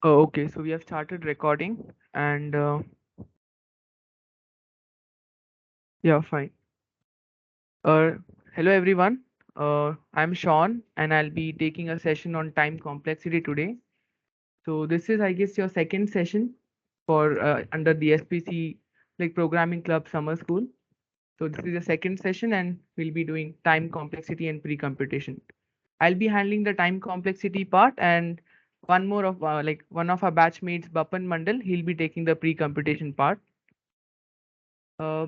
Okay, so we have started recording and yeah, fine. Uh, Hello everyone. I'm Sean and I'll be taking a session on time complexity today. So this is, I guess, your second session for under the SPC like Programming Club Summer School. So this is the second session and we'll be doing time complexity and pre-computation. I'll be handling the time complexity part and one more of one of our batchmates, Bapan Mandal, he'll be taking the pre-computation part.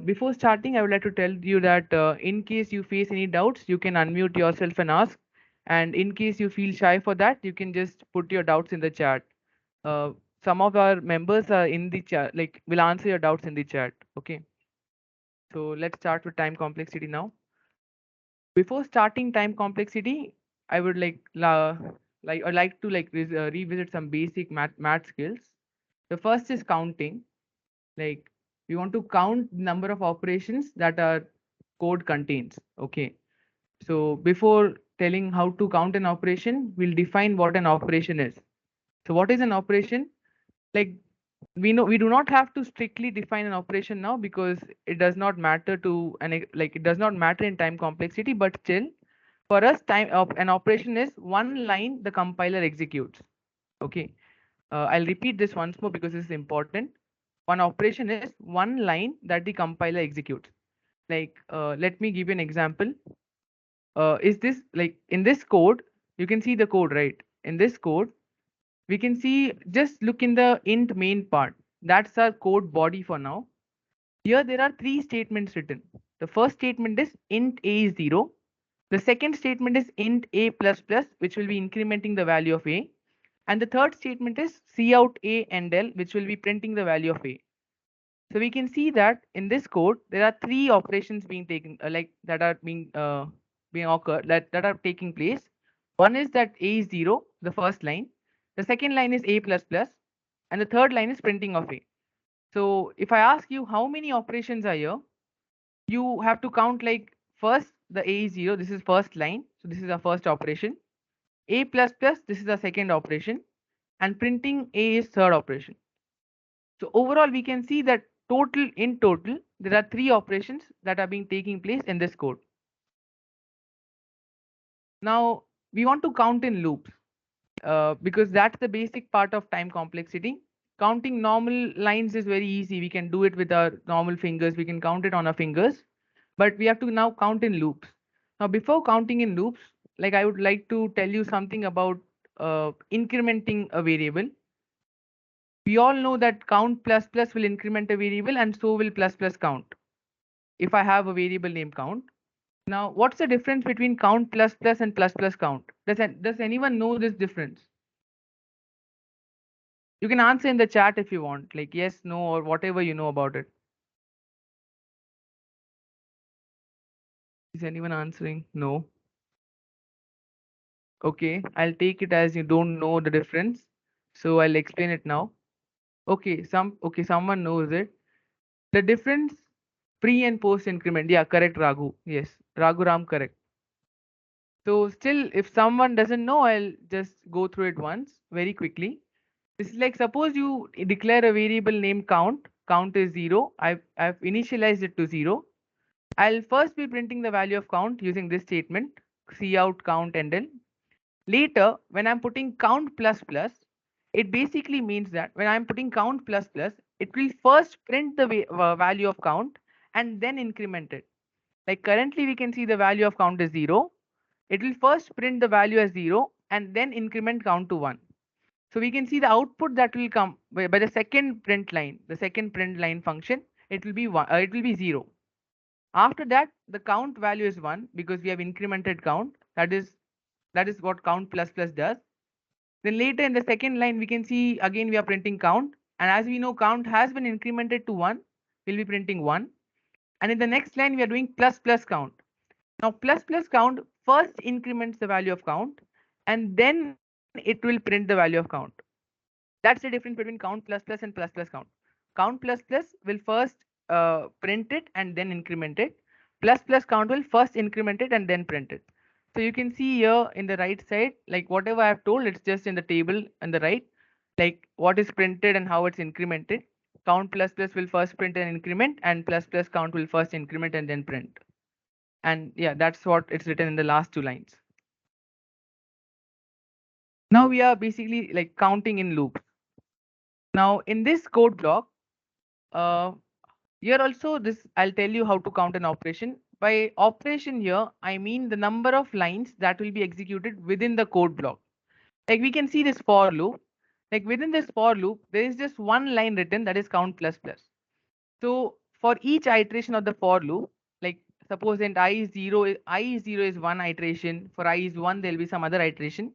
Before starting, I would like to tell you that in case you face any doubts, you can unmute yourself and ask. And in case you feel shy for that, you can just put your doubts in the chat. Uh, some of our members are in the chat, like will answer your doubts in the chat. Okay. So let's start with time complexity now. Before starting time complexity, I would I'd like to revisit some basic math skills. The first is counting. Like we want to count the number of operations that our code contains. Okay. So before telling how to count an operation, we'll define what an operation is. So what is an operation? Like we know we do not have to strictly define an operation now because it does not matter to it does not matter in time complexity, but still for us an operation is one line the compiler executes. Okay. I'll repeat this once more because this is important. One operation is one line that the compiler executes. Let me give you an example. Is this like in this code? You can see the code, right? In this code, we can see just look in the int main part. That's our code body for now. Here there are three statements written. The first statement is int a is 0. The second statement is int a plus plus, which will be incrementing the value of a. And the third statement is cout a and l, which will be printing the value of a. So we can see that in this code, there are three operations being taken, that are being occurred that are taking place. One is that a is 0, the first line. The second line is a plus plus, and the third line is printing of a. So if I ask you how many operations are here, you have to count like first the a is 0. This is first line, so this is our first operation. A plus plus, this is our second operation, and printing a is third operation. So overall, we can see that in total, there are three operations that are being taking place in this code. Now we want to count in loops because that's the basic part of time complexity. Counting normal lines is very easy. We can do it with our normal fingers. We can count it on our fingers, but we have to now count in loops. Now, before counting in loops, like I would like to tell you something about incrementing a variable. We all know that count plus plus will increment a variable and so will plus plus count if I have a variable named count. Now, what's the difference between count plus plus and plus plus count? Does anyone know this difference? You can answer in the chat if you want, like yes, no, or whatever you know about it. Is anyone answering? No. Okay, I'll take it as you don't know the difference. So I'll explain it now. Okay, someone knows it. The difference pre and post increment. Yeah, correct, Raghu. Yes, Raghu Ram, correct. So still, if someone doesn't know, I'll just go through it once very quickly. This is like suppose you declare a variable named count. Count is 0. I've initialized it to 0. I'll first be printing the value of count using this statement, cout count and l. Later, when I'm putting count plus plus, it basically means that when I'm putting count plus plus, it will first print the value of count and then increment it. Like currently we can see the value of count is 0. It will first print the value as 0 and then increment count to 1. So we can see the output that will come by the second print line, the second print line function, it will be 1, it will be 0. After that, the count value is 1 because we have incremented count. That is what count plus plus does. Then later in the second line, we can see again we are printing count. And as we know, count has been incremented to 1. We'll be printing 1. And in the next line, we are doing plus plus count. Now plus plus count first increments the value of count and then it will print the value of count. That's the difference between count plus plus and plus plus count. Count plus plus will first print it and then increment it. Plus plus count will first increment it and then print it. So you can see here in the right side, like whatever I have told, it's just in the table on the right. like what is printed and how it's incremented. Count plus plus will first print and increment, and plus plus count will first increment and then print. And yeah, that's what it's written in the last two lines. Now we are basically like counting in loops. Now in this code block, uh, here also this I'll tell you how to count an operation. By operation here, I mean the number of lines that will be executed within the code block. Like we can see this for loop. Like within this for loop, there is just one line written, that is count plus plus. So for each iteration of the for loop, like suppose that I is 0 is one iteration, for I is 1 there will be some other iteration,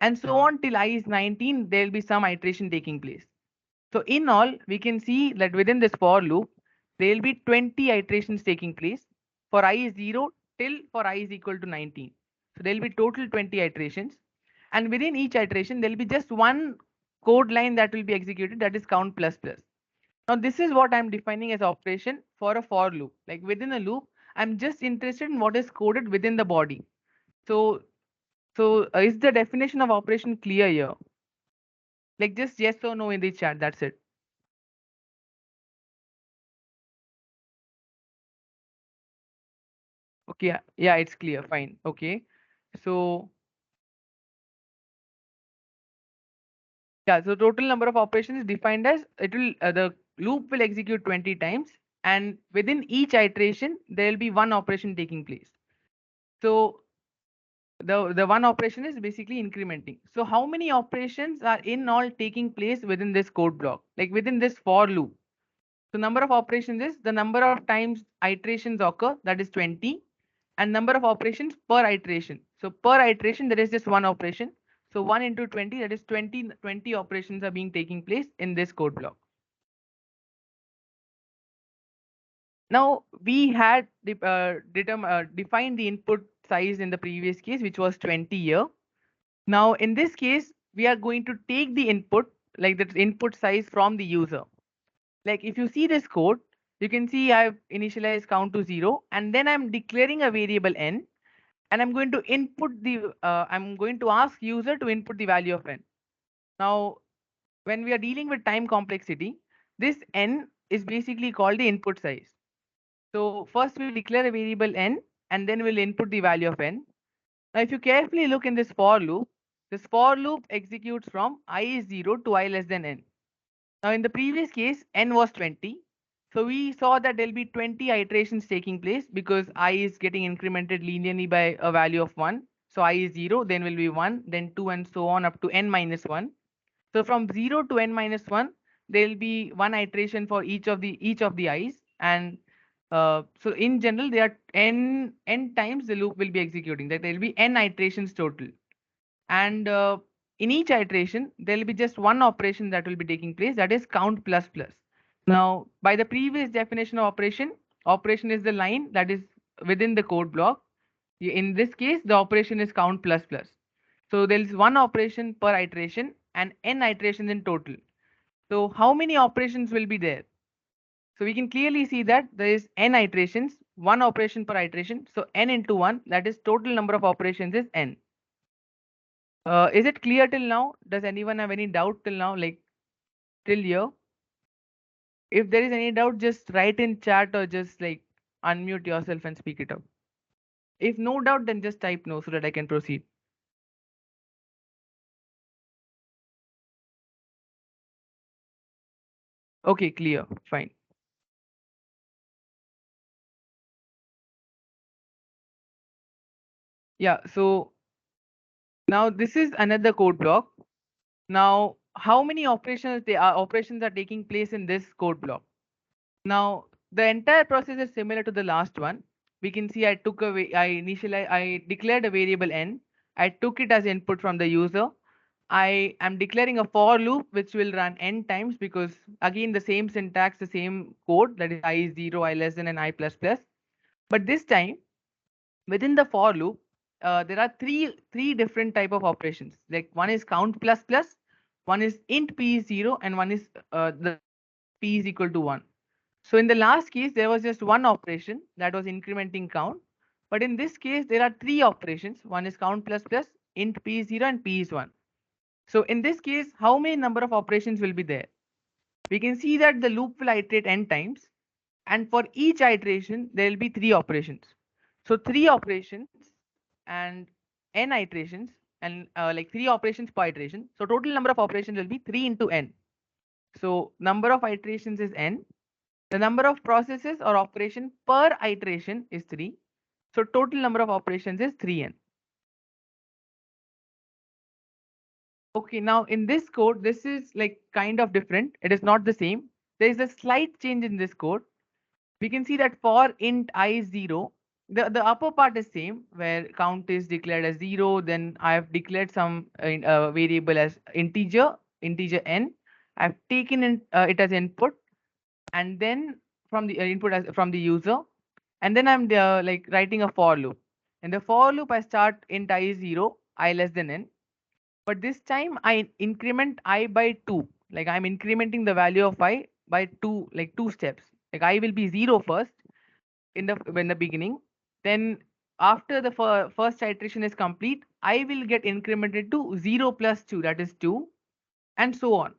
and so on till I is 19 there will be some iteration taking place. So in all, we can see that within this for loop, there will be 20 iterations taking place for I is 0 till for I is equal to 19. So there will be total 20 iterations. And within each iteration, there will be just one code line that will be executed, that is count plus plus. Now this is what I'm defining as operation for a for loop. Like within a loop, I'm just interested in what is coded within the body. So is the definition of operation clear here? Like just yes or no in the chat, that's it. Okay, yeah, it's clear. Fine. Okay. So yeah, so total number of operations is defined as the loop will execute 20 times, and within each iteration there will be one operation taking place. So the one operation is basically incrementing. So how many operations are in all taking place within this code block, like within this for loop? So number of operations is the number of times iterations occur, that is 20, and number of operations per iteration. So per iteration, there is just one operation. So 1 into 20, that is 20 operations are being taking place in this code block. Now we had defined the input size in the previous case, which was 20 here. Now in this case, we are going to take the input, like the input size from the user. Like if you see this code, you can see I've initialized count to 0, and then I'm declaring a variable n, and I'm going to I'm going to ask user to input the value of n. Now, when we are dealing with time complexity, this n is basically called the input size. So first we'll declare a variable n, and then we'll input the value of n. Now, if you carefully look in this for loop executes from I is 0 to I less than n. Now, in the previous case, n was 20. So we saw that there'll be 20 iterations taking place because I is getting incremented linearly by a value of 1. So I is 0, then will be 1, then 2, and so on up to n minus 1. So from 0 to n minus 1, there will be one iteration for each of the i's. And so in general, there are n times the loop will be executing. That there will be n iterations total. And in each iteration, there will be just one operation that will be taking place, that is count plus plus. Now, by the previous definition of operation is the line that is within the code block. In this case, the operation is count plus plus. So there is one operation per iteration and n iterations in total. So how many operations will be there? So we can clearly see that there is n iterations, one operation per iteration. So n into 1, that is total number of operations is n. Is it clear till now? Does anyone have any doubt till now, like till here? If there is any doubt, just write in chat or just like unmute yourself and speak it out. If no doubt, then just type no so that I can proceed. Okay, clear, fine. Yeah, so now this is another code block. Now, how many operations are taking place in this code block? Now, the entire process is similar to the last one. We can see I declared a variable n. I took it as input from the user. I am declaring a for loop which will run n times because again the same syntax, the same code, that is I is 0, I less than, and I plus plus. But this time within the for loop, there are three different type of operations. Like one is count plus plus, one is int p is 0, and one is the p is equal to 1. So in the last case, there was just one operation that was incrementing count. But in this case, there are three operations. One is count plus plus, int p is 0, and p is 1. So in this case, how many number of operations will be there? We can see that the loop will iterate n times, and for each iteration, there will be three operations. So three operations and n iterations, and like three operations per iteration. So total number of operations will be 3 into n. So number of iterations is n. The number of processes or operation per iteration is 3. So total number of operations is 3n. Okay, now in this code, this is like kind of different. It is not the same. There is a slight change in this code. We can see that for int I is 0, the upper part is same, where count is declared as 0. Then I have declared some variable as integer n. I've taken it as input, and then from the input as from the user, and then I'm like writing a for loop. In the for loop, I start int I is 0, I less than n. But this time I increment I by 2. Like I'm incrementing the value of I by 2, like 2 steps. Like I will be 0 first in the beginning. Then after the first iteration is complete, I will get incremented to 0 plus 2, that is 2, and so on.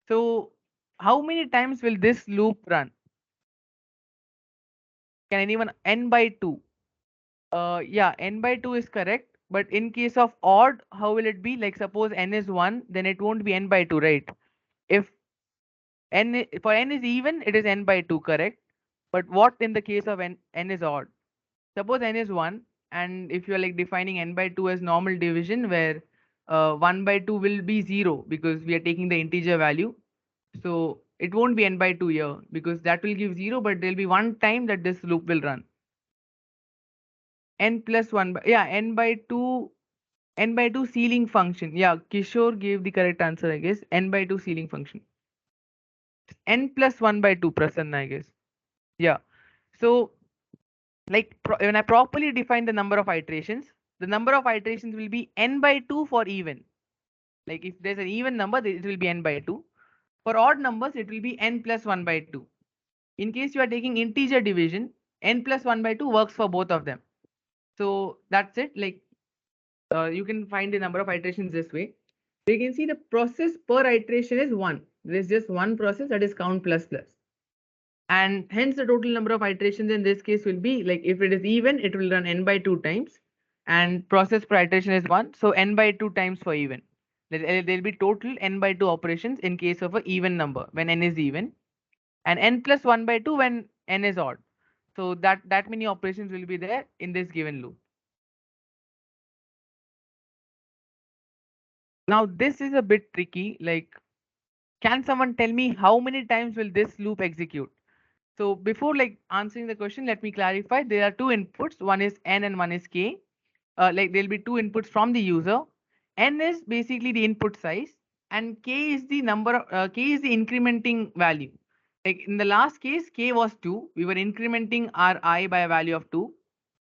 So how many times will this loop run? Can anyone? N by 2. Yeah, n by 2 is correct. But in case of odd, how will it be? Like suppose n is 1, then it won't be n by 2, right? If for n is even, it is n by 2, correct? But what in the case of n is odd? Suppose n is 1, and if you're like defining n by 2 as normal division, where 1 by 2 will be 0 because we are taking the integer value. So it won't be n by 2 here because that will give 0, but there'll be one time that this loop will run. N plus 1 by, yeah, n by 2 ceiling function. Yeah, Kishore gave the correct answer, I guess. N by 2 ceiling function. N plus 1 by 2, Prasanna, I guess. Yeah. So like when I properly define the number of iterations, the number of iterations will be n by 2 for even. Like if there's an even number, it will be n by 2. For odd numbers, it will be n plus 1 by 2. In case you are taking integer division, n plus 1 by 2 works for both of them. So that's it. Like you can find the number of iterations this way. So you can see the process per iteration is 1. There is just one process, that is count plus plus. And hence the total number of iterations in this case will be, like if it is even, it will run n by 2 times, and process per iteration is 1, so n by 2 times for even. There will be total n by 2 operations in case of an even number when n is even, and n plus 1 by 2 when n is odd. So that many operations will be there in this given loop. Now this is a bit tricky. Like, can someone tell me how many times will this loop execute? So before like answering the question, let me clarify. There are two inputs. One is n and one is k. Like there'll be two inputs from the user. N is basically the input size, and k is the number. K is the incrementing value. Like in the last case, k was 2. We were incrementing our I by a value of 2.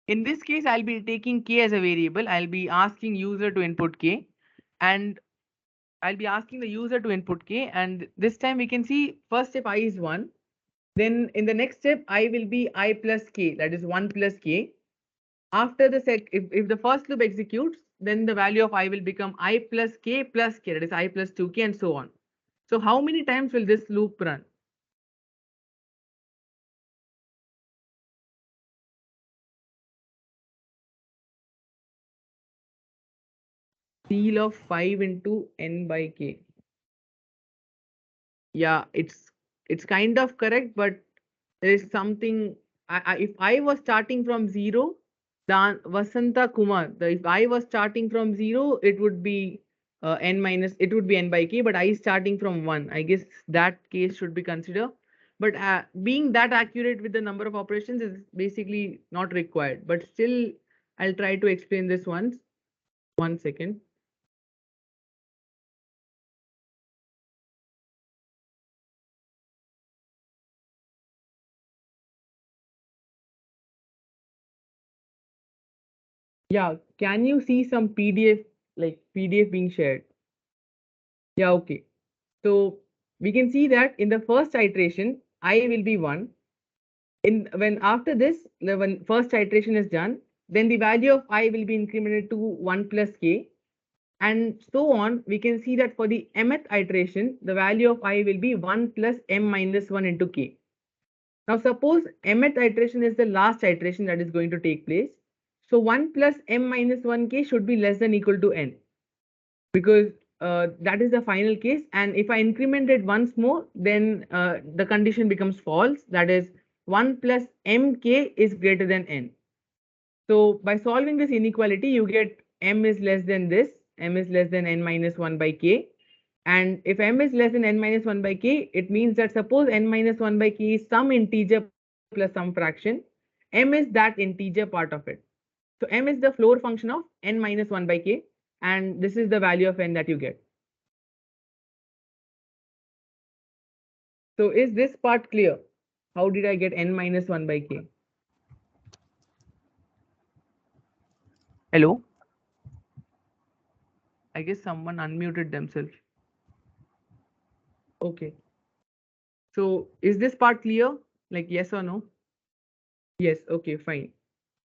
In this case, I'll be taking k as a variable. I'll be asking user to input k, and I'll be asking the user to input k. And this time we can see first step I is 1. Then in the next step, I will be I plus k, that is 1 plus k. After the if the first loop executes, then the value of I will become I plus k, that is I plus 2k, and so on. So how many times will this loop run? Seal of 5 into n by k. Yeah, it's kind of correct, but there is something. If I was starting from 0, then Vasanta Kumar, if I was starting from 0, it would be n minus, it would be n by k, but I starting from 1. I guess that case should be considered. But being that accurate with the number of operations is basically not required. But still, I'll try to explain this once. 1 second. Yeah, can you see some PDF, like PDF being shared? Yeah, okay. So we can see that in the first iteration, I will be 1. When after this, when first iteration is done, then the value of I will be incremented to 1 plus k. and so on. We can see that for the mth iteration, the value of I will be 1 plus m minus 1 into k. Now suppose mth iteration is the last iteration that is going to take place. So 1 plus m minus 1k should be less than equal to n, because that is the final case. And if I increment it once more, then the condition becomes false. That is 1 plus mk is greater than n. So by solving this inequality, you get m is less than this, m is less than n minus 1 by k. And if m is less than n minus 1 by k, it means that suppose n minus 1 by k is some integer plus some fraction, m is that integer part of it. So m is the floor function of n minus 1 by k, and this is the value of n that you get. So is this part clear? How did I get n minus 1 by k? Hello? I guess someone unmuted themselves. Okay. So is this part clear? Like yes or no? Yes. Okay, fine.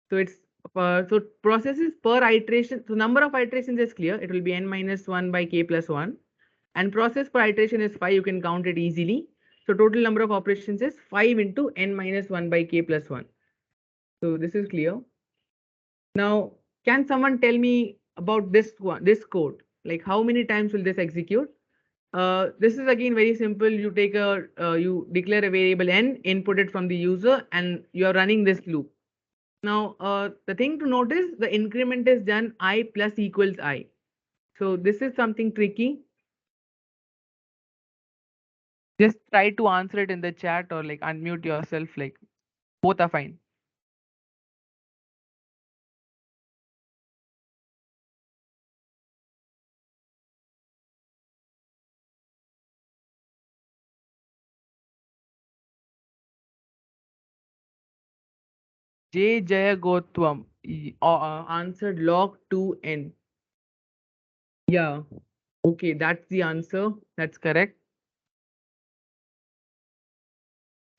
So it's so processes per iteration. So number of iterations is clear. It will be n minus 1 by k plus 1. And process per iteration is 5. You can count it easily. So total number of operations is 5 into n minus 1 by k plus 1. So this is clear. Now, can someone tell me about this one, this code? Like how many times will this execute? This is again very simple. You take you declare a variable n, input it from the user, and you are running this loop. Now, the thing to notice, the increment is done I plus equals I. So this is something tricky. Just try to answer it in the chat or like unmute yourself. Like both are fine. J Jayagotwam answered log 2n. Yeah. Okay, that's the answer. That's correct.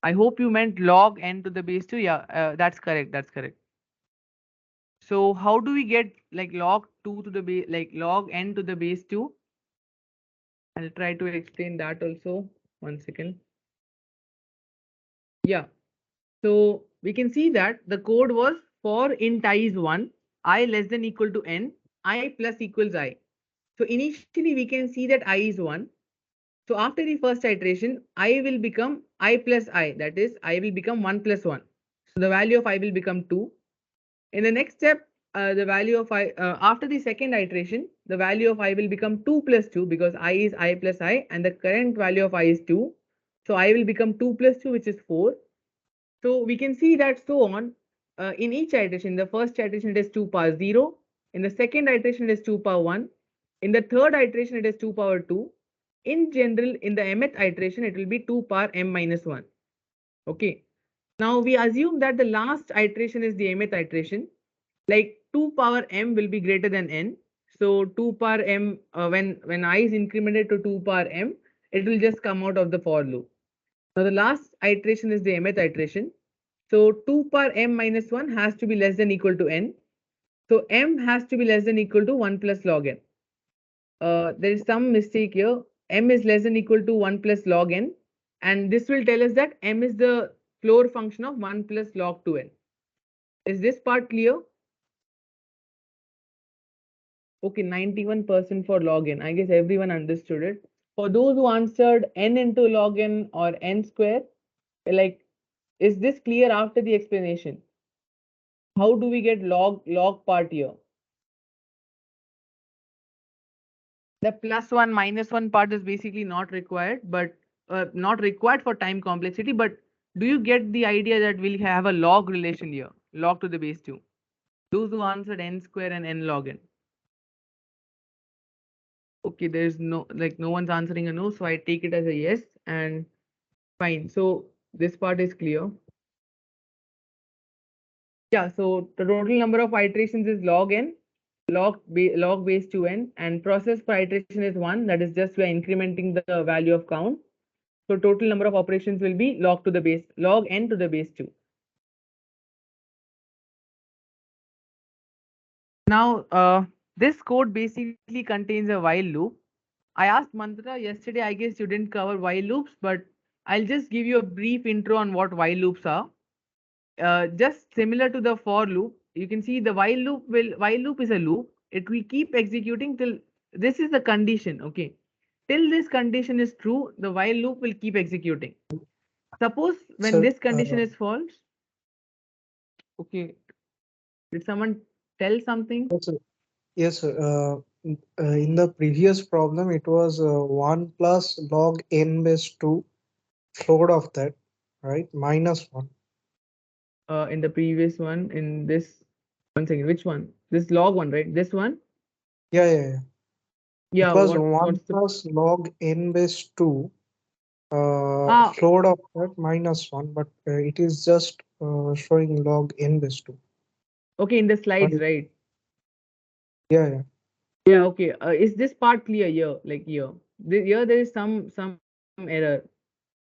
I hope you meant log n to the base 2. Yeah, that's correct. That's correct. So how do we get like log 2 to the base, like log n to the base 2? I'll try to explain that also. 1 second. Yeah. So we can see that the code was for int I is 1, I less than equal to n, I plus equals I. So initially we can see that I is 1. So after the first iteration, I will become I plus I, that is I will become 1 plus 1. So the value of I will become 2. In the next step, the value of I, after the second iteration, the value of I will become 2 plus 2, because I is I plus I and the current value of I is 2. So I will become 2 plus 2, which is 4. So we can see that so on in each iteration. The first iteration it is 2 power 0. In the second iteration it is 2 power 1. In the third iteration it is 2 power 2. In general, in the mth iteration it will be 2 power m minus 1. Okay. Now we assume that the last iteration is the mth iteration. Like 2 power m will be greater than n. So 2 power m, when I is incremented to 2 power m, it will just come out of the for loop. Now the last iteration is the mth iteration. So 2 power m minus 1 has to be less than equal to n. So m has to be less than equal to 1 plus log n. There is some mistake here. M is less than equal to 1 plus log n. And this will tell us that m is the floor function of 1 plus log 2n. Is this part clear? Okay, 91% for log n. I guess everyone understood it. For those who answered n into log n or n square, like, is this clear after the explanation? How do we get log part here? The plus one minus one part is basically not required, but not required for time complexity. But do you get the idea that we'll have a log relation here, log to the base 2? Those who answered n square and n log n. Okay, there's no one's answering a no, so I take it as a yes, and fine. So this part is clear. Yeah, so the total number of iterations is log n, log base 2n, and process per iteration is 1. That is just we are incrementing the value of count. So total number of operations will be log n to the base 2. Now, This code basically contains a while loop. I asked Mantra yesterday, I guess you didn't cover while loops, but I'll just give you a brief intro on what while loops are. Just similar to the for loop, you can see the while loop is a loop. It will keep executing till this is the condition. Okay, till this condition is true, the while loop will keep executing. Suppose when Sir, this condition is false, okay, did someone tell something? yes, sir. Yes, sir. In the previous problem, it was 1 plus log n base 2 float of that, right? Minus 1. In the previous one, in this one second, which one? This log one, right? This one? Yeah, yeah, yeah. It Yeah. was What's 1 the plus log n base 2 ah? float of that minus 1, but it is just showing log n base 2. Okay, in the But slides, right? yeah, yeah. Yeah. Okay. Is this part clear here? Like here, here there is some error.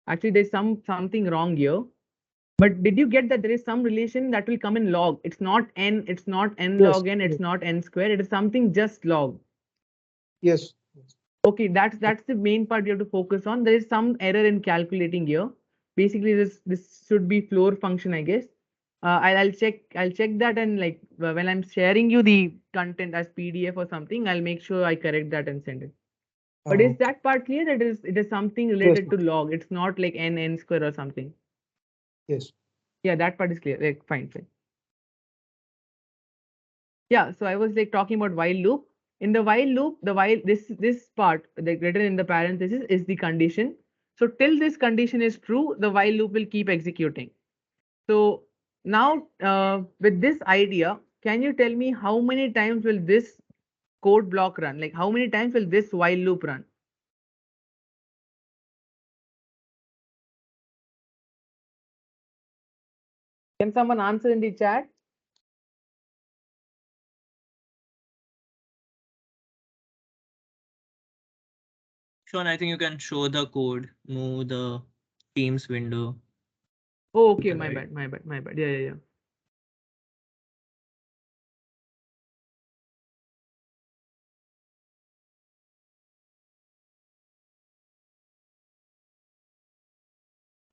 Actually, there's something wrong here. But did you get that there is some relation that will come in log? It's not n. It's not n Yes, log n. It's yes, not n square. It is something just log. yes, yes. Okay, that's the main part you have to focus on. There is some error in calculating here. Basically, this should be floor function, I guess. I'll check that, and like when I'm sharing you the content as PDF or something, I'll make sure I correct that and send it. But is Okay. that part clear? That it is something Yes, related to log. It's not like n square or something. yes. Yeah, that part is clear. Like fine, fine. Yeah, so I was like talking about while loop. In the while loop, the while this part like written in the parenthesis is the condition. So till this condition is true, the while loop will keep executing. So now with this idea, can you tell me how many times will this code block run? Like how many times will this while loop run? Can someone answer in the chat? Sean, I think you can show the code, move the Teams window Oh, to okay, the my right. bad, my bad, my bad. Yeah, yeah, yeah.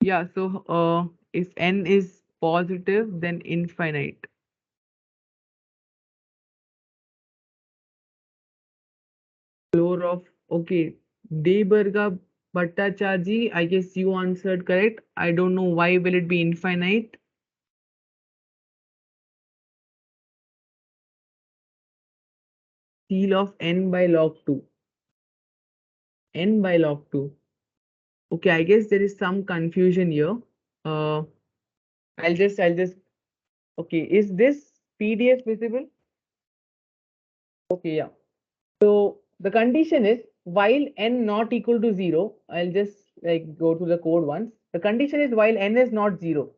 Yeah, so if n is positive, then infinite. Floor of okay. Debarga Bhattacharji, I guess you answered correct. I don't know why will it be infinite. Seal of n by log 2. N by log 2. Okay, I guess there is some confusion here. Uh, I'll just okay. Is this PDF visible? Okay, yeah. So the condition is while n not equal to 0, I'll just like go to the code once. The condition is while n is not 0.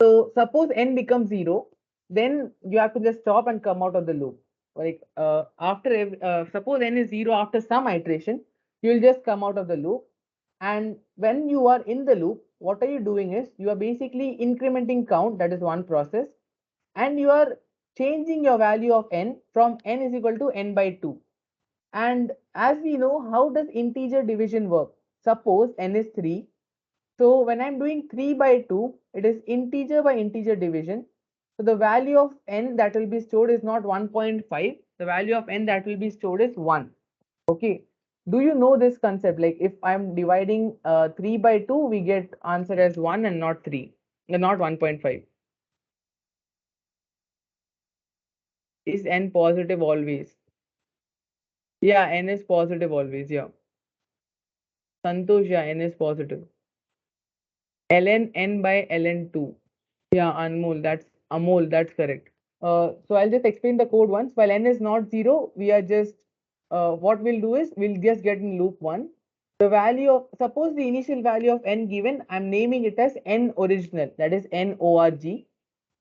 So suppose n becomes 0, then you have to just stop and come out of the loop. Like suppose n is 0 after some iteration, you'll just come out of the loop. And when you are in the loop, what are you doing is you are basically incrementing count, that is one process, and you are changing your value of n from n is equal to n by 2. And as we know, how does integer division work? Suppose n is 3. So when I'm doing 3 by 2, it is integer by integer division. So the value of n that will be stored is not 1.5. The value of n that will be stored is 1. Okay. Do you know this concept? Like if I'm dividing 3 by 2, we get answer as 1 and not 3, not 1.5. Is n positive always? Yeah, n is positive always. Yeah. Santosh, yeah, n is positive. ln n by ln 2. Yeah, Anmol, that's Amol, that's correct. So I'll just explain the code once. While n is not 0, we are just what we'll do is we'll just get in loop 1. The value of suppose the initial value of n given, I'm naming it as n original, that is n org.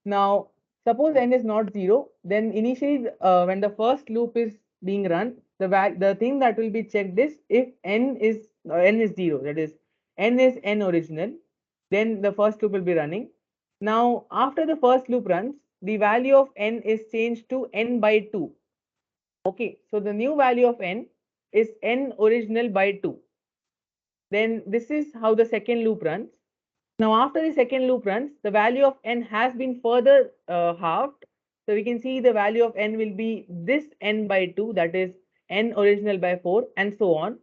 Now, suppose n is not 0, then initially when the first loop is being run, the thing that will be checked is if n is 0, that is n is n original, then the first loop will be running. Now, after the first loop runs, the value of n is changed to n by 2. Okay, so the new value of n is n original by 2. Then this is how the second loop runs. Now after the second loop runs, the value of n has been further halved. So we can see the value of n will be this n by 2, that is n original by 4, and so on.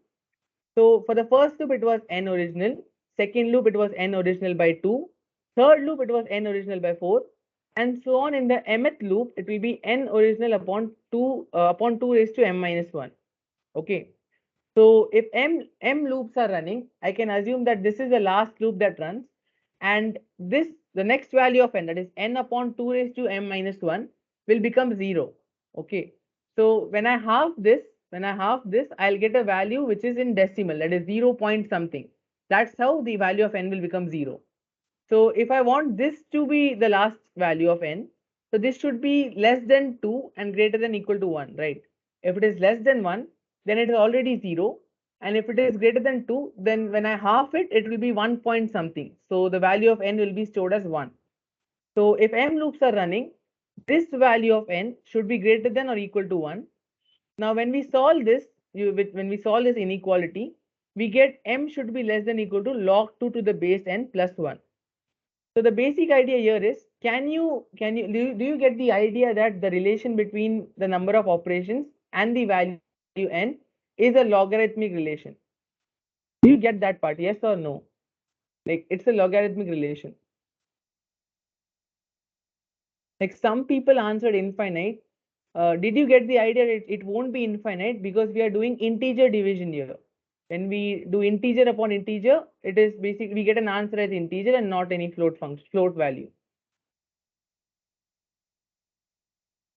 So for the first loop, it was n original. Second loop, it was n original by 2. Third loop, it was n original by 4. And so on. In the mth loop, it will be n original upon 2 raised to m minus 1. Okay. So if m loops are running, I can assume that this is the last loop that runs, and this the next value of n, that is n upon 2 raised to m minus 1, will become 0. Okay. So when I halve this, I'll get a value which is in decimal, that is 0 point something. That's how the value of n will become 0. So if I want this to be the last value of n, so this should be less than 2 and greater than equal to 1, right? If it is less than 1, then it is already 0. And if it is greater than 2, then when I half it, it will be 1 point something. So the value of n will be stored as 1. So if m loops are running, this value of n should be greater than or equal to 1. Now when we solve this, when we solve this inequality, we get m should be less than equal to log 2 to the base n plus 1. So the basic idea here is, do you get the idea that the relation between the number of operations and the value n is a logarithmic relation? Do you get that part? Yes or no? Like it's a logarithmic relation. Like some people answered infinite. Did you get the idea that it won't be infinite because we are doing integer division here? When we do integer upon integer, it is basically we get an answer as integer and not any float value.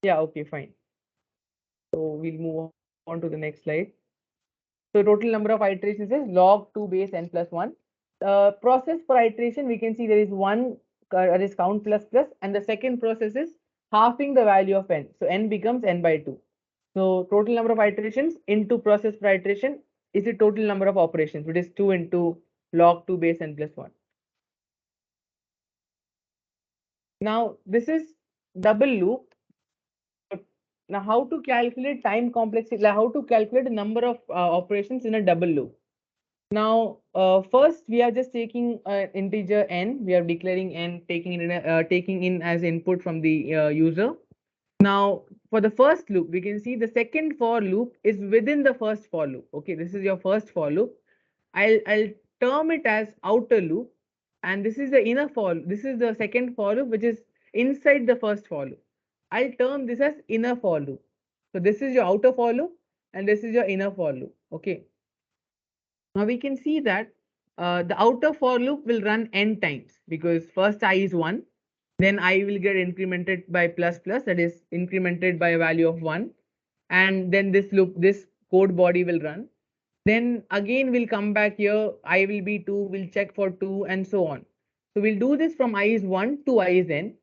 Yeah, okay, fine. So we'll move on to the next slide. So total number of iterations is log 2 base n plus 1. Process for iteration, we can see there is one that is count plus plus, and the second process is halving the value of n. So n becomes n by 2. So total number of iterations into process per iteration is the total number of operations, which is 2 into log 2 base n plus 1. Now this is double loop. Now how to calculate time complexity, like how to calculate the number of operations in a double loop. Now first we are just taking integer n, we are declaring n, taking in as input from the user. Now, for the first loop, we can see the second for loop is within the first for loop. Okay, this is your first for loop. I'll term it as outer loop, and this is the inner for. This is the second for loop, which is inside the first for loop. I'll term this as inner for loop. So this is your outer for loop, and this is your inner for loop. Okay. Now we can see that the outer for loop will run n times because first I is 1, then I will get incremented by plus plus, that is incremented by a value of 1, and then this loop, this code body will run. Then again we'll come back here, I will be 2, we'll check for 2, and so on. So we'll do this from I is 1 to I is n.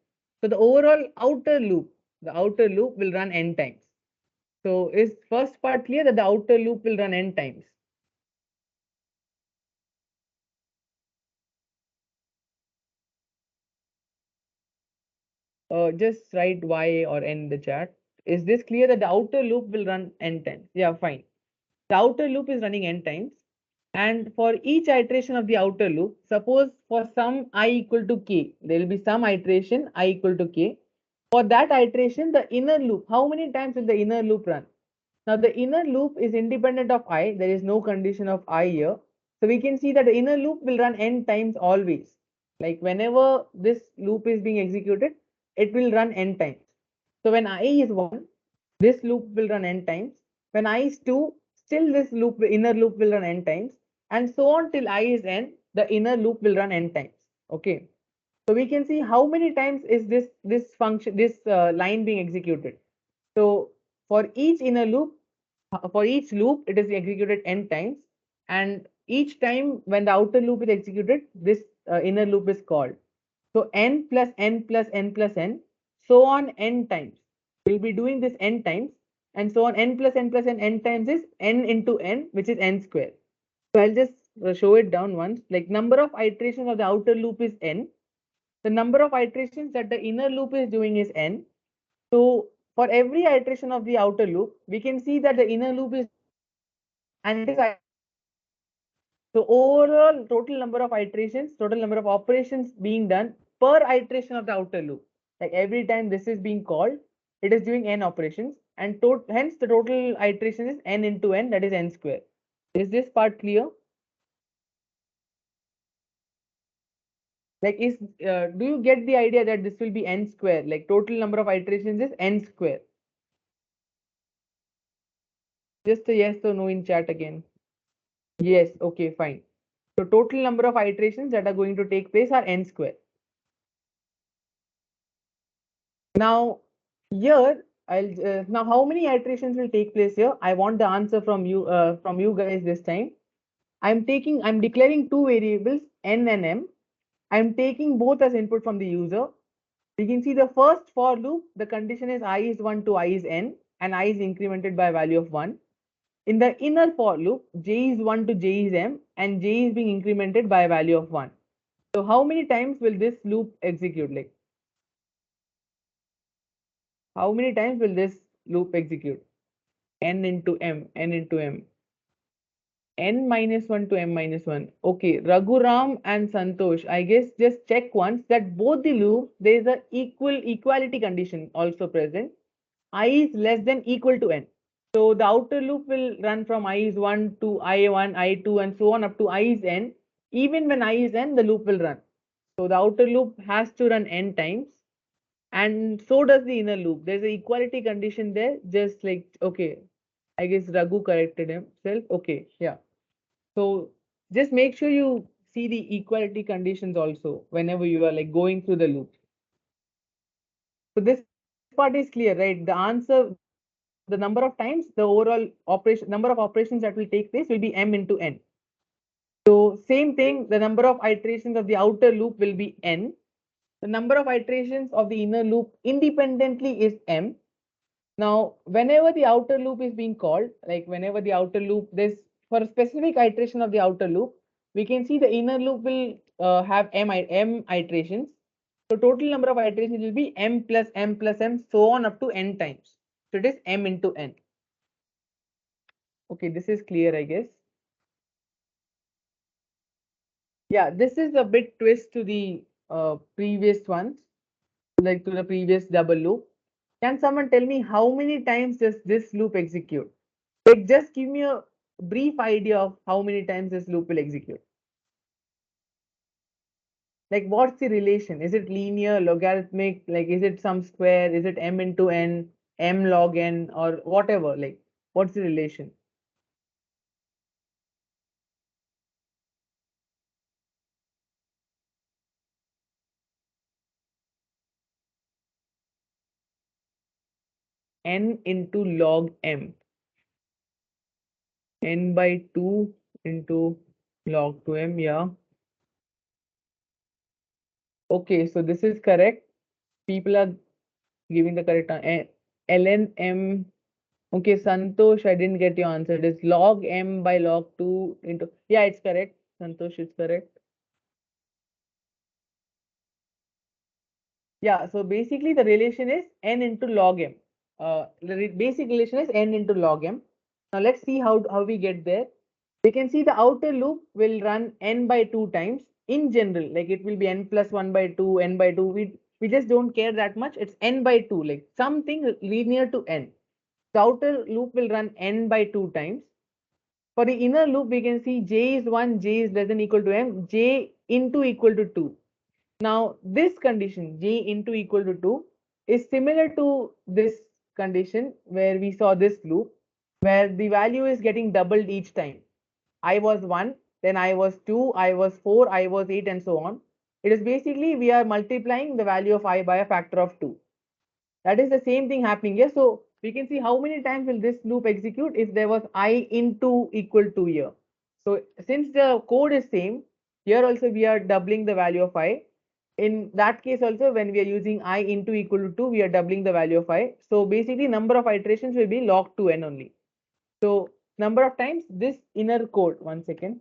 So the overall the outer loop will run n times. So is first part clear that the outer loop will run n times? Just write y or n in the chat. Is this clear that the outer loop will run n times? Yeah, fine. The outer loop is running n times. And for each iteration of the outer loop, suppose for some I equal to k, there will be some iteration I equal to k. For that iteration, the inner loop, how many times will the inner loop run? Now the inner loop is independent of I. There is no condition of I here. So we can see that the inner loop will run n times always. Like whenever this loop is being executed, it will run n times. So when I is 1, this loop will run n times. When I is 2, still this loop, inner loop will run n times. And so on till I is n, the inner loop will run n times. Okay. So we can see how many times is this line being executed. So for each inner loop, for each loop, it is executed n times, and each time when the outer loop is executed, this inner loop is called. So n plus n plus n plus n, so on n times. We'll be doing this n times, and so on n plus n plus n times is n into n, which is n square. So I'll just show it down once. Like number of iterations of the outer loop is n. The number of iterations that the inner loop is doing is n. So For every iteration of the outer loop, we can see that the inner loop is and it is so overall total number of iterations, total number of operations being done per iteration of the outer loop. Like every time this is being called, it is doing n operations, and hence the total iteration is n into n, that is n square. Is this part clear? Like do you get the idea that this will be n square? Like total number of iterations is n square. Just a yes or no in chat again. Yes, okay, fine. So total number of iterations that are going to take place are n square. Now here now how many iterations will take place here? I want the answer from you guys this time. I'm declaring two variables n and m. I'm taking both as input from the user. You can see the first for loop, the condition is I is 1 to I is n, and I is incremented by a value of 1. In the inner for loop, j is 1 to j is m, and j is being incremented by a value of 1. So how many times will this loop execute? Like how many times will this loop execute? N into m, n into m. N minus 1 to m minus 1. Okay, Raghuram and Santosh, I guess just check once that both the loops, there is a equality condition also present. I is less than equal to n. So the outer loop will run from I is 1 to I1, I2 and so on up to I is n. Even when I is n, the loop will run. So the outer loop has to run n times, and so does the inner loop. There's an equality condition there, just like, okay, I guess Raghu corrected himself. Okay, yeah. So just make sure you see the equality conditions also whenever you are like going through the loop. So this part is clear, right? The answer, the number of times, the overall operation, number of operations that will take place will be m into n. So same thing, the number of iterations of the outer loop will be n. The number of iterations of the inner loop independently is m. Now, whenever the outer loop is being called, like whenever the outer loop, this for a specific iteration of the outer loop, we can see the inner loop will have m iterations. So total number of iterations will be m plus m plus m, so on up to n times. So it is m into n. Okay, this is clear, I guess. Yeah, this is a bit twist to the previous ones, like to the previous double loop. Can someone tell me how many times does this loop execute? Like just give me a brief idea of how many times this loop will execute. Like what's the relation? Is it linear, logarithmic? Like is it some square? Is it m into n, m log n, or whatever? Like what's the relation? N into log m. N by 2 into log 2m, yeah. Okay, so this is correct. People are giving the correct answer. ln m. Okay, Santosh, I didn't get your answer. It is log m by log 2 into. Yeah, it's correct. Santosh is correct. Yeah, so basically the relation is n into log m. The basic relation is n into log m. Now let's see how we get there. We can see the outer loop will run n by 2 times in general, like it will be n plus 1 by 2, n by 2. We just don't care that much. It's n by 2, like something linear to n. The outer loop will run n by 2 times. For the inner loop, we can see j is 1, j is less than equal to m, j into equal to 2. Now, this condition, j into equal to 2, is similar to this condition where we saw this loop, where the value is getting doubled each time. I was 1, then I was 2, I was 4, I was 8, and so on. It is basically we are multiplying the value of I by a factor of 2. That is the same thing happening here. So we can see how many times will this loop execute if there was I into equal to here. So since the code is same, here also we are doubling the value of I. In that case also, when we are using I into equal to 2, we are doubling the value of I. So basically number of iterations will be log 2n only. So number of times this inner code, 1 second.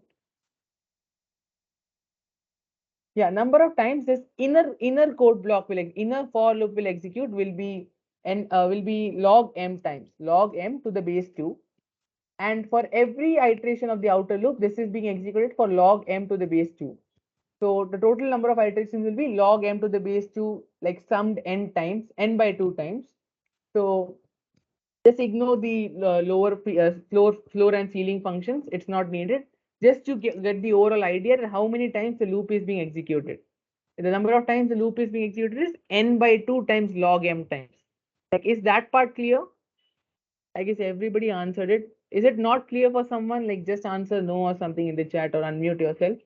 Yeah, number of times this inner code block will inner for loop will execute will be n will be log m times log m to the base 2. And for every iteration of the outer loop, this is being executed for log m to the base 2. So the total number of iterations will be log m to the base 2, like summed n times, n by 2 times. So just ignore the lower floor and ceiling functions. It's not needed. Just to get the overall idea of how many times the loop is being executed. The number of times the loop is being executed is n by 2 times log m times. Like, is that part clear? I guess everybody answered it. Is it not clear for someone? Like, just answer no or something in the chat or unmute yourself.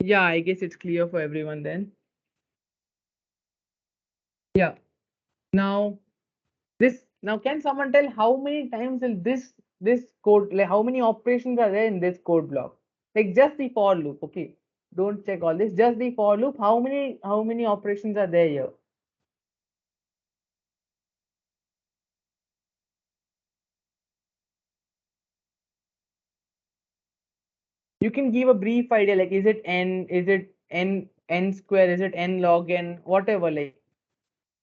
Yeah, I guess it's clear for everyone then. Yeah. Now can someone tell how many times will this code, like how many operations are there in this code block? Like just the for loop, okay? Don't check all this, just the for loop. How many operations are there here? You can give a brief idea, like is it n, is it n square, is it n log n, whatever, like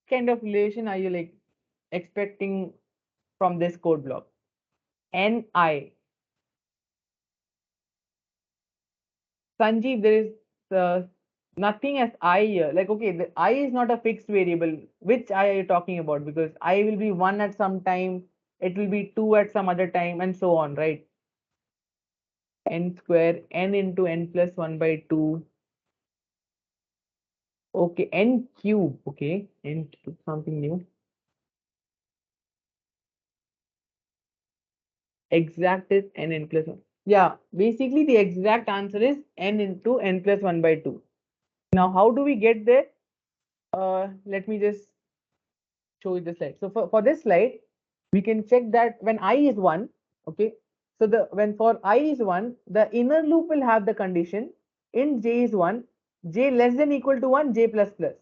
kind of relation are you like expecting from this code block? Ni. Sanjeev, there is nothing as I here. Like, okay, the I is not a fixed variable. Which I are you talking about? Because I will be 1 at some time, it will be 2 at some other time, and so on, right? N square, n into n plus 1 by 2. Okay, n cube. Okay, n cube, something new. Exact is n plus 1. Yeah, basically the exact answer is n into n plus 1 by 2. Now, how do we get there? Let me just show you the slide. So for this slide, we can check that when I is 1, okay. So when for I is 1, the inner loop will have the condition int j is 1, j less than equal to 1, j plus plus.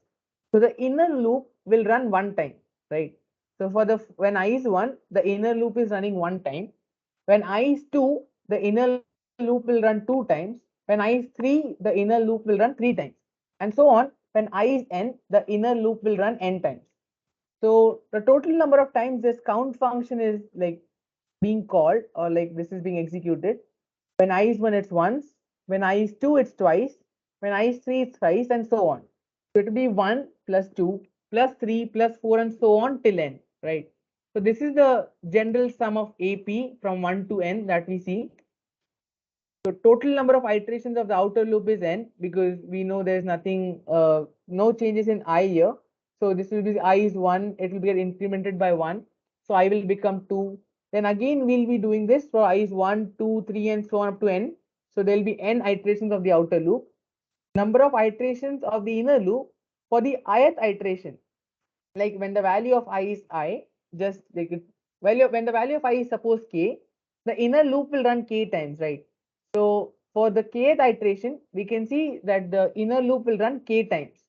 So the inner loop will run one time, right? So when I is 1, the inner loop is running one time. When I is 2, the inner loop will run two times. When I is 3, the inner loop will run three times. And so on. When I is n, the inner loop will run n times. So the total number of times this count function is like being called, or like this is being executed. When I is 1, it's once. When I is 2, it's twice. When I is 3, it's thrice, and so on. So it will be 1 plus 2 plus 3 plus 4 and so on till n, right? So this is the general sum of AP from 1 to n that we see. So total number of iterations of the outer loop is n, because we know there is nothing, no changes in I here. So this will be I is 1, it will get incremented by 1. So I will become 2. Then again we'll be doing this for I is 1, 2, 3 and so on up to n. So there will be n iterations of the outer loop. Number of iterations of the inner loop for the ith iteration. Like when the value of I is I, just like when the value of I is suppose k, the inner loop will run k times, right? So for the kth iteration, we can see that the inner loop will run k times.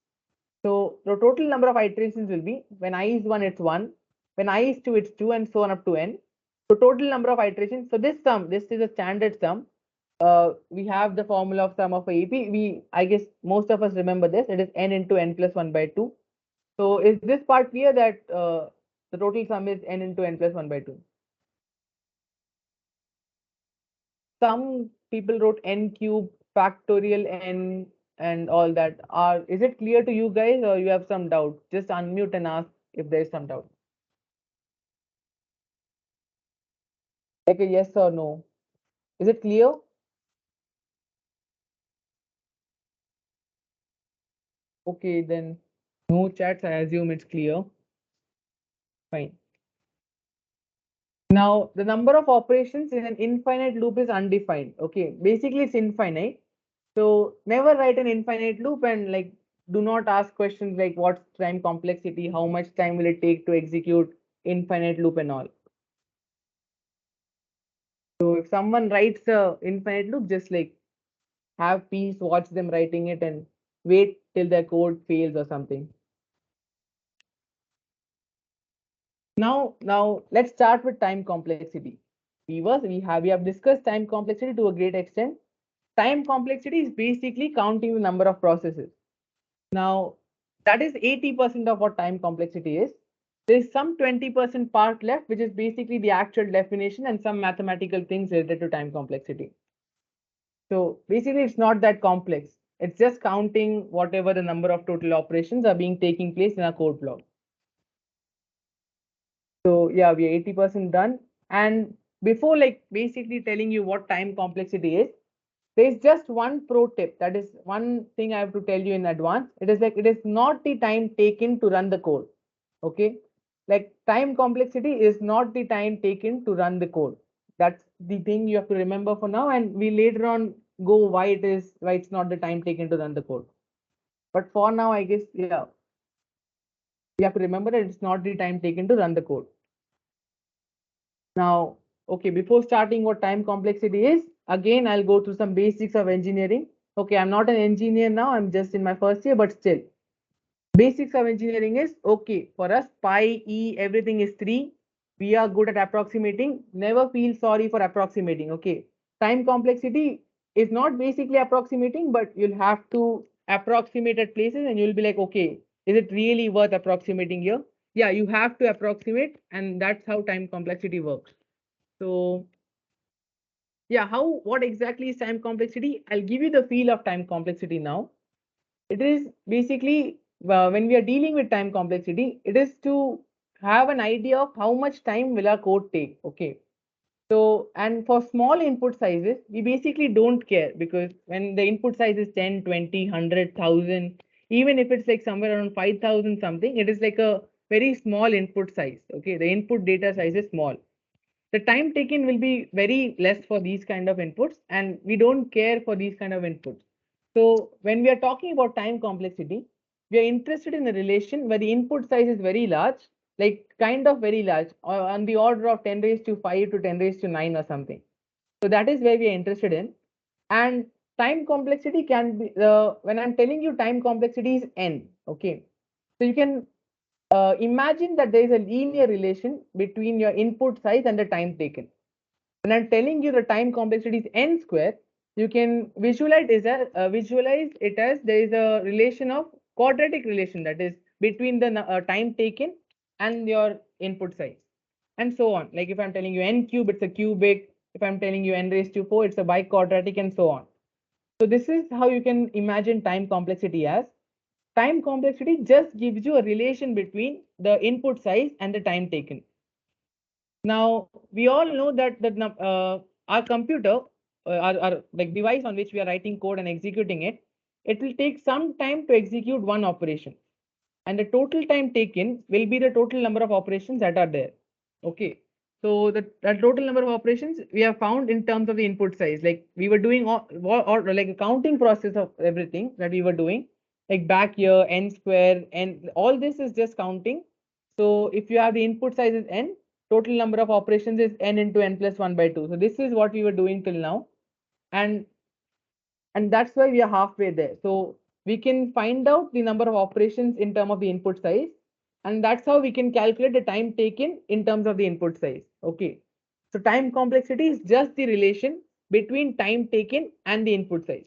So the total number of iterations will be when I is 1, it's 1. When I is 2, it's 2 and so on up to n. So total number of iterations. So this sum, this is a standard sum. We have the formula of sum of AP. I guess most of us remember this. It is n into n plus 1 by 2. So is this part clear that the total sum is n into n plus 1 by 2? Some people wrote n cube, factorial n, and all that. Is it clear to you guys, or you have some doubt? Just unmute and ask if there is some doubt. Like a yes or no. Is it clear? Okay, then no chats. I assume it's clear. Fine. Now, the number of operations in an infinite loop is undefined. Okay, basically it's infinite. So never write an infinite loop, and like do not ask questions like what's time complexity, how much time will it take to execute infinite loop and all. So if someone writes a infinite loop, just like have peace, watch them writing it and wait till their code fails or something. Now let's start with time complexity. We have discussed time complexity to a great extent. Time complexity is basically counting the number of processes. Now, that is 80% of what time complexity is. There is some 20% part left, which is basically the actual definition and some mathematical things related to time complexity. So basically, it's not that complex. It's just counting whatever the number of total operations are being taking place in a code block. So yeah, we are 80% done. And before like basically telling you what time complexity is, there is just one pro tip. That is one thing I have to tell you in advance. It is like it is not the time taken to run the code. Okay. Like time complexity is not the time taken to run the code. That's the thing you have to remember for now. And we later on go why it's not the time taken to run the code. But for now, I guess, yeah, you have to remember that it's not the time taken to run the code. Now, okay, before starting what time complexity is, again, I'll go through some basics of engineering. Okay, I'm not an engineer now, I'm just in my first year, but still. Basics of engineering is, okay, for us, pi, e, everything is 3. We are good at approximating. Never feel sorry for approximating, okay? Time complexity is not basically approximating, but you'll have to approximate at places and you'll be like, okay, is it really worth approximating here? Yeah, you have to approximate, and that's how time complexity works. So yeah, what exactly is time complexity? I'll give you the feel of time complexity now. It is basically when we are dealing with time complexity, it is to have an idea of how much time will our code take. Okay. So, and for small input sizes, we basically don't care because when the input size is 10, 20, 100,000, even if it's like somewhere around 5,000 something, it is like a very small input size. Okay. The input data size is small. The time taken will be very less for these kind of inputs, and we don't care for these kind of inputs. So when we are talking about time complexity, we are interested in a relation where the input size is very large, like kind of very large, or on the order of 10 raised to 5 to 10 raised to 9 or something. So that is where we are interested in. And time complexity can be, when I'm telling you time complexity is n, okay. So you can imagine that there is a linear relation between your input size and the time taken. When I'm telling you the time complexity is n square, you can visualize it as there is a relation of quadratic relation, that is between the time taken and your input size, and so on. Like if I'm telling you n cube, it's a cubic. If I'm telling you n raised to 4, it's a biquadratic, and so on. So this is how you can imagine time complexity as. Time complexity just gives you a relation between the input size and the time taken. Now, we all know that our computer, our like device on which we are writing code and executing it, it will take some time to execute one operation. And the total time taken will be the total number of operations that are there. Okay. So the total number of operations we have found in terms of the input size. Like we were doing or like a counting process of everything that we were doing, like back here, n square, and all this is just counting. So if you have the input size is n, total number of operations is n into n plus 1 by 2. So this is what we were doing till now. And that's why we are halfway there. So we can find out the number of operations in terms of the input size, and that's how we can calculate the time taken in terms of the input size. Okay. So time complexity is just the relation between time taken and the input size.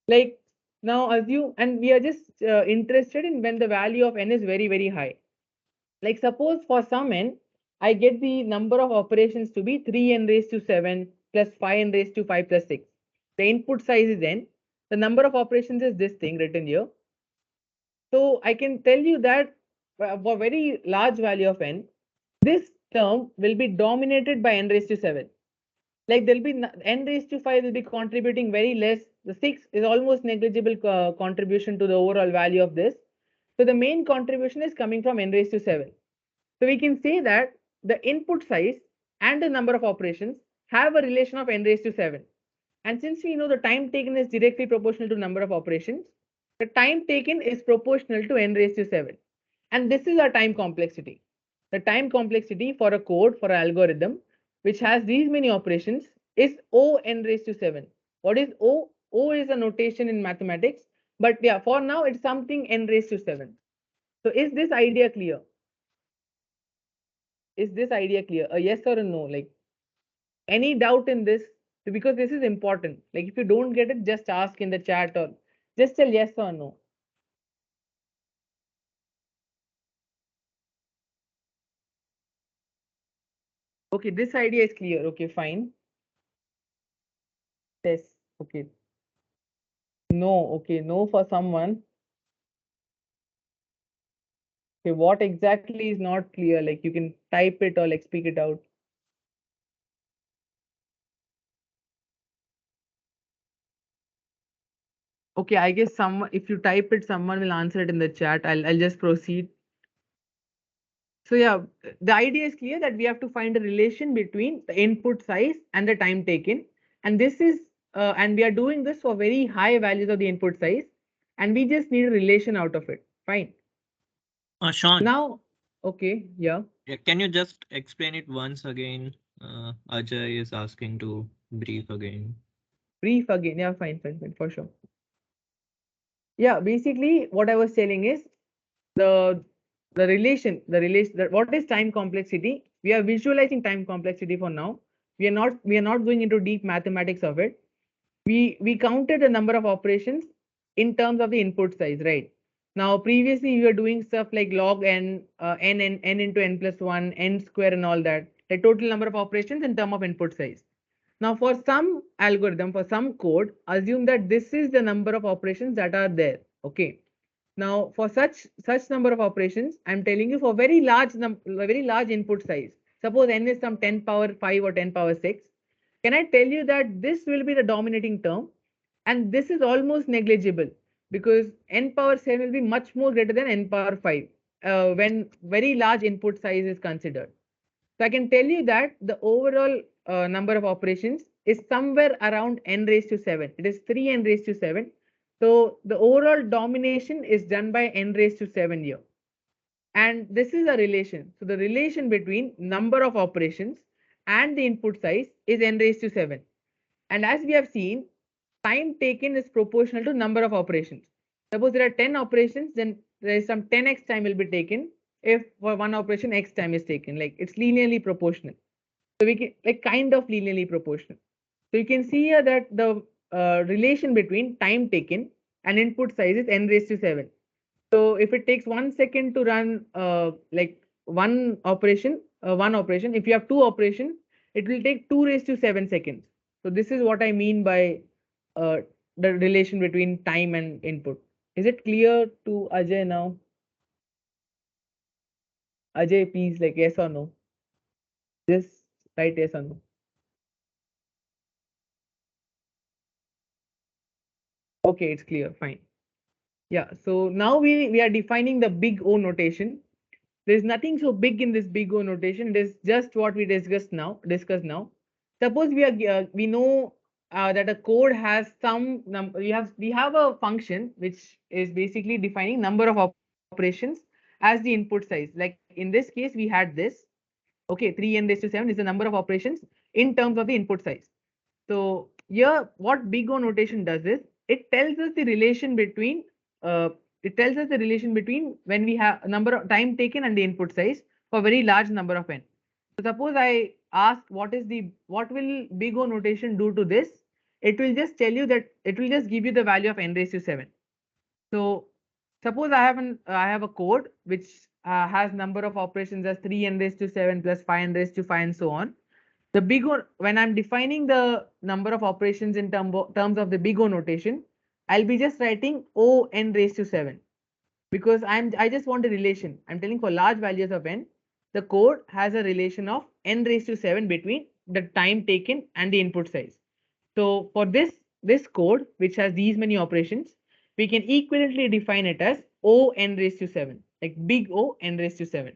Like now assume, and we are just interested in when the value of n is very, very high. Like suppose for some n, I get the number of operations to be 3n raised to 7 plus 5n raised to 5 plus 6. The input size is n. The number of operations is this thing written here. So I can tell you that for a very large value of n, this term will be dominated by n raised to 7. Like there'll be n raised to 5 will be contributing very less. The 6 is almost negligible contribution to the overall value of this. So the main contribution is coming from n raised to 7. So we can say that the input size and the number of operations have a relation of n raised to 7. And since we know the time taken is directly proportional to number of operations, the time taken is proportional to n raised to 7. And this is our time complexity. The time complexity for a code, for an algorithm, which has these many operations, is O n raised to 7. What is O? O is a notation in mathematics. But yeah, for now, it's something n raised to 7. So is this idea clear? Is this idea clear? A yes or a no? Like any doubt in this? Because this is important. Like if you don't get it, just ask in the chat or just tell yes or no. Okay, this idea is clear. Okay, fine. Test. Okay. No. Okay, no for someone. Okay, what exactly is not clear? Like you can type it or like speak it out. Okay, I guess some if you type it, someone will answer it in the chat. I'll just proceed. So yeah, the idea is clear that we have to find a relation between the input size and the time taken. And this is and we are doing this for very high values of the input size, and we just need a relation out of it. Fine. Sean, Now, okay, yeah. can you just explain it once again? Ajay is asking to brief again. Brief again. Yeah, fine, for sure. Yeah, basically what I was telling is the what is time complexity. We are visualizing time complexity for now. We are not going into deep mathematics of it. We counted the number of operations in terms of the input size, right? Now previously we were doing stuff like log n, n into n plus 1, n square and all that, the total number of operations in terms of input size. Now for some algorithm, for some code, assume that this is the number of operations that are there. Okay. Now for such number of operations, I'm telling you for very large input size. Suppose n is some 10 power 5 or 10 power 6. Can I tell you that this will be the dominating term, and this is almost negligible because n power 7 will be much more greater than n power 5 when very large input size is considered. So I can tell you that the overall number of operations is somewhere around n raised to 7. It is 3n raised to 7. So the overall domination is done by n raised to 7 here. And this is a relation. So the relation between number of operations and the input size is n raised to 7. And as we have seen, time taken is proportional to number of operations. Suppose there are 10 operations, then there is some 10x time will be taken if for one operation x time is taken. Like it's linearly proportional. So we can like kind of linearly proportional. So you can see here that the relation between time taken and input size is n raised to 7. So if it takes 1 second to run like one operation, if you have two operations, it will take 2 raised to 7 seconds. So this is what I mean by uh, the relation between time and input. Is it clear to Ajay now? Ajay, please, like yes or no. Just write yes or no. Okay, it's clear. Fine. Yeah. So now we are defining the big O notation. There's nothing so big in this big O notation. It is just what we discussed now. Suppose we know that a code has some number. We have a function which is basically defining number of operations as the input size. Like in this case, we had this. Okay, 3n raised to 7 is the number of operations in terms of the input size. So here, what big O notation does is it tells us the relation between uh, when we have a number of time taken and the input size for very large number of n. So suppose I ask what will big O notation do to this? It will just tell you that it will just give you the value of n raised to 7. So suppose I have a code which has number of operations as 3n raised to 7 plus 5n raised to 5 and so on. The big O, when I'm defining the number of operations in terms of the big O notation, I'll be just writing O n raised to 7 because I just want a relation. I'm telling for large values of n, the code has a relation of n raised to 7 between the time taken and the input size. So for this code, which has these many operations, we can equivalently define it as O n raised to 7, like big O n raised to 7.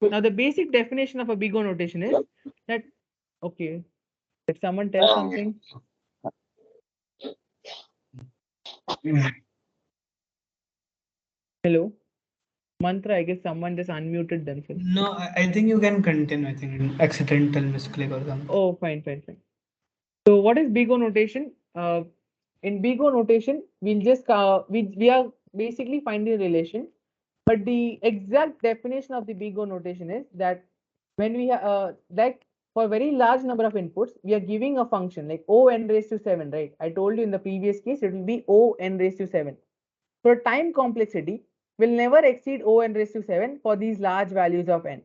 Now the basic definition of a big O notation is that, okay, did someone tell something? Hello? Mantra, I guess someone just unmuted themselves. No, I think you can continue. I think accidental misclick or something. Oh, fine. So what is big O notation? In big O notation, we'll just we are basically finding a relation, but the exact definition of the big O notation is that when we like for very large number of inputs, we are giving a function like O n raised to 7, right? I told you in the previous case it will be O n raised to 7. So time complexity will never exceed O n raised to 7 for these large values of n.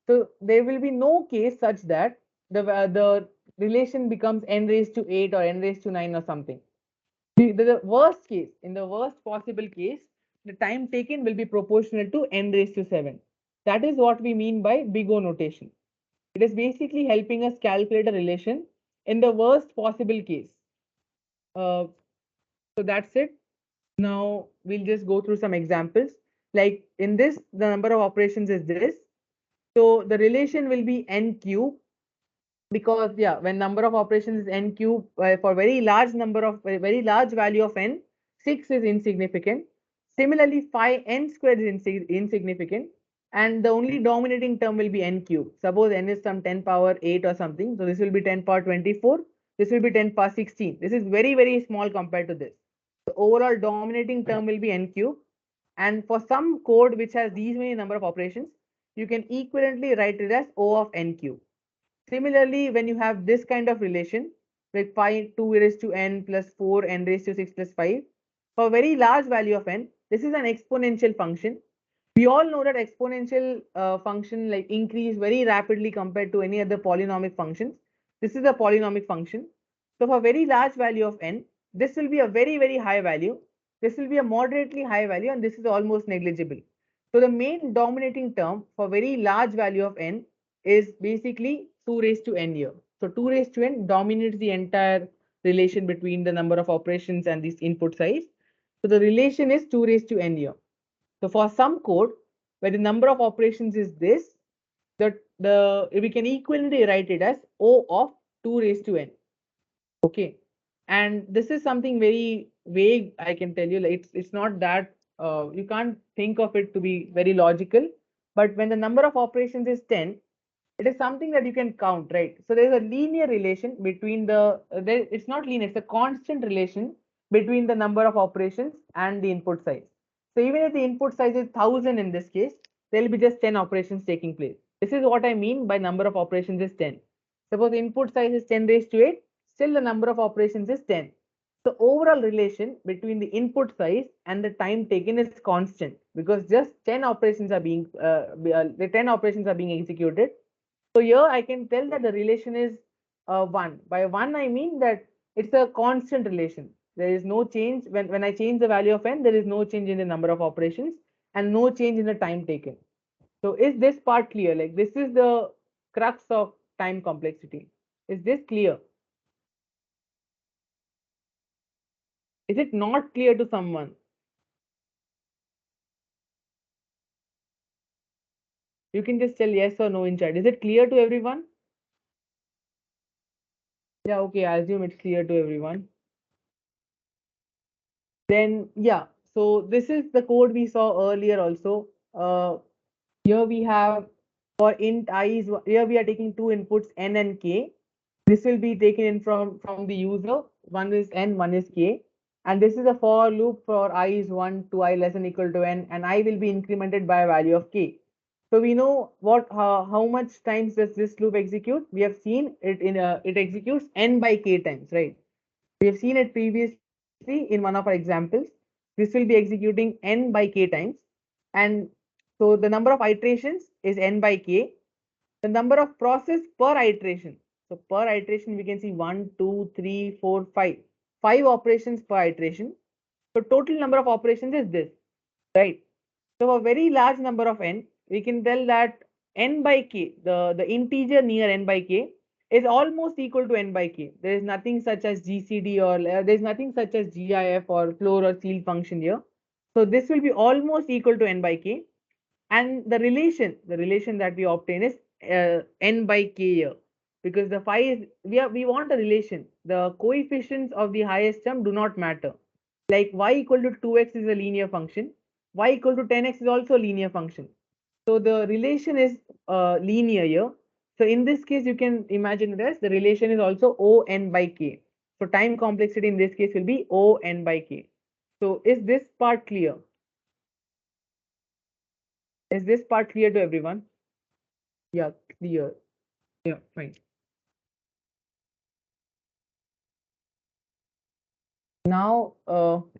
So there will be no case such that the relation becomes n raised to 8 or n raised to 9 or something. The worst case, in the worst possible case, the time taken will be proportional to n raised to 7. That is what we mean by big O notation. It is basically helping us calculate a relation in the worst possible case. So that's it. Now we'll just go through some examples. Like in this, the number of operations is this. So the relation will be n cube, because yeah, when number of operations is n cube, for very large number of very large value of n, 6 is insignificant. Similarly, 5n squared is insignificant, and the only dominating term will be n cube. Suppose n is some 10 power 8 or something, so this will be 10 power 24. This will be 10 power 16. This is very small compared to this. The overall dominating term will be n cube, and for some code which has these many number of operations, you can equivalently write it as O of n cube. Similarly, when you have this kind of relation, like 5 2 raised to n plus 4 n raised to 6 plus 5, for a very large value of n, this is an exponential function. We all know that exponential function like increase very rapidly compared to any other polynomial functions. This is a polynomial function. So for very large value of n, this will be a very high value. This will be a moderately high value, and this is almost negligible. So the main dominating term for very large value of n is basically 2 raised to n here. So 2 raised to n dominates the entire relation between the number of operations and this input size. So the relation is 2 raised to n here. So for some code where the number of operations is this, the we can equally write it as O of 2 raised to n. Okay, and this is something very vague. I can tell you, like it's not that you can't think of it to be very logical. But when the number of operations is 10, it is something that you can count, right? So there's a linear relation between it's not linear, it's a constant relation between the number of operations and the input size. So even if the input size is 1000 in this case, there will be just 10 operations taking place. This is what I mean by number of operations is 10. Suppose the input size is 10 raised to 8, still the number of operations is 10. The overall relation between the input size and the time taken is constant, because just 10 operations are being the 10 operations are being executed. So here I can tell that the relation is 1. By 1, I mean that it's a constant relation. There is no change. When I change the value of n, there is no change in the number of operations and no change in the time taken. So is this part clear? Like this is the crux of time complexity. Is this clear? Is it not clear to someone? You can just tell yes or no in chat. Is it clear to everyone? Yeah, okay, I assume it's clear to everyone. Then yeah, so this is the code we saw earlier also. Here we have for int I is here we are taking two inputs n and k. This will be taken in from the user. One is n, one is k, and this is a for loop for I is 1 to I less than equal to n, and I will be incremented by a value of k. So we know what how much times does this loop execute? We have seen it in it executes n by k times, right? We have seen it previously in one of our examples. This will be executing n by k times. And so the number of iterations is n by k. The number of process per iteration. So per iteration, we can see 1, 2, 3, 4, 5. 5 operations per iteration. So total number of operations is this, right? So a very large number of n, we can tell that n by k, the integer near n by k, is almost equal to n by k. There is nothing such as GCD or there is nothing such as GIF or floor or ceil function here. So this will be almost equal to n by k. And the relation that we obtain is n by k here, because the phi is we want a relation. The coefficients of the highest term do not matter. Like y equal to 2x is a linear function, y equal to 10x is also a linear function. So the relation is linear here. So in this case, you can imagine it as the relation is also O n by k. So time complexity in this case will be O n by k. So is this part clear? Is this part clear to everyone? Yeah, clear. Yeah, fine. Now,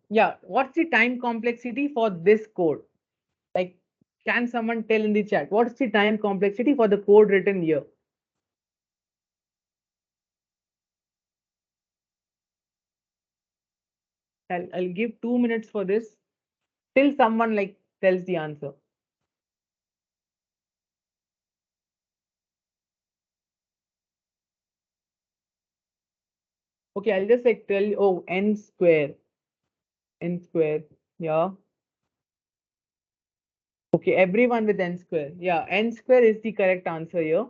yeah, what's the time complexity for this code? Like Can someone tell in the chat what's the time complexity for the code written here? I'll give 2 minutes for this till someone like tells the answer. Okay, I'll just like tell you, oh, n square, yeah. Okay, everyone with n square. Yeah, n square is the correct answer here.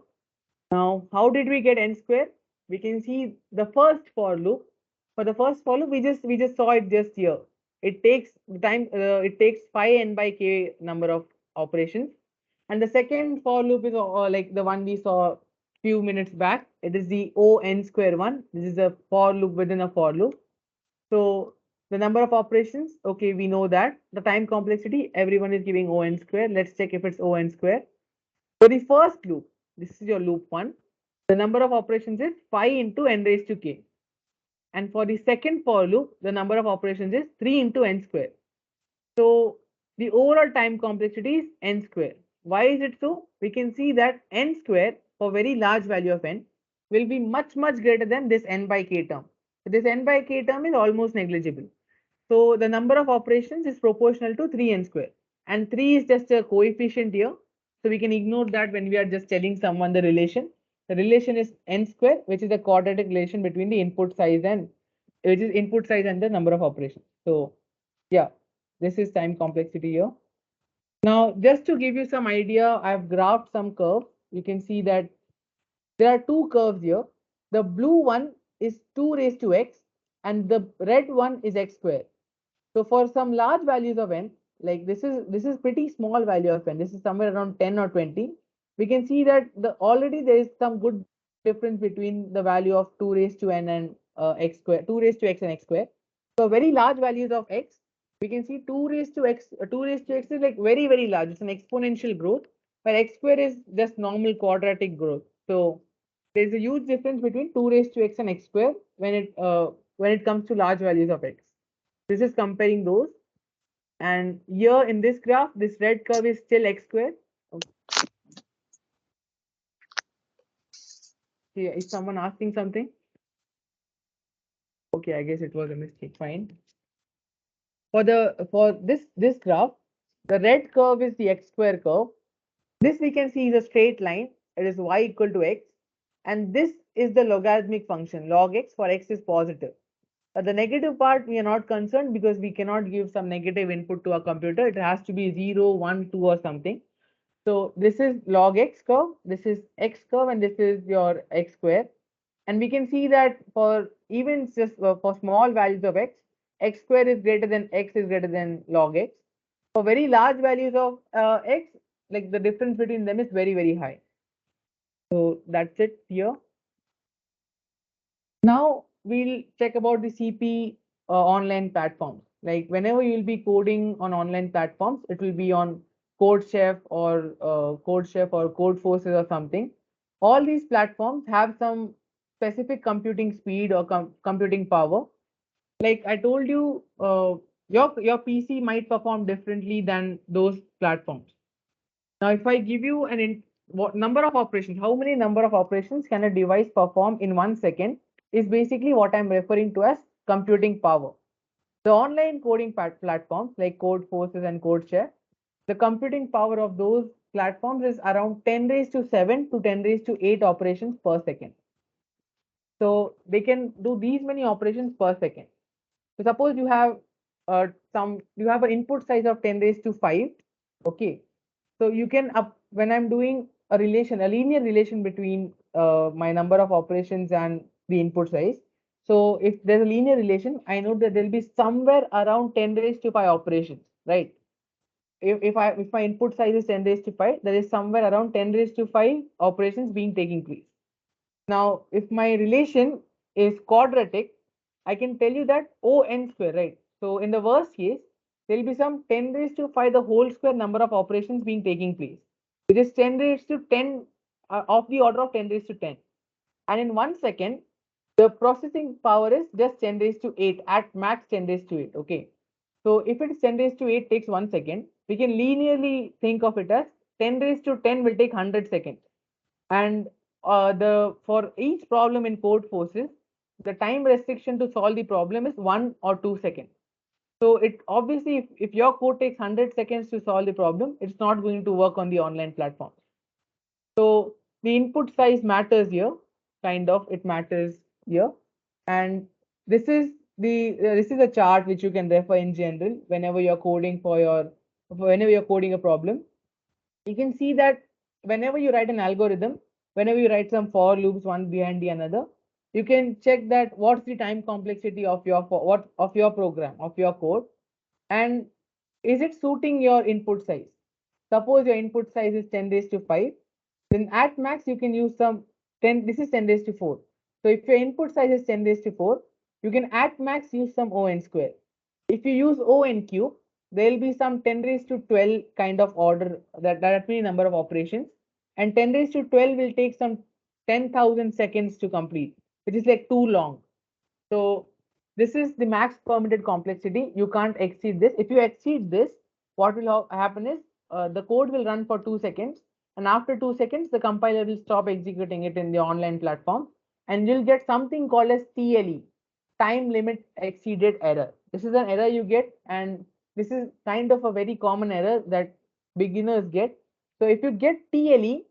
Now, how did we get n square? We can see the first for loop. For the first for loop, we just saw it just here. It takes time. It takes phi n by k number of operations, and the second for loop is like the one we saw few minutes back. It is the O n square one. This is a for loop within a for loop. So the number of operations, okay, we know that. The time complexity, everyone is giving O n square. Let's check if it's O n square. For the first loop, this is your loop one. The number of operations is phi into n raised to k. And for the second for loop, the number of operations is 3 into n square. So the overall time complexity is n square. Why is it so? We can see that n square for very large value of n will be much greater than this n by k term. So this n by k term is almost negligible. So the number of operations is proportional to 3n square. And 3 is just a coefficient here. So we can ignore that when we are just telling someone the relation. The relation is n square, which is the quadratic relation between the input size and the number of operations. So yeah, this is time complexity here. Now, just to give you some idea, I've graphed some curves. You can see that there are two curves here. The blue one is 2 raised to x and the red one is x square. So for some large values of n, like this is pretty small value of n. This is somewhere around 10 or 20. We can see that already there is some good difference between the value of 2 raised to n and x square, 2 raised to x and x square. So very large values of x, we can see 2 raised to x, 2 raised to x is like very large. It's an exponential growth, where x square is just normal quadratic growth. So there's a huge difference between 2 raised to x and x square when it comes to large values of x. This is comparing those. And here in this graph, this red curve is still x square. Okay. Is someone asking something? Okay, I guess it was a mistake. Fine. For this graph, the red curve is the x square curve. This we can see is a straight line. It is y equal to x. And this is the logarithmic function, log x, for x is positive. The negative part, we are not concerned because we cannot give some negative input to a computer. It has to be 0, 1, 2 or something. So this is log x curve, this is x curve, and this is your x square. And we can see that for even just for small values of x, x square is greater than x is greater than log x. For very large values of x, like the difference between them is very high. So that's it here. Now we'll check about the CP online platforms. Like whenever you'll be coding on online platforms, it will be on CodeChef or CodeForces or something. All these platforms have some specific computing speed or computing power. Like I told you, your PC might perform differently than those platforms. Now, if I give you what number of operations, how many number of operations can a device perform in 1 second is basically what I'm referring to as computing power. The online coding platforms like CodeForces and CodeShare, the computing power of those platforms is around 10 raised to 7 to 10 raised to 8 operations per second. So they can do these many operations per second. So suppose you have an input size of 10 raised to 5. Okay. So you can when I'm doing a linear relation between my number of operations and the input size. So if there's a linear relation, I know that there'll be somewhere around 10 raised to 5 operations, right? If my input size is 10 raised to 5, there is somewhere around 10 raised to 5 operations being taking place. Now, if my relation is quadratic, I can tell you that O n square, right? So in the worst case, there will be some 10 raised to 5 the whole square number of operations being taking place, which is 10 raised to 10 of the order of 10 raised to 10. And in 1 second, the processing power is just 10 raised to 8 at max 10 raised to 8. Okay. So if it is 10 raised to 8 takes 1 second, we can linearly think of it as 10 raised to 10 will take 100 seconds. And for each problem in code forces, the time restriction to solve the problem is 1 or 2 seconds. So it obviously, if your code takes 100 seconds to solve the problem, it's not going to work on the online platform. So the input size matters here, kind of, it matters here. And this is a chart which you can refer in general whenever you're coding whenever you're coding a problem. You can see that whenever you write an algorithm, whenever you write some for loops one behind the another, you can check that what's the time complexity of your program, of your code, and is it suiting your input size. Suppose your input size is 10 raised to 5, then at max you can use some 10, this is 10 raised to 4. So if your input size is 10 raised to 4, you can at max use some O(n) square. If you use O(n) cube, there will be some 10 raised to 12 kind of order, that many number of operations, and 10 raised to 12 will take some 10,000 seconds to complete, which is like too long. So this is the max permitted complexity. You can't exceed this. If you exceed this, what will happen is the code will run for 2 seconds, and after 2 seconds, the compiler will stop executing it in the online platform, and you'll get something called as TLE, time limit exceeded error. This is an error you get, and this is kind of a very common error that beginners get. So if you get TLE,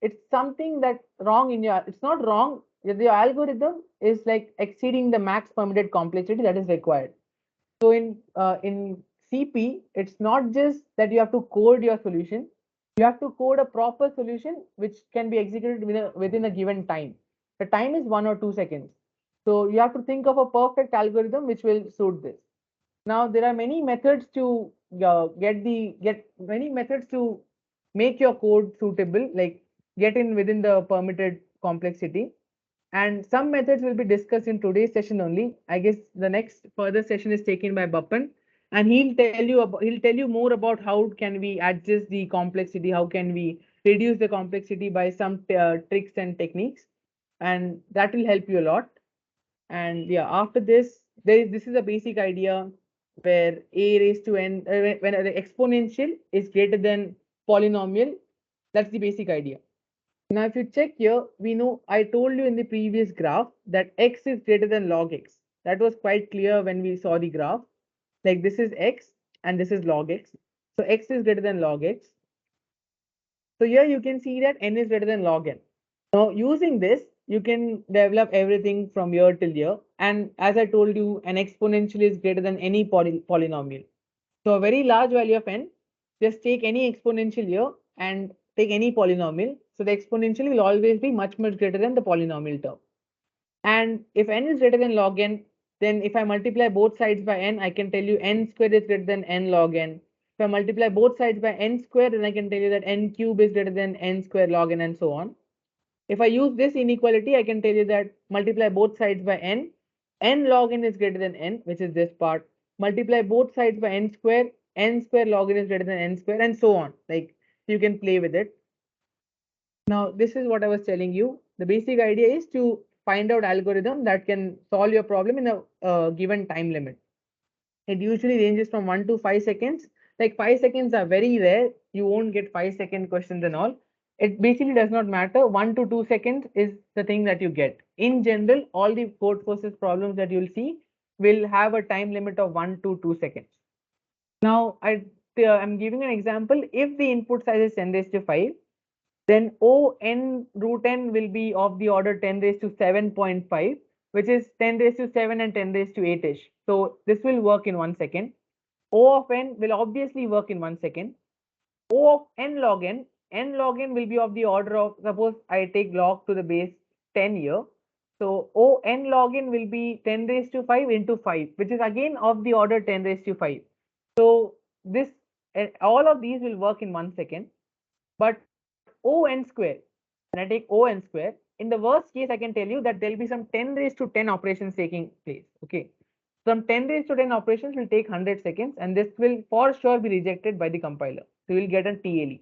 it's something that's wrong in your, it's not wrong, the algorithm is like exceeding the max permitted complexity that is required. So in CP, it's not just that you have to code your solution, you have to code a proper solution which can be executed within a given time. The time is 1 or 2 seconds. So you have to think of a perfect algorithm which will suit this. Now there are many methods to many methods to make your code suitable, like get in within the permitted complexity. And some methods will be discussed in today's session only. I guess the next further session is taken by Bapan, and he'll tell you more about how can we adjust the complexity, how can we reduce the complexity by some tricks and techniques, and that will help you a lot. And yeah, after this, this is a basic idea where a raised to n, when the exponential is greater than polynomial, that's the basic idea. Now, if you check here, we know I told you in the previous graph that x is greater than log x. That was quite clear when we saw the graph. Like this is x and this is log x. So x is greater than log x. So here you can see that n is greater than log n. Now, using this, you can develop everything from year till year. And as I told you, an exponential is greater than any polynomial. So a very large value of n, just take any exponential here and take any polynomial. So the exponential will always be much greater than the polynomial term. And if n is greater than log n, then if I multiply both sides by n, I can tell you n squared is greater than n log n. If I multiply both sides by n squared, then I can tell you that n cube is greater than n squared log n, and so on. If I use this inequality, I can tell you that multiply both sides by n log n is greater than n, which is this part. Multiply both sides by n square log n is greater than n square, and so on. Like you can play with it. Now, this is what I was telling you. The basic idea is to find out algorithm that can solve your problem in a given time limit. It usually ranges from 1 to 5 seconds. Like 5 seconds are very rare. You won't get 5-second questions and all. It basically does not matter. 1 to 2 seconds is the thing that you get. In general, all the code forces problems that you'll see will have a time limit of 1 to 2 seconds. Now, I'm giving an example. If the input size is 10 raised to 5, then O n root n will be of the order 10 raised to 7.5, which is 10 raised to 7 and 10 raised to 8-ish. So this will work in 1 second. O of n will obviously work in 1 second. O of n log n will be of the order of, suppose I take log to the base 10 here. So O n log n will be 10 raised to 5 into 5, which is again of the order 10 raised to 5. So this, all of these will work in 1 second. But O n square, when I take O n square, in the worst case, I can tell you that there'll be some 10 raised to 10 operations taking place. Okay. Some 10 raised to 10 operations will take 100 seconds, and this will for sure be rejected by the compiler. So you will get a TLE.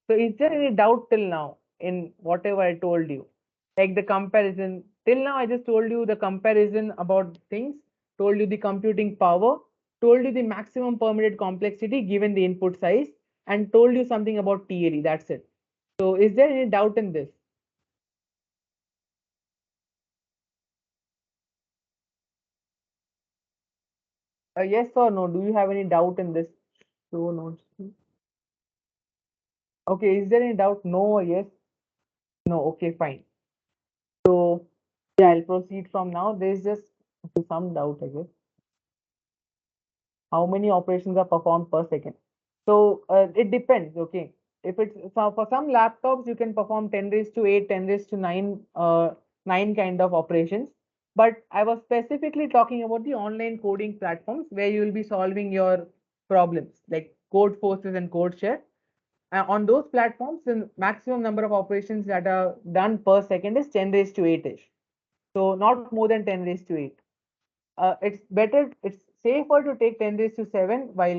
So is there any doubt till now in whatever I told you? Like the comparison, till now I just told you the comparison about things, told you the computing power, told you the maximum permitted complexity given the input size, and told you something about TLE. That's it. So is there any doubt in this? Yes or no? Do you have any doubt in this? So no. Okay, is there any doubt? No or yes? No. Okay, fine. So yeah, I'll proceed from now. There's just some doubt, I guess. How many operations are performed per second? So it depends. Okay, if it's so for some laptops, you can perform 10 raised to 8, 10 raised to 9, 9 kind of operations. But I was specifically talking about the online coding platforms where you will be solving your problems like code forces and code share. On those platforms, the maximum number of operations that are done per second is 10 raised to 8 ish. So not more than 10 raised to 8. It's safer to take 10 raised to 7 while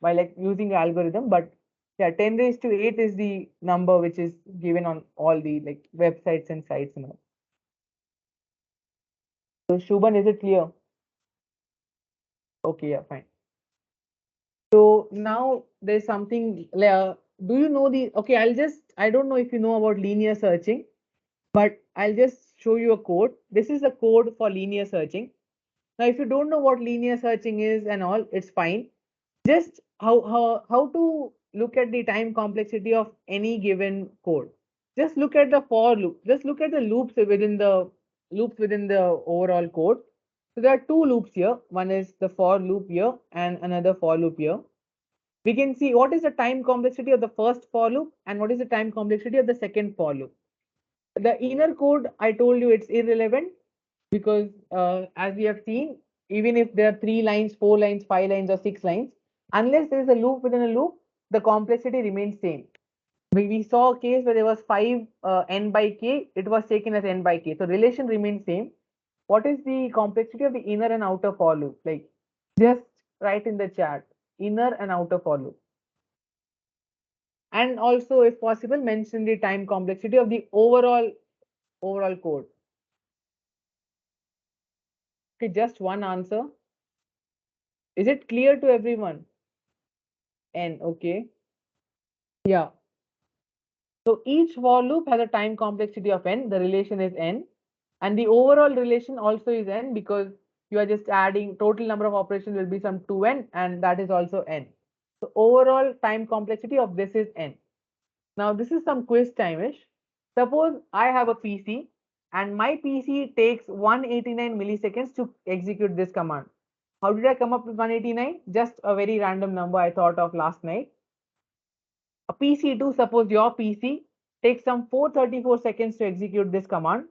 like using the algorithm, but yeah, 10 raised to 8 is the number which is given on all the like websites and sites and all. So Shubhan, is it clear? Okay, yeah, fine. So now there's something, do you know the, okay, I don't know if you know about linear searching, but I'll just show you a code. This is a code for linear searching. Now, if you don't know what linear searching is and all, it's fine. Just how to look at the time complexity of any given code. Just look at the for loop. Just look at the loops within the overall code. So there are two loops here. One is the for loop here and another for loop here. We can see what is the time complexity of the first for loop and what is the time complexity of the second for loop. The inner code, I told you it's irrelevant because as we have seen, even if there are 3 lines, 4 lines, 5 lines or 6 lines, unless there is a loop within a loop, the complexity remains same. We saw a case where there was 5 n by k, it was taken as n by k. So relation remains same. What is the complexity of the inner and outer for loop? Like just write in the chat, inner and outer for loop. And also, if possible, mention the time complexity of the overall code. Okay, just one answer. Is it clear to everyone? N, okay. Yeah. So each for loop has a time complexity of n. The relation is n. And the overall relation also is n because you are just adding total number of operations will be some 2n and that is also n. So overall time complexity of this is n. Now this is some quiz time-ish. Suppose I have a PC and my PC takes 189 milliseconds to execute this command. How did I come up with 189? Just a very random number I thought of last night. A PC2, suppose your PC takes some 434 seconds to execute this command.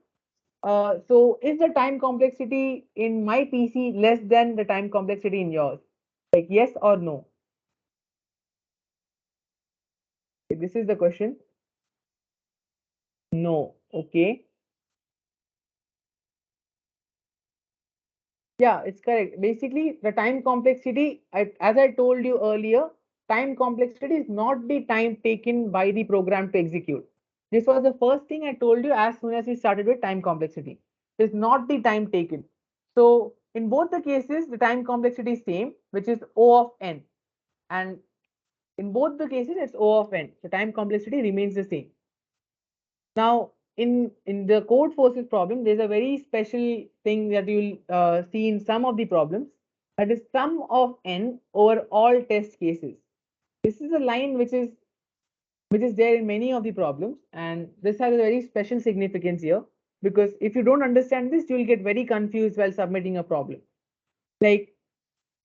So is the time complexity in my PC less than the time complexity in yours? Like yes or no? This is the question. No. Okay. Yeah, it's correct. Basically, the time complexity, as I told you earlier, time complexity is not the time taken by the program to execute. This was the first thing I told you as soon as we started with time complexity. It's not the time taken. So in both the cases, the time complexity is same, which is O of n. And in both the cases, it's O of n. The time complexity remains the same. Now, in the code forces problem, there's a very special thing that you'll see in some of the problems. That is sum of n over all test cases. This is a line which is there in many of the problems, and this has a very special significance here because if you don't understand this, you will get very confused while submitting a problem. Like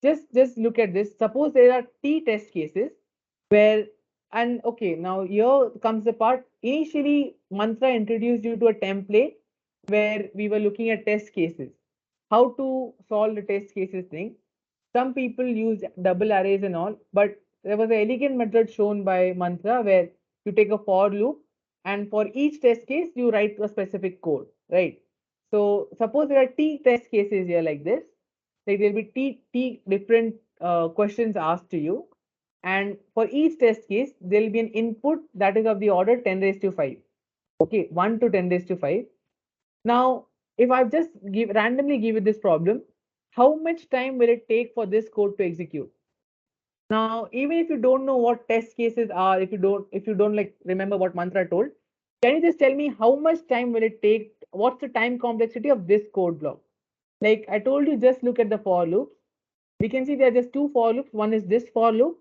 just look at this. Suppose there are t test cases where, and okay, now here comes the part. Initially, Mantra introduced you to a template where we were looking at test cases, how to solve the test cases thing. Some people use double arrays and all, but there was an elegant method shown by Mantra where you take a for loop and for each test case you write a specific code, right? So suppose there are t test cases here like this, like there'll be t different questions asked to you, and for each test case there will be an input that is of the order 10 raised to 5. Okay, 1 to 10 raised to 5. Now if I've just randomly give you this problem, how much time will it take for this code to execute? Now, even if you don't know what test cases are, if you don't like remember what mantra told, can you just tell me how much time will it take? What's the time complexity of this code block? Like I told you, just look at the for loops. We can see there are just two for loops. One is this for loop,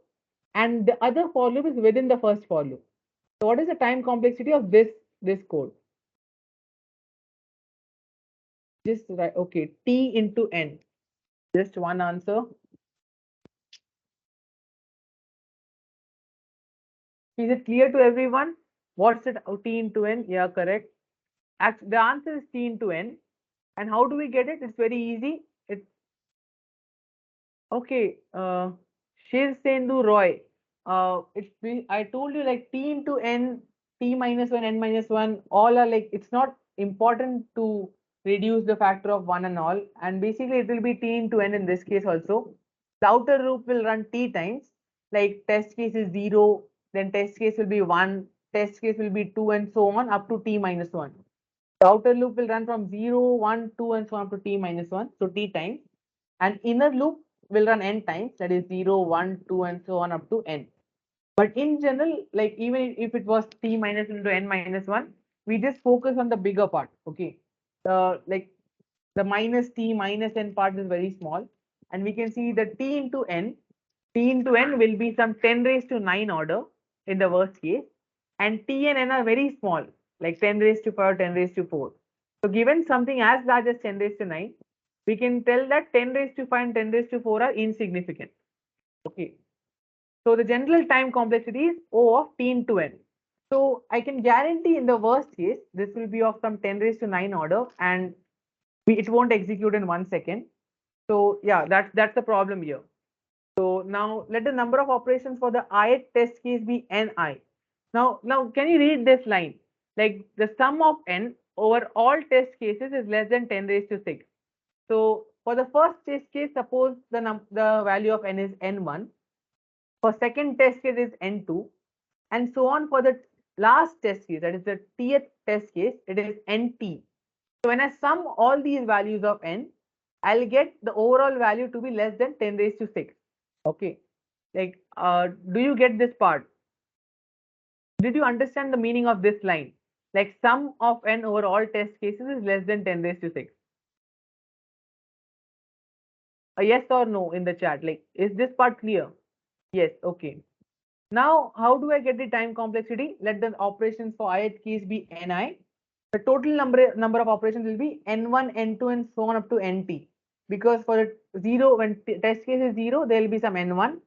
and the other for loop is within the first for loop. So what is the time complexity of this code? Just right, okay, t into n. Just one answer. Is it clear to everyone? What's it? Oh, t into n? Yeah, correct. The answer is t into n. And how do we get it? It's very easy. It's okay. Shiv Sendu Roy. I told you like t into n, t minus 1, n minus 1, all are like, it's not important to reduce the factor of 1 and all. And basically, it will be t into n in this case also. The outer loop will run t times, like test case is 0, then test case will be 1, test case will be 2, and so on up to t minus 1. The outer loop will run from 0, 1, 2, and so on up to t minus 1, so t times. And inner loop will run n times, that is 0, 1, 2, and so on up to n. But in general, like even if it was t minus into n minus 1, we just focus on the bigger part. Okay. Like the minus t minus n part is very small. And we can see that t into n will be some 10 raised to 9 order in the worst case. And t and n are very small, like 10 raised to 5, 10 raised to 4. So given something as large as 10 raised to 9, we can tell that 10 raised to 5 and 10 raised to 4 are insignificant. Okay. So the general time complexity is O of t into n. So I can guarantee in the worst case, this will be of some 10 raised to 9 order and it won't execute in 1 second. So yeah, that's the problem here. So now let the number of operations for the ith test case be ni. Now can you read this line? Like the sum of n over all test cases is less than 10 raised to 6. So for the first test case, suppose the value of n is n1. For second test case is n2, and so on for the last test case, that is the tth test case, it is nt. So when I sum all these values of n, I'll get the overall value to be less than 10 raised to 6. Okay. Like, do you get this part? Did you understand the meaning of this line? Like sum of n over all test cases is less than 10 raised to 6. A yes or no in the chat. Like, is this part clear? Yes. Okay. Now, how do I get the time complexity? Let the operations for ith case be ni. The total number of operations will be n1, n2, and so on up to nt. Because for the 0, when test case is 0, there will be some n1.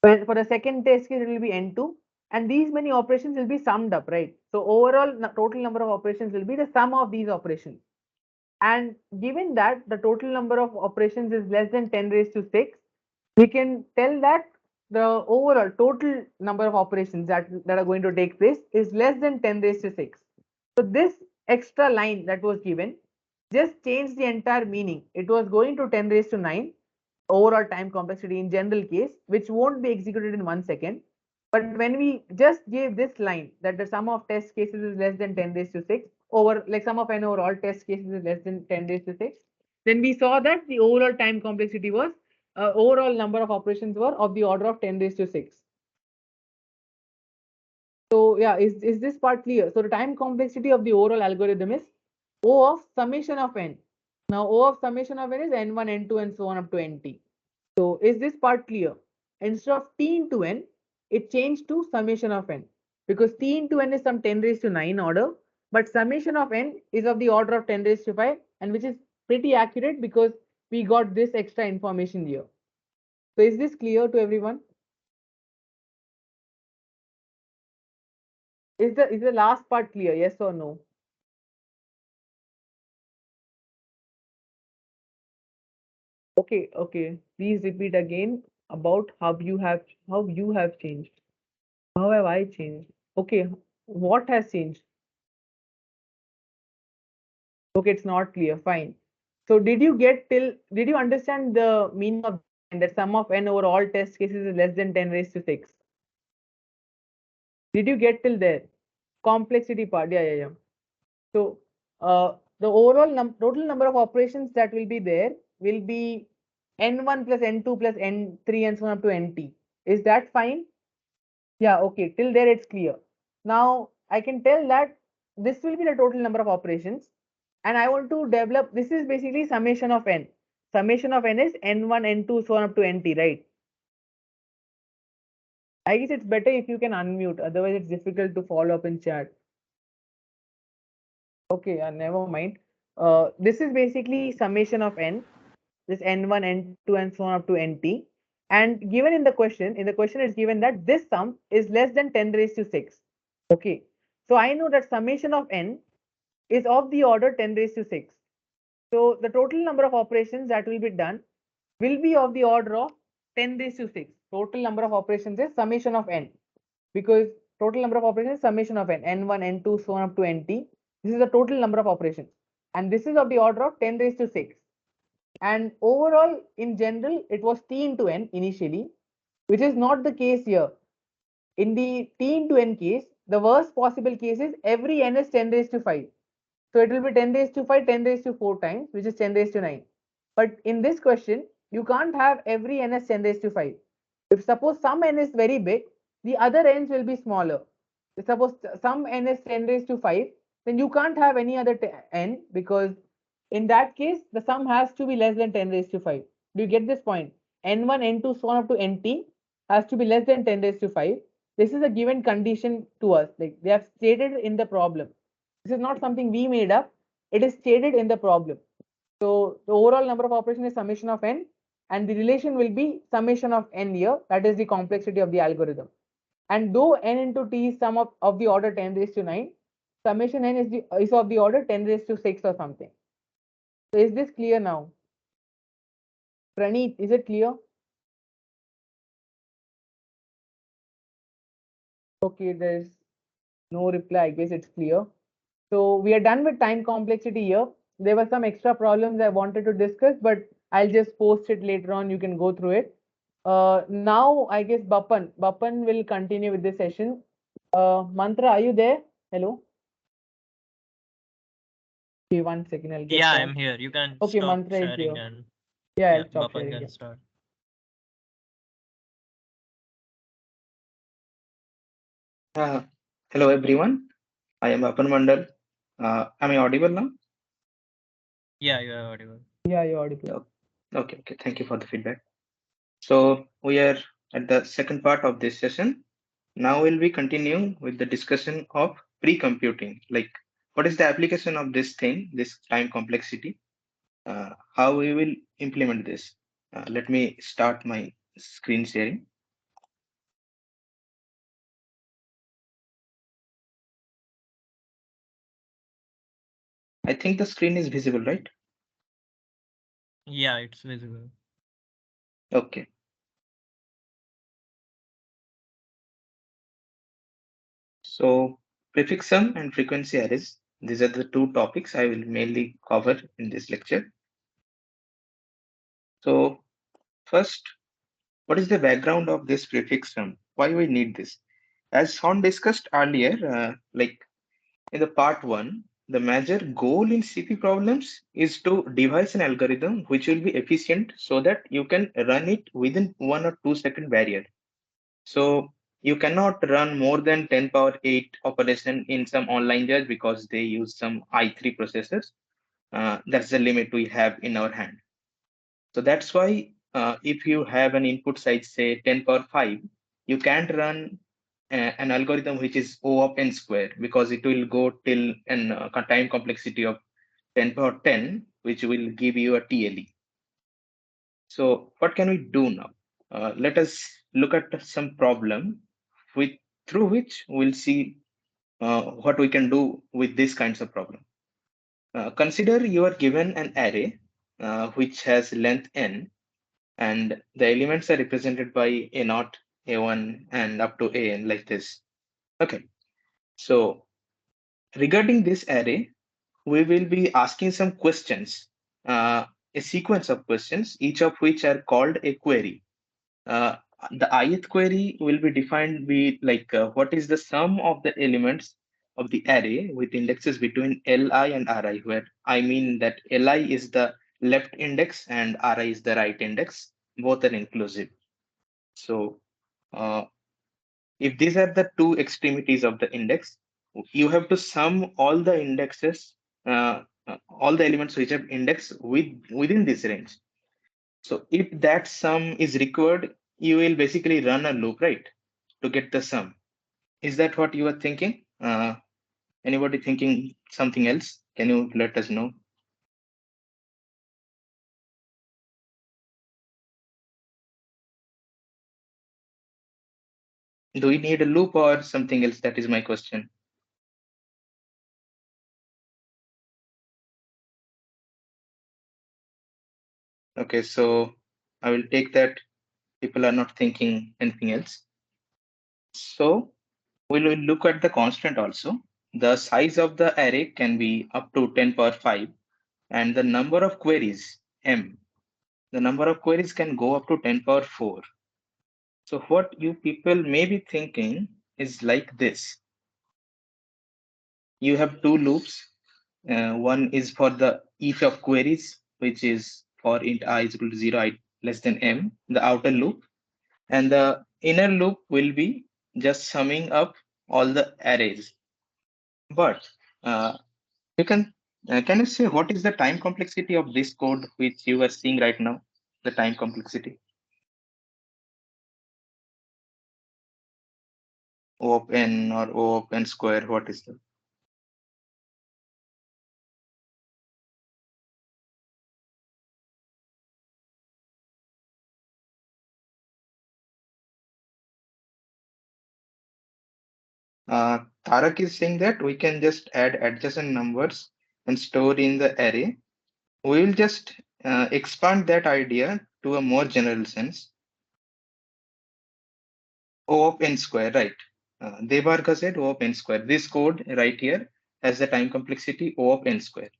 When for the second test case, it will be n2. And these many operations will be summed up, right? So overall total number of operations will be the sum of these operations. And given that the total number of operations is less than 10 raised to 6, we can tell that the overall total number of operations that are going to take place is less than 10 raised to 6. So this extra line that was given just changed the entire meaning. It was going to 10 raised to 9 overall time complexity in general case, which won't be executed in 1 second. But when we just gave this line that the sum of test cases is less than 10 raised to 6 over like sum of n over all test cases is less than 10 raised to 6, then we saw that the overall time complexity was overall number of operations were of the order of 10 raised to 6. So yeah, is this part clear? So the time complexity of the overall algorithm is O of summation of n. Now O of summation of n is n1, n2, and so on up to nt. So is this part clear? Instead of t into n, it changed to summation of n because t into n is some 10 raised to 9 order, but summation of n is of the order of 10 raised to 5, and which is pretty accurate because we got this extra information here. So is this clear to everyone? Is the last part clear? Yes or no? Okay. Please repeat again about how you have changed. How have I changed? Okay, what has changed? Okay, it's not clear. Fine. So did you understand the meaning of that sum of n over all test cases is less than 10 raised to 6? Did you get till there? Complexity part. Yeah. So the overall total number of operations that will be there will be n1 plus n2 plus n3 and so on up to nt. Is that fine? Yeah, okay, till there it's clear. Now I can tell that this will be the total number of operations, and I want to develop, this is basically summation of n. Summation of n is n1, n2, so on up to nt, right? I guess it's better if you can unmute, otherwise it's difficult to follow up in chat. Okay, never mind. This is basically summation of n, this n1, n2, and so on up to nt. And given in the question it's given that this sum is less than 10 raised to 6. Okay, so I know that summation of n is of the order 10 raised to 6. So the total number of operations that will be done will be of the order of 10 raised to 6. Total number of operations is summation of n, because total number of operations is summation of n, n1, n2, so on up to nt. This is the total number of operations, and this is of the order of 10 raised to 6. And overall, in general, it was t into n initially, which is not the case here. In the t into n case, the worst possible case is every n is 10 raised to 5. So it will be 10 raised to 5, 10 raised to 4 times, which is 10 raised to 9. But in this question, you can't have every n as 10 raised to 5. If suppose some n is very big, the other n's will be smaller. If suppose some n is 10 raised to 5, then you can't have any other n, because in that case, the sum has to be less than 10 raised to 5. Do you get this point? N1, N2, so on up to Nt has to be less than 10 raised to 5. This is a given condition to us. Like they have stated in the problem. This is not something we made up. It is stated in the problem. So the overall number of operations is summation of n, and the relation will be summation of n here. That is the complexity of the algorithm. And though n into t is sum of the order 10 raised to 9, summation n is of the order 10 raised to 6 or something. So is this clear now? Praneet, is it clear? Okay, there's no reply. I guess it's clear. So we are done with time complexity here. There were some extra problems I wanted to discuss, but I'll just post it later on. You can go through it. Now I guess Bapan will continue with this session. Mantra, are you there? Hello. Okay, 1 second. I'll get Yeah, that. I'm here. You can Okay, stop Mantra is sharing here. and Yeah, yeah, I'll stop Bapan sharing. can Yeah. start. Hello everyone. I am Bapan Mandal. Am I audible now? Yeah, you are audible. Yeah, you're audible. Okay. Thank you for the feedback. So we are at the second part of this session. Now we'll be continuing with the discussion of pre-computing. Like, what is the application of this thing, this time complexity? How we will implement this? Let me start my screen sharing. I think the screen is visible, right? Yeah, it's visible. Okay. So prefix sum and frequency arrays, these are the two topics I will mainly cover in this lecture. So first, what is the background of this prefix sum? Why we need this? As Shaun discussed earlier, like in the part one, the major goal in CP problems is to devise an algorithm which will be efficient so that you can run it within 1 or 2 second barrier. So you cannot run more than 10 power 8 operation in some online judge because they use some i3 processors. That's the limit we have in our hand. So that's why if you have an input size, say 10 power 5, you can't run an algorithm which is O of n square because it will go till an time complexity of 10 power 10, which will give you a TLE. So what can we do now? Let us look at some problem with through which we'll see what we can do with these kinds of problem. Consider you are given an array which has length n, and the elements are represented by a naught, a1, and up to an like this. Okay. So regarding this array, we will be asking some questions, a sequence of questions, each of which are called a query. Uh, the ith query will be defined with like what is the sum of the elements of the array with indexes between li and ri, where I mean that li is the left index and Ri is the right index. Both are inclusive. So if these are the two extremities of the index, you have to sum all the indexes, all the elements which have index within this range. So if that sum is required, you will basically run a loop, right, to get the sum. Is that what you are thinking? Anybody thinking something else? Can you let us know? Do we need a loop or something else? That is my question. Okay, so I will take that people are not thinking anything else. So we will look at the constant also. The size of the array can be up to 10 power 5, and the number of queries, m, the number of queries can go up to 10 power 4. So what you people may be thinking is like this. You have two loops. One is for the if of queries, which is for int I is equal to 0, I less than m, the outer loop. And the inner loop will be just summing up all the arrays. But you can you say what is the time complexity of this code which you are seeing right now? The time complexity. O of n or O of n square, what is the? Tarak is saying that we can just add adjacent numbers and store in the array. We will just expand that idea to a more general sense. O of n square, right? Debarka said O of n square. This code right here has the time complexity O of n square.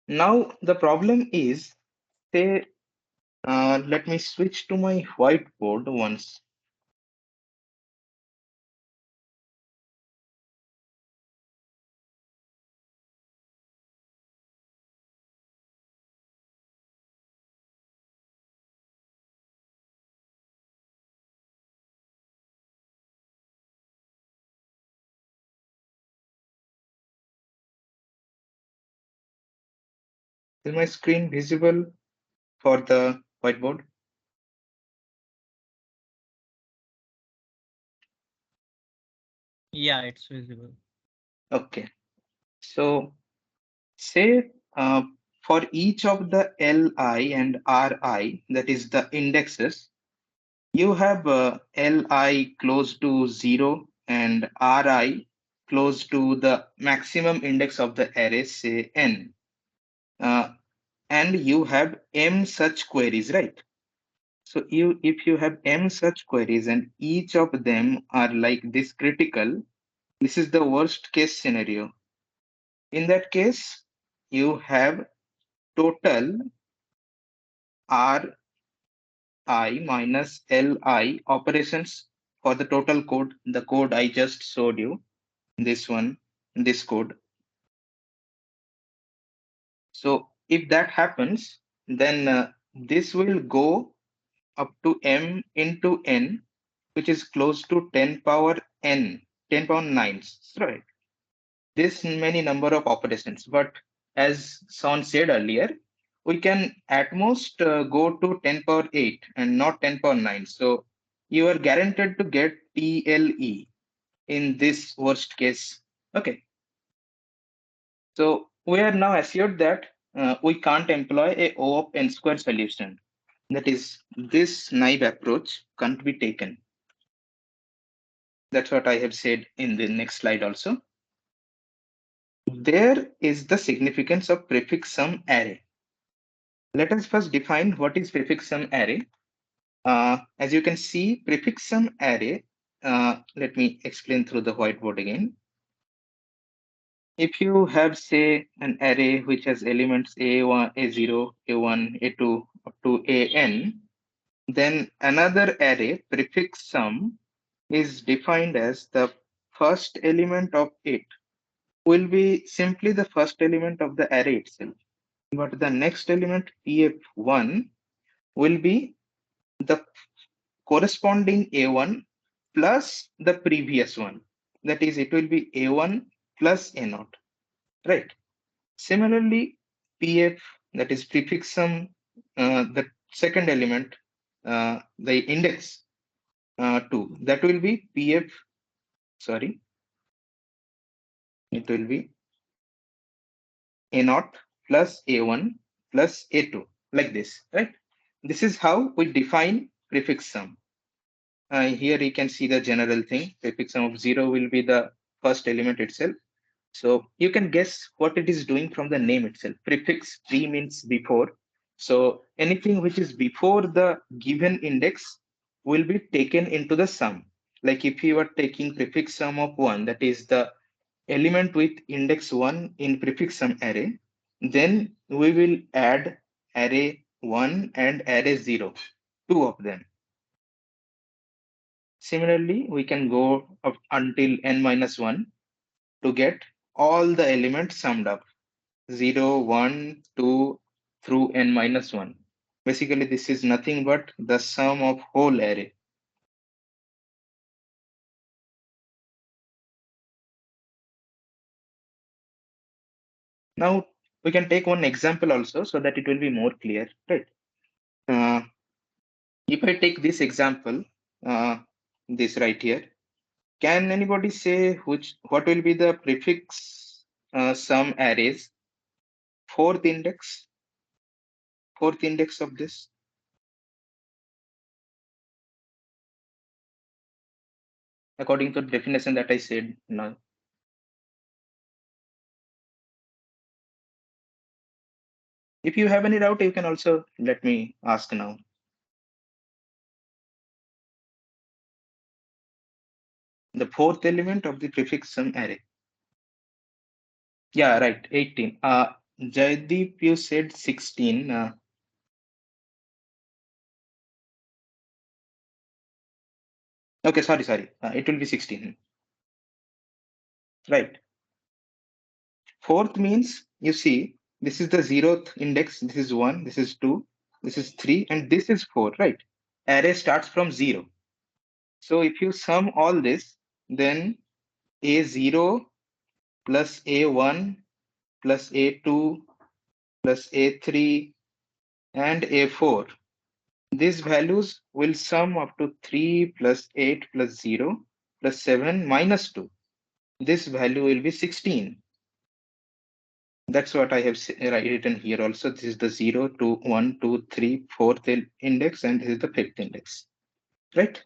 Now the problem is, say, let me switch to my whiteboard once. Is my screen visible for the whiteboard? Yeah, it's visible. Okay. So say for each of the Li and Ri, that is the indexes, you have Li close to 0 and Ri close to the maximum index of the array, say n. And you have m such queries, right? So if you have m such queries and each of them are like this critical, this is the worst case scenario. In that case, you have total Ri minus Li operations for the total code, the code I just showed you, this one, this code. So if that happens, then this will go up to m into n, which is close to 10 power n, 10 power 9, right? This many number of operations. But as Shaun said earlier, we can at most go to 10 power 8 and not 10 power 9. So you are guaranteed to get TLE in this worst case. Okay. So we are now assured that we can't employ a O of n square solution. That is, this naive approach can't be taken. That's what I have said in the next slide also. There is the significance of prefix sum array. Let us first define what is prefix sum array. As you can see, prefix sum array, let me explain through the whiteboard again. If you have, say, an array which has elements A1, A0, A1, A2, up to AN, then another array, prefix sum, is defined as the first element of it will be simply the first element of the array itself. but the next element pf1 will be the corresponding a1 plus the previous one. That is, it will be a1 plus a0, right? Similarly, pf, that is prefix sum, the second element, the index 2, that will be pf, sorry, it will be a0 plus a1 plus a2, like this, right? This is how we define prefix sum. Here you can see the general thing. Prefix sum of 0 will be the first element itself. So you can guess what it is doing from the name itself. Prefix pre means before. So anything which is before the given index will be taken into the sum. Like if you are taking prefix sum of 1, that is the element with index 1 in prefix sum array, then we will add array 1 and array 0, two of them. Similarly, we can go up until n minus 1 to get all the elements summed up, 0, 1, 2 through n minus 1. Basically, this is nothing but the sum of whole array. Now, we can take one example also so that it will be more clear, right? If I take this example, this right here, can anybody say what will be the prefix sum arrays fourth index of this? According to the definition that I said now. If you have any doubt, you can also let me ask now. The fourth element of the prefix sum array. Yeah, right, 18. Jaideep, you said 16. Okay, sorry. It will be 16. Right. Fourth means, you see, this is the 0th index. This is 1, this is 2, this is 3, and this is 4, right? Array starts from 0. So if you sum all this, then A0 plus A1 plus A2 plus A3 and A4, these values will sum up to 3 plus 8 plus 0 plus 7 minus 2. This value will be 16. That's what I have written here also. This is the 0, 2, 1, 2, 3, fourth index, and this is the fifth index, right?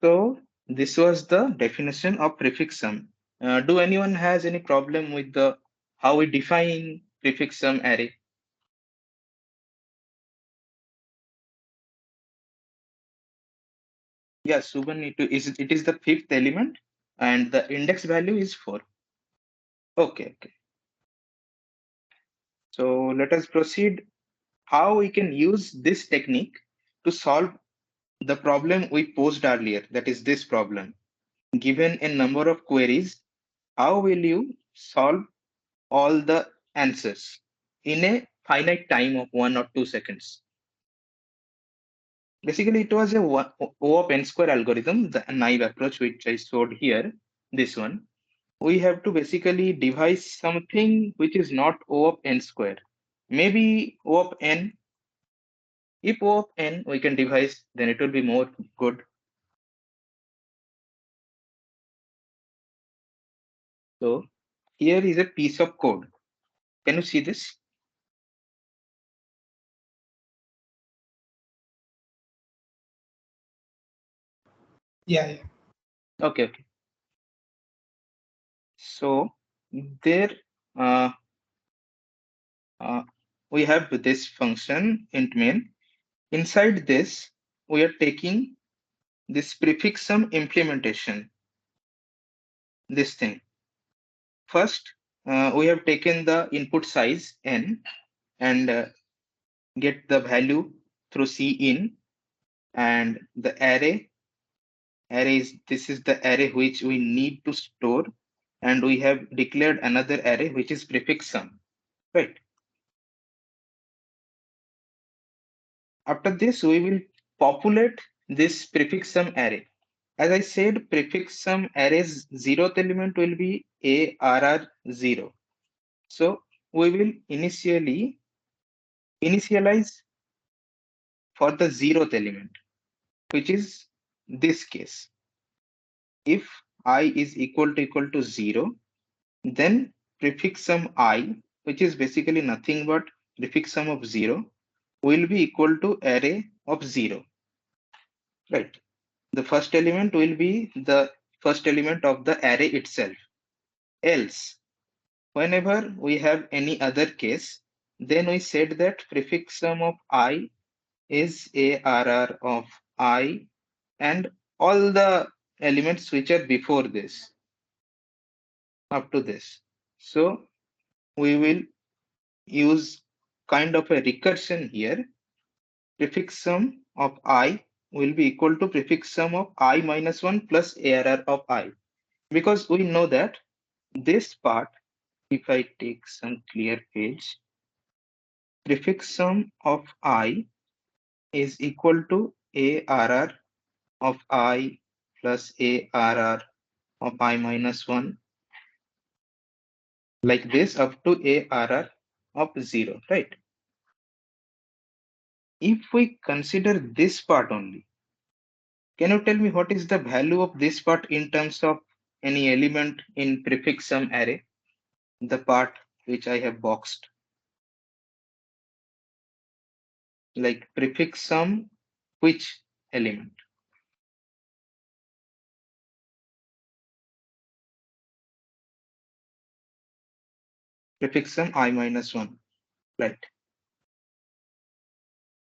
So this was the definition of prefix sum. Do anyone has any problem with the how we define prefix sum array? Yes, Subhan, it is the fifth element and the index value is 4. Okay. So let us proceed how we can use this technique to solve the problem we posed earlier, that is this problem. Given a number of queries, how will you solve all the answers in a finite time of 1 or 2 seconds? Basically, it was a O of n square algorithm, the naive approach which I showed here, this one. We have to basically devise something which is not O of n square. Maybe O of n. If O of n we can devise, then it will be more good. So here is a piece of code. Can you see this? Yeah. Okay. So there uh, we have this function int main. Inside this, we are taking this prefix sum implementation. This thing. First, we have taken the input size n and get the value through cin, and the array is this is the array which we need to store, and we have declared another array which is prefix sum, right? After this, we will populate this prefix sum array. As I said, prefix sum array's zeroth element will be ARR0. So we will initialize for the zeroth element, which is this case. If I is equal to 0, then prefix sum I, which is basically nothing but prefix sum of 0, will be equal to array of 0, right? The first element will be the first element of the array itself. Else, whenever we have any other case, then we said that prefix sum of I is ARR of I and all the elements which are before this up to this. So we will use kind of a recursion here. Prefix sum of I will be equal to prefix sum of I minus 1 plus ARR of I. Because we know that this part, if I take some clear page, prefix sum of I is equal to ARR of I plus ARR of I minus 1, like this up to ARR of 0, right? If we consider this part only, can you tell me what is the value of this part in terms of any element in prefix sum array? The part which I have boxed. Like prefix sum, which element? Prefix sum I minus 1, right?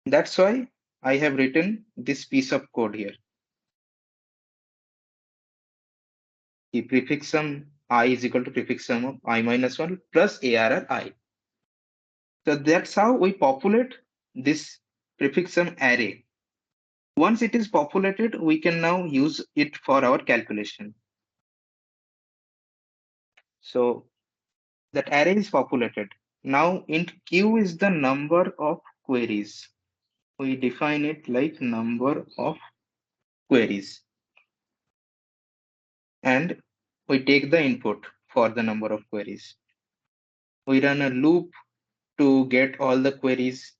That's why I have written this piece of code here. The prefix sum I is equal to prefix sum of I minus 1 plus ARR I. So that's how we populate this prefix sum array. Once it is populated, we can now use it for our calculation. So that array is populated. Now int q is the number of queries. We define it like number of queries. And we take the input for the number of queries. We run a loop to get all the queries,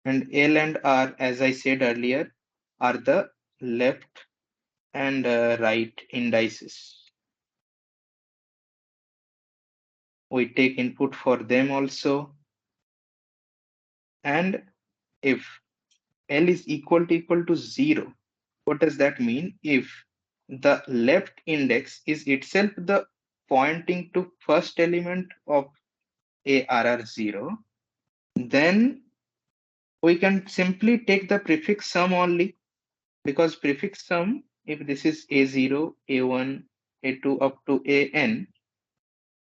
and L and R, as I said earlier, are the left and right indices. We take input for them also, and if L is equal to 0, what does that mean? If the left index is itself the pointing to first element of ARR0, then we can simply take the prefix sum only, because prefix sum, if this is A0, A1, A2 up to AN,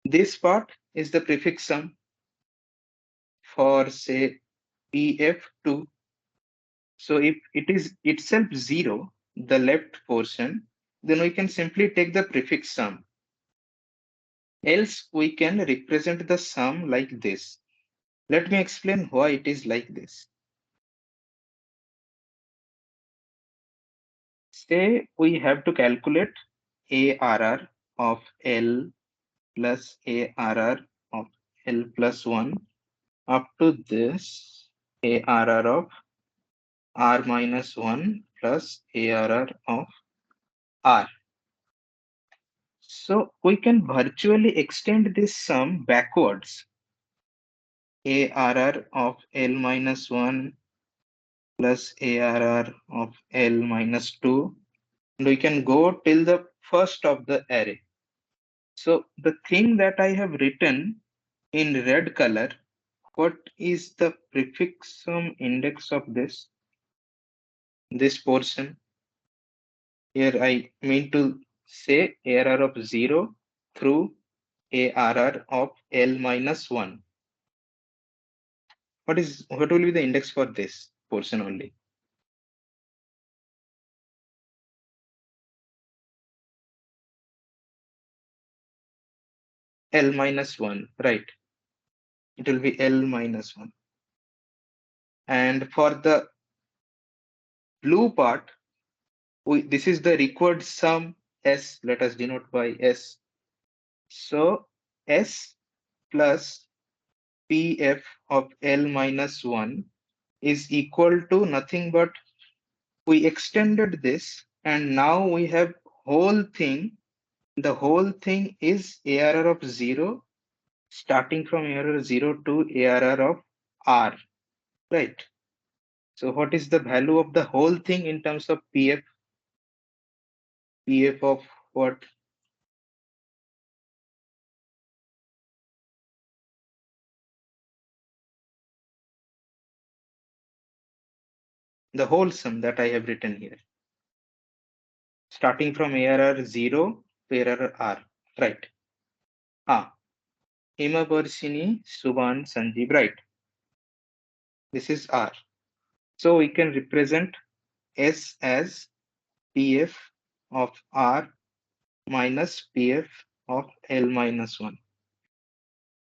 this part is the prefix sum for say PF2. So if it is itself 0, the left portion, then we can simply take the prefix sum. Else we can represent the sum like this. Let me explain why it is like this. Say we have to calculate ARR of L plus ARR of L plus 1 up to this ARR of R minus 1 plus ARR of R. So we can virtually extend this sum backwards. ARR of L minus 1 plus ARR of L minus 2. And we can go till the first of the array. So the thing that I have written in red color, what is the prefix sum index of this portion? Here I mean to say ARR of 0 through ARR of L minus 1. What will be the index for this portion only? L minus 1, right? It will be L minus 1. And for the blue part, this is the required sum S. Let us denote by S. So S plus PF of L minus 1 is equal to nothing but we extended this and now we have whole thing. The whole thing is ARR of 0 starting from ARR 0 to ARR of R, right? So what is the value of the whole thing in terms of PF? PF of what? The whole sum that I have written here. Starting from ARR 0 to ARR R, right? Hima Barsini, Subhan, Sanjeev, right? This is R. So we can represent S as PF of R minus PF of L minus 1.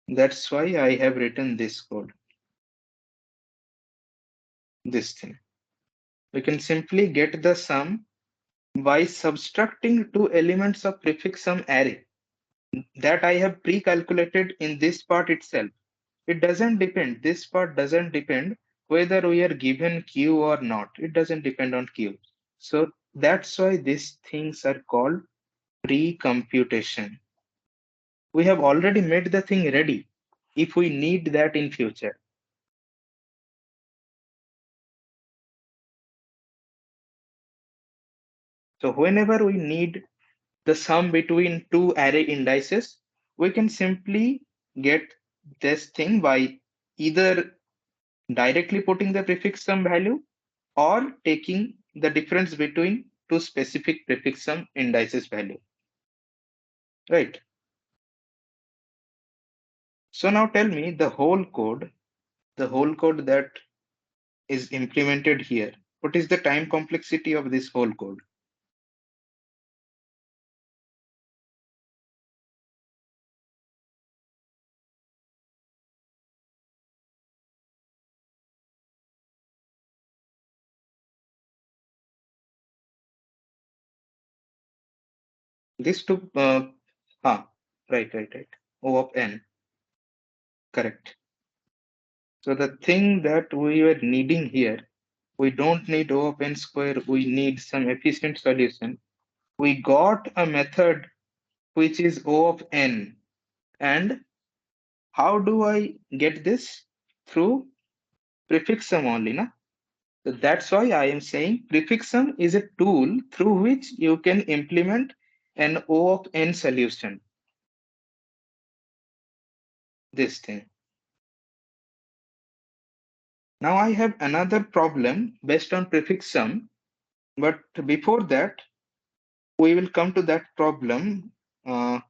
That's why I have written this code. This thing. We can simply get the sum by subtracting two elements of prefix sum array that I have pre-calculated in this part itself. It doesn't depend. This part doesn't depend whether we are given Q or not. It doesn't depend on Q. So that's why these things are called pre-computation. We have already made the thing ready if we need that in future. So whenever we need the sum between two array indices, we can simply get this thing by either directly putting the prefix sum value or taking the difference between two specific prefix sum indices value. Right. So now tell me the whole code that is implemented here. What is the time complexity of this whole code? This took, right. O of n, correct. So the thing that we were needing here, we don't need O of n square, we need some efficient solution. We got a method which is O of n. And how do I get this? Through prefix sum only, na? So that's why I am saying prefix sum is a tool through which you can implement an O of n solution. This thing. Now I have another problem based on prefix sum, but before that, we will come to that problem. I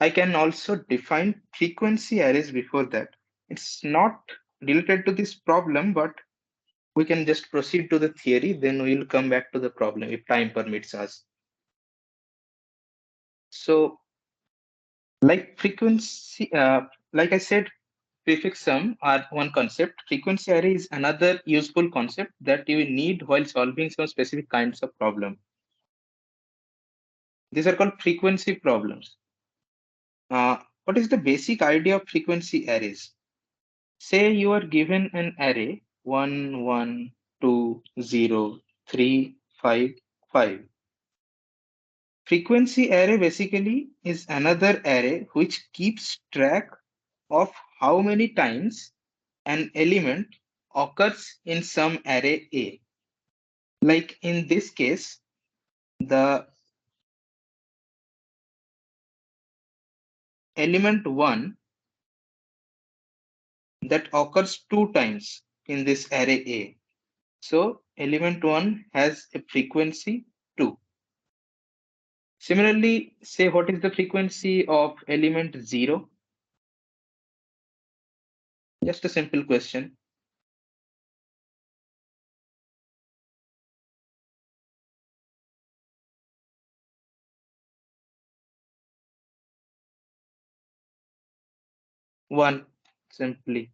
can also define frequency arrays before that. It's not related to this problem, but we can just proceed to the theory, then we'll come back to the problem if time permits us. So, like frequency, like I said, prefix sum are one concept. Frequency array is another useful concept that you need while solving some specific kinds of problem. These are called frequency problems. What is the basic idea of frequency arrays? Say you are given an array 1, 1, 2, 0, 3, 5, 5. Frequency array basically is another array which keeps track of how many times an element occurs in some array A. Like in this case, the element 1 that occurs 2 times in this array A. So element 1 has a frequency 2. Similarly, say what is the frequency of element 0? Just a simple question. 1 simply.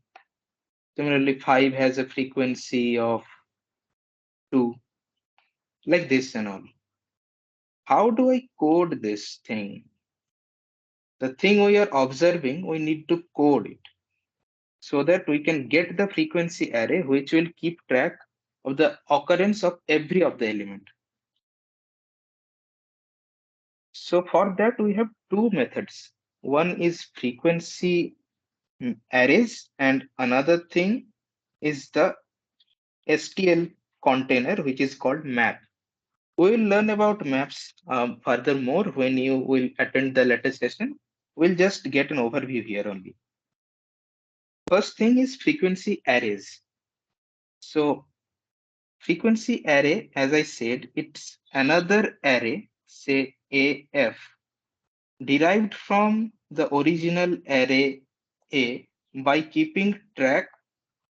Similarly, 5 has a frequency of 2, like this and all. How do I code this thing? The thing we are observing, we need to code it so that we can get the frequency array which will keep track of the occurrence of every of the element. So for that we have two methods. One is frequency arrays and another thing is the STL container which is called map. We will learn about maps furthermore when you will attend the latest session. We'll just get an overview here only. First thing is frequency arrays. So frequency array, as I said, it's another array, say AF, derived from the original array A by keeping track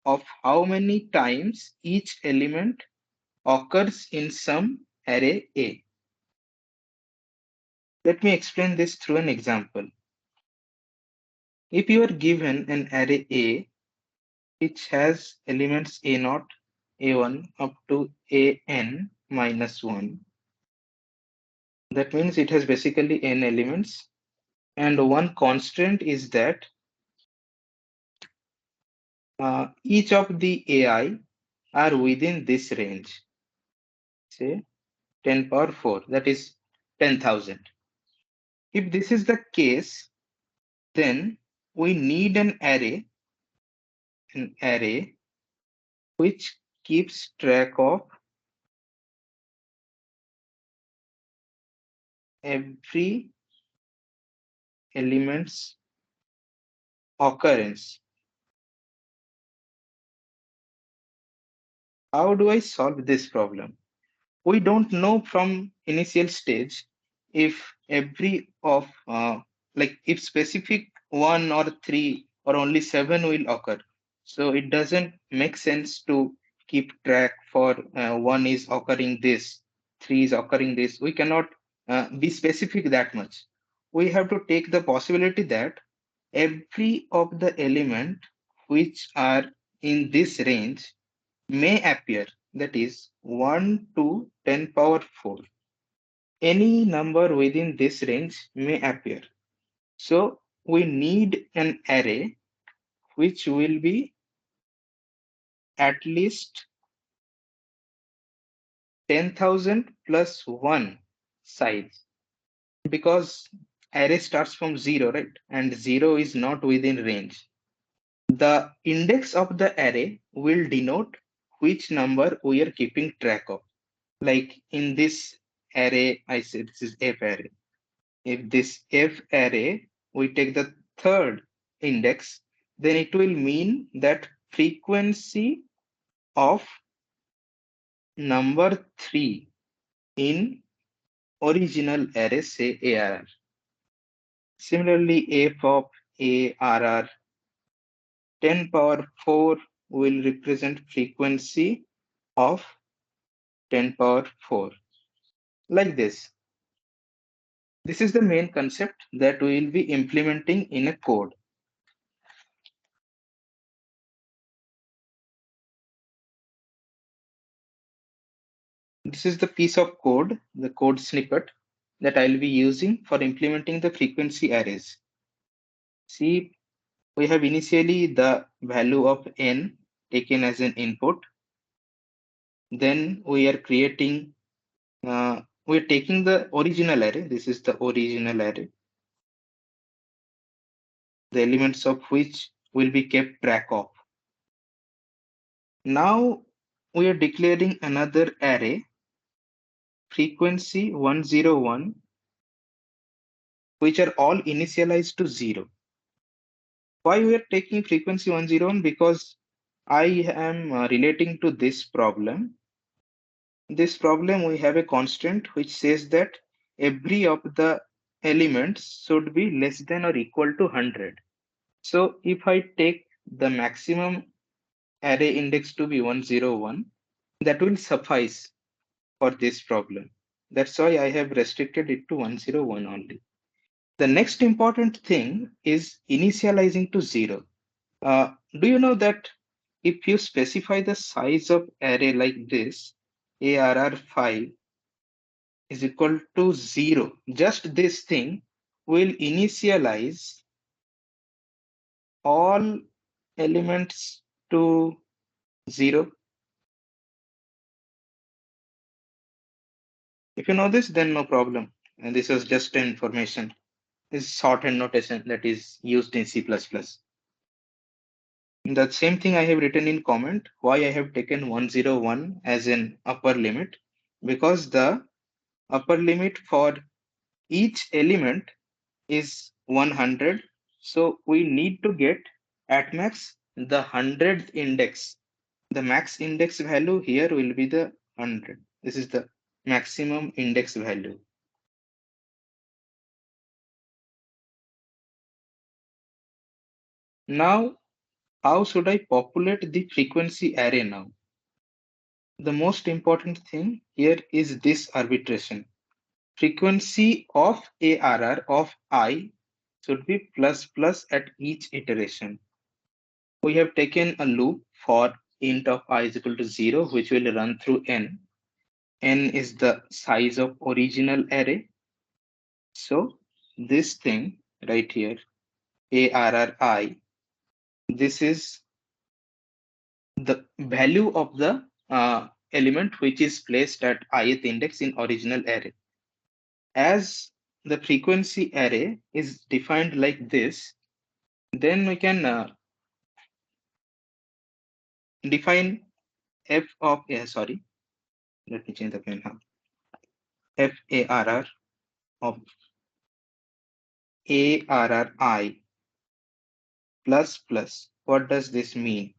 of how many times each element occurs in some array A. Let me explain this through an example. If you are given an array A which has elements A0, A1 up to AN minus 1, that means it has basically n elements, and one constant is that each of the AI are within this range, say 10 power 4, that is 10,000. If this is the case, then we need an array which keeps track of every element's occurrence. How do I solve this problem? We don't know from initial stage if every of like if specific 1 or 3 or only 7 will occur. So it doesn't make sense to keep track for 1 is occurring this, 3 is occurring this. We cannot be specific that much. We have to take the possibility that every of the element which are in this range may appear, that is 1 to 10 power 4. Any number within this range may appear. So we need an array which will be at least 10,000 plus 1 size, because array starts from 0, right? And 0 is not within range. The index of the array will denote which number we are keeping track of. Like in this array, I said this is F array. If this F array, we take the third index, then it will mean that frequency of number 3 in original array, say ARR. Similarly, F of ARR 10 power 4 will represent frequency of 10 power 4. Like this. This is the main concept that we will be implementing in a code. This is the piece of code, the code snippet that I'll be using for implementing the frequency arrays. See, we have initially the value of n taken as an input. Then we are creating, we're taking the original array. This is the original array, the elements of which will be kept track of. Now we are declaring another array, frequency 101, which are all initialized to 0. Why we are taking frequency 101? Because I am relating to this problem. This problem, we have a constant which says that every of the elements should be less than or equal to 100. So if I take the maximum array index to be 101, that will suffice for this problem. That's why I have restricted it to 101 only. The next important thing is initializing to 0. Do you know that if you specify the size of array like this, arr5 is equal to 0, just this thing will initialize all elements to 0. If you know this, then no problem. And this is just information. This is shorthand notation that is used in C++. The same thing I have written in comment, why I have taken 101 as an upper limit, because the upper limit for each element is 100. So we need to get at max the 100th index. The max index value here will be the 100. This is the maximum index value. Now, how should I populate the frequency array now? The most important thing here is this arbitration. Frequency of ARR of I should be plus plus at each iteration. We have taken a loop for int of I is equal to 0, which will run through n. N is the size of original array. So this thing right here, ARRI, this is the value of the element which is placed at ith index in original array. As the frequency array is defined like this, then we can define f of sorry, let me change the pen now. FARR of ARRI plus plus. What does this mean?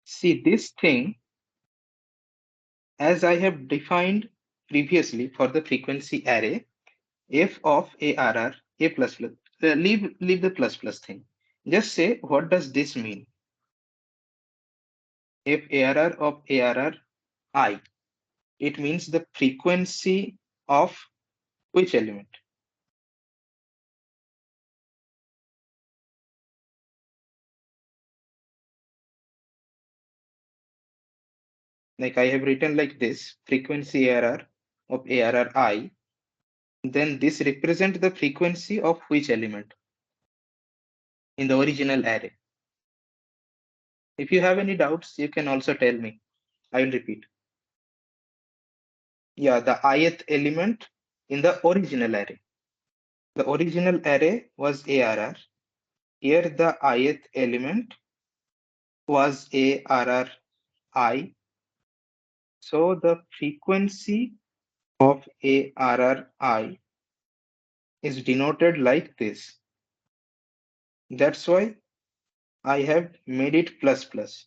See, this thing, as I have defined previously for the frequency array, f of ARR, a plus plus, leave the plus plus thing. Just say, what does this mean? F ARR of ARR I. It means the frequency of which element? Like I have written like this, frequency ARR of ARR I, then this represent the frequency of which element in the original array. If you have any doubts, you can also tell me. I will repeat. Yeah, the ith element in the original array. The original array was ARR. Here the ith element was ARRI. So the frequency of ARRI is denoted like this. That's why I have made it plus plus.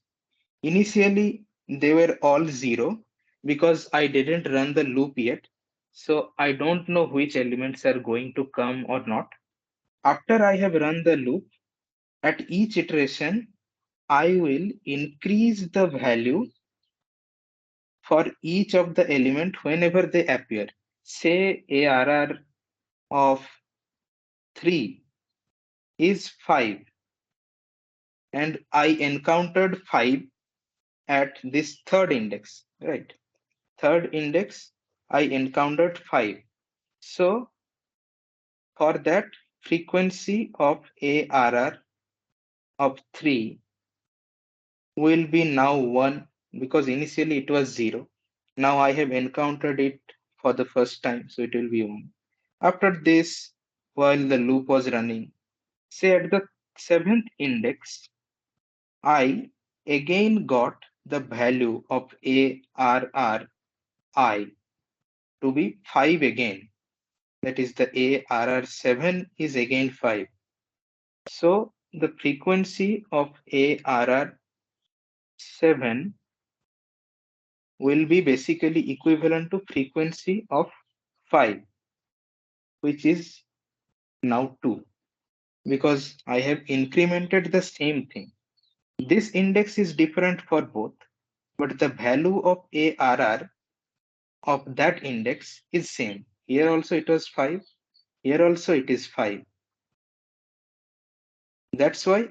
Initially, they were all 0 because I didn't run the loop yet. So I don't know which elements are going to come or not. After I have run the loop, at each iteration, I will increase the value for each of the element whenever they appear. Say ARR of 3 is 5 and I encountered 5 at this third index, right? Third index, I encountered 5. So for that, frequency of ARR of 3 will be now 1 because initially it was 0. Now I have encountered it for the first time, so it will be 1. After this, while the loop was running, say at the 7th index, I again got the value of ARRI to be 5 again. That is the ARR7 is again 5. So the frequency of ARR7 will be basically equivalent to frequency of 5, which is now 2, because I have incremented the same thing. This index is different for both, but the value of ARR of that index is same. Here also it was 5. Here also it is 5. That's why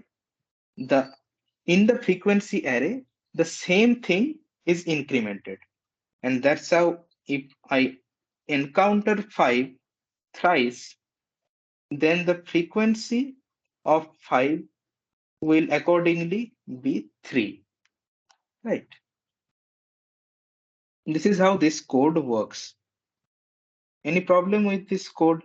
in the frequency array, the same thing is incremented. And that's how if I encounter 5 thrice, then the frequency of 5 will accordingly be 3. Right. This is how this code works. Any problem with this code?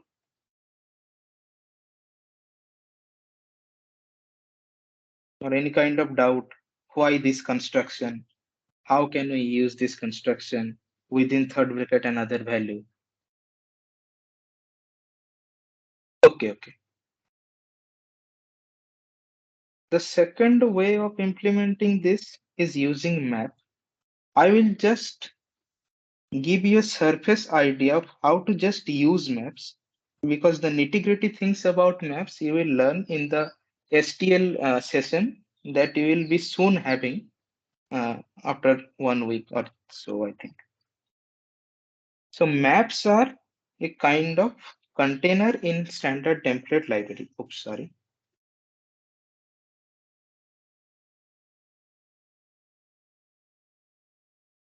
Or any kind of doubt? Why this construction? How can we use this construction within third bracket another value? Okay. The second way of implementing this is using map. I will just give you a surface idea of how to just use maps, because the nitty-gritty things about maps you will learn in the STL session that you will be soon having after 1 week or so, I think. So maps are a kind of container in standard template library. Oops, sorry.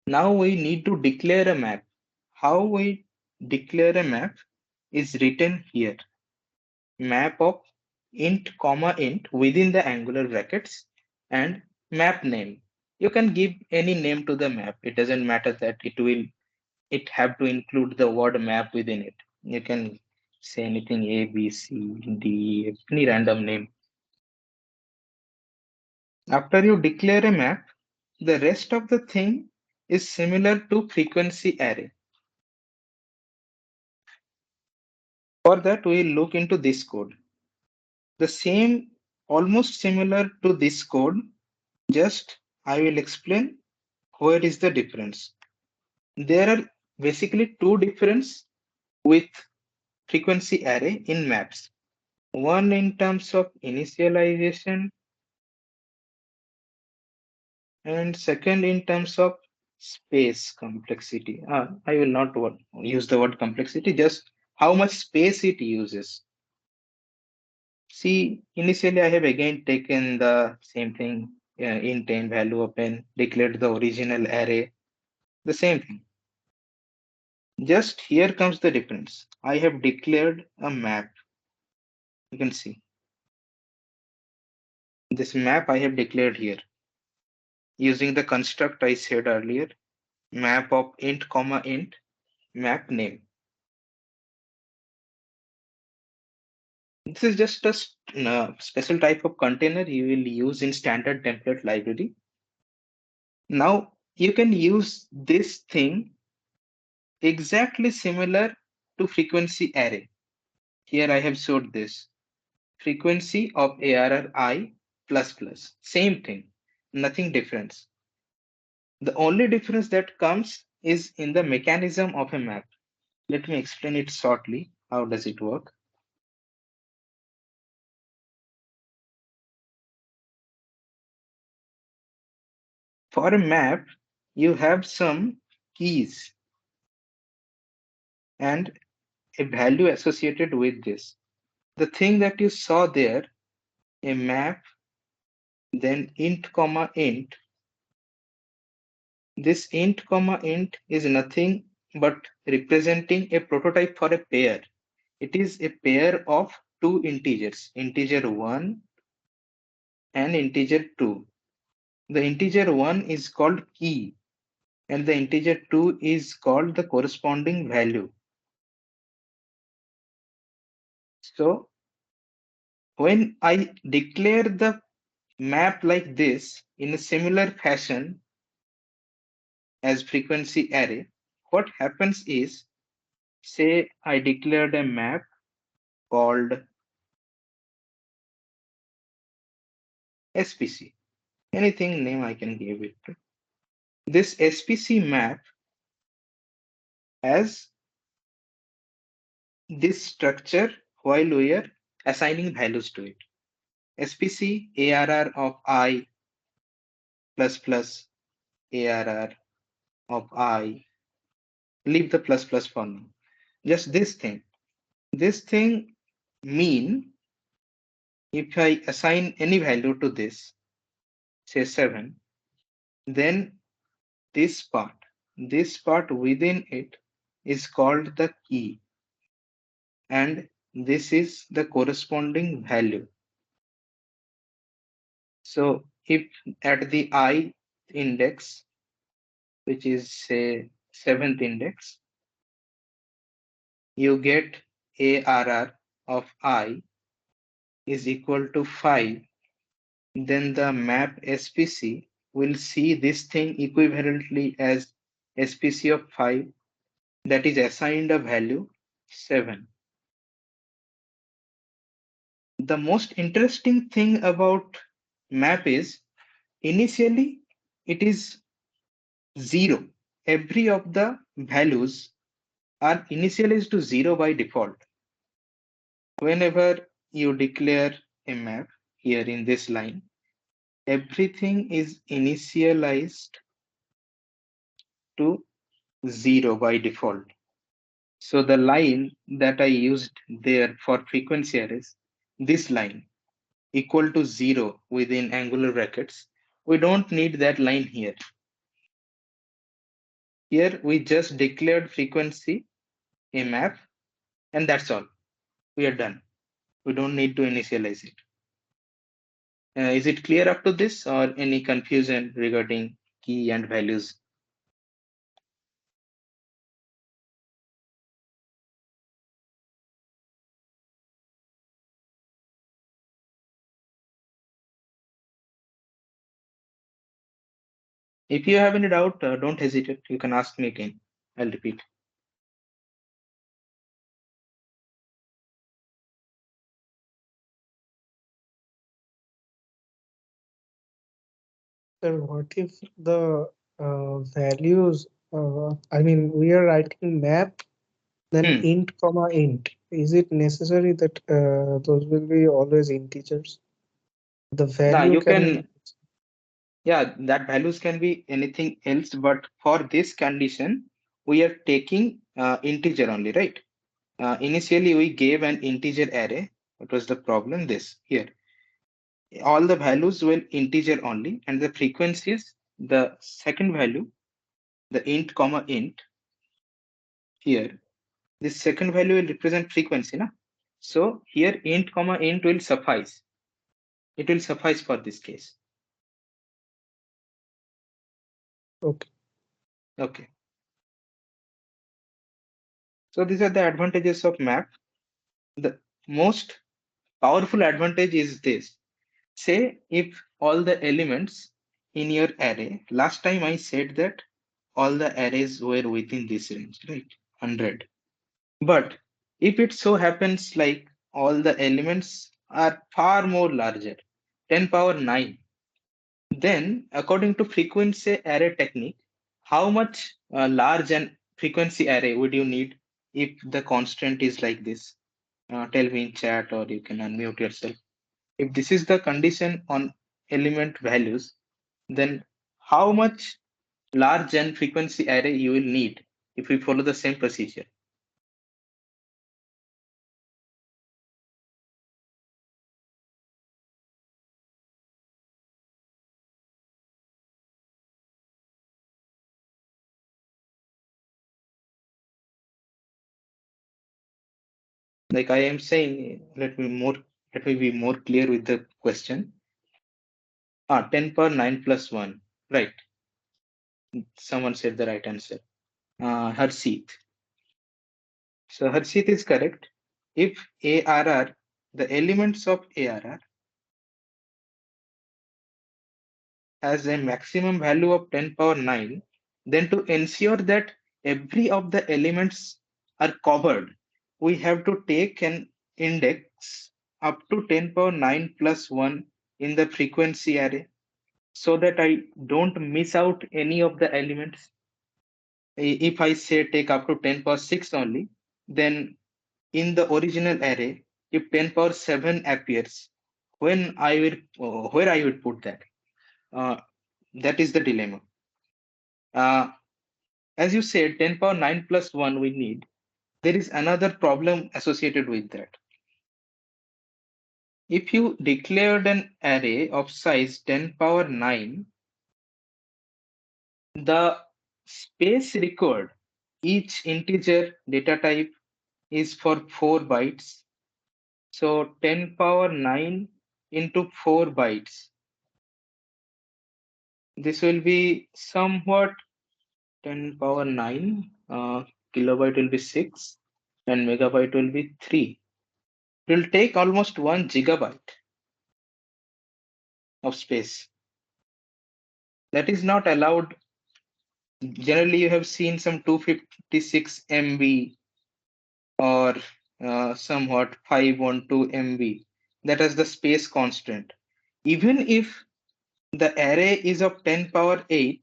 Now we need to declare a map. How we declare a map is written here. Map of int comma int within the angular brackets and map name. You can give any name to the map. It doesn't matter that it have to include the word map within it. You can say anything A, B, C, D, any random name. After you declare a map, the rest of the thing is similar to frequency array. For that, we'll look into this code. The same, almost similar to this code, just I will explain where is the difference. There are basically two differences with frequency array in maps. One in terms of initialization and second in terms of space complexity. I will not use the word complexity, just how much space it uses. See, initially I have again taken the same thing, int n value of n, declared the original array, the same thing. Just here comes the difference. I have declared a map. You can see this map I have declared here using the construct I said earlier, map of int comma int, map name. This is just a special type of container you will use in standard template library. Now you can use this thing exactly similar to frequency array. Here I have showed this frequency of ARR I plus plus, same thing, nothing difference. The only difference that comes is in the mechanism of a map. Let me explain it shortly. How does it work? For a map, you have some keys and a value associated with this. The thing that you saw there, a map, then int comma int. This int comma int is nothing but representing a prototype for a pair. It is a pair of two integers, integer 1 and integer 2. The integer 1 is called key and the integer 2 is called the corresponding value. So when I declare the map like this in a similar fashion as frequency array, what happens is, say I declared a map called SPC. Anything name I can give it. This SPC map has this structure while we are assigning values to it. SPC ARR of I plus plus ARR of I. Leave the plus plus for now. just this thing. This thing mean if I assign any value to this, say 7, then this part within it is called the key, and this is the corresponding value. So if at the I index, which is say 7th index, you get ARR of I is equal to 5, then the map SPC will see this thing equivalently as SPC of 5 that is assigned a value 7. The most interesting thing about map is initially it is 0. Every of the values are initialized to 0 by default. Whenever you declare a map here in this line, everything is initialized to 0 by default. So the line that I used there for frequency arrays, this line equal to 0 within angular brackets, we don't need that line here. Here we just declared frequency, a map, and that's all. We are done. We don't need to initialize it. Is it clear up to this or any confusion regarding key and values? If you have any doubt, don't hesitate. You can ask me again. I'll repeat. Sir, what if the values, I mean, we are writing map, then int comma int. Is it necessary that those will be always integers? The value you can can, yeah, that values can be anything else, but for this condition, we are taking integer only, right? Initially, we gave an integer array. What was the problem? This here. All the values were integer only, and the frequencies, the second value, the int comma int, here, this second value will represent frequency. Na? So here int comma int will suffice. It will suffice for this case. okay. Okay. So these are the advantages of map. The most powerful advantage is this. Say if all the elements in your array, last time I said that all the arrays were within this range, right? 100. But if it so happens like all the elements are far more larger, 10 power 9, then according to frequency array technique, how much large an frequency array would you need if the constant is like this? Tell me in chat or you can unmute yourself. If this is the condition on element values, then how much large n frequency array you will need if we follow the same procedure? Like I am saying, let me be more clear with the question. 10 power 9 plus 1, right? Someone said the right answer. Harshit. So Harshit is correct. If ARR, the elements of ARR has a maximum value of 10 power 9, then to ensure that every of the elements are covered, we have to take an index up to 10 power 9 plus 1 in the frequency array so that I don't miss out any of the elements. If I say take up to 10 power 6 only, then in the original array, if 10 power 7 appears, where I would put that? That is the dilemma. As you said, 10 power 9 plus 1 we need. there is another problem associated with that. If you declared an array of size 10 power 9, the space required, each integer data type is for 4 bytes. So 10 power 9 into 4 bytes. This will be somewhat 10 power 9, kilobyte will be 6, and megabyte will be 3. It will take almost 1 gigabyte of space. That is not allowed. Generally, you have seen some 256 MB or somewhat 512 MB. That is the space constant. Even if the array is of 10 power 8,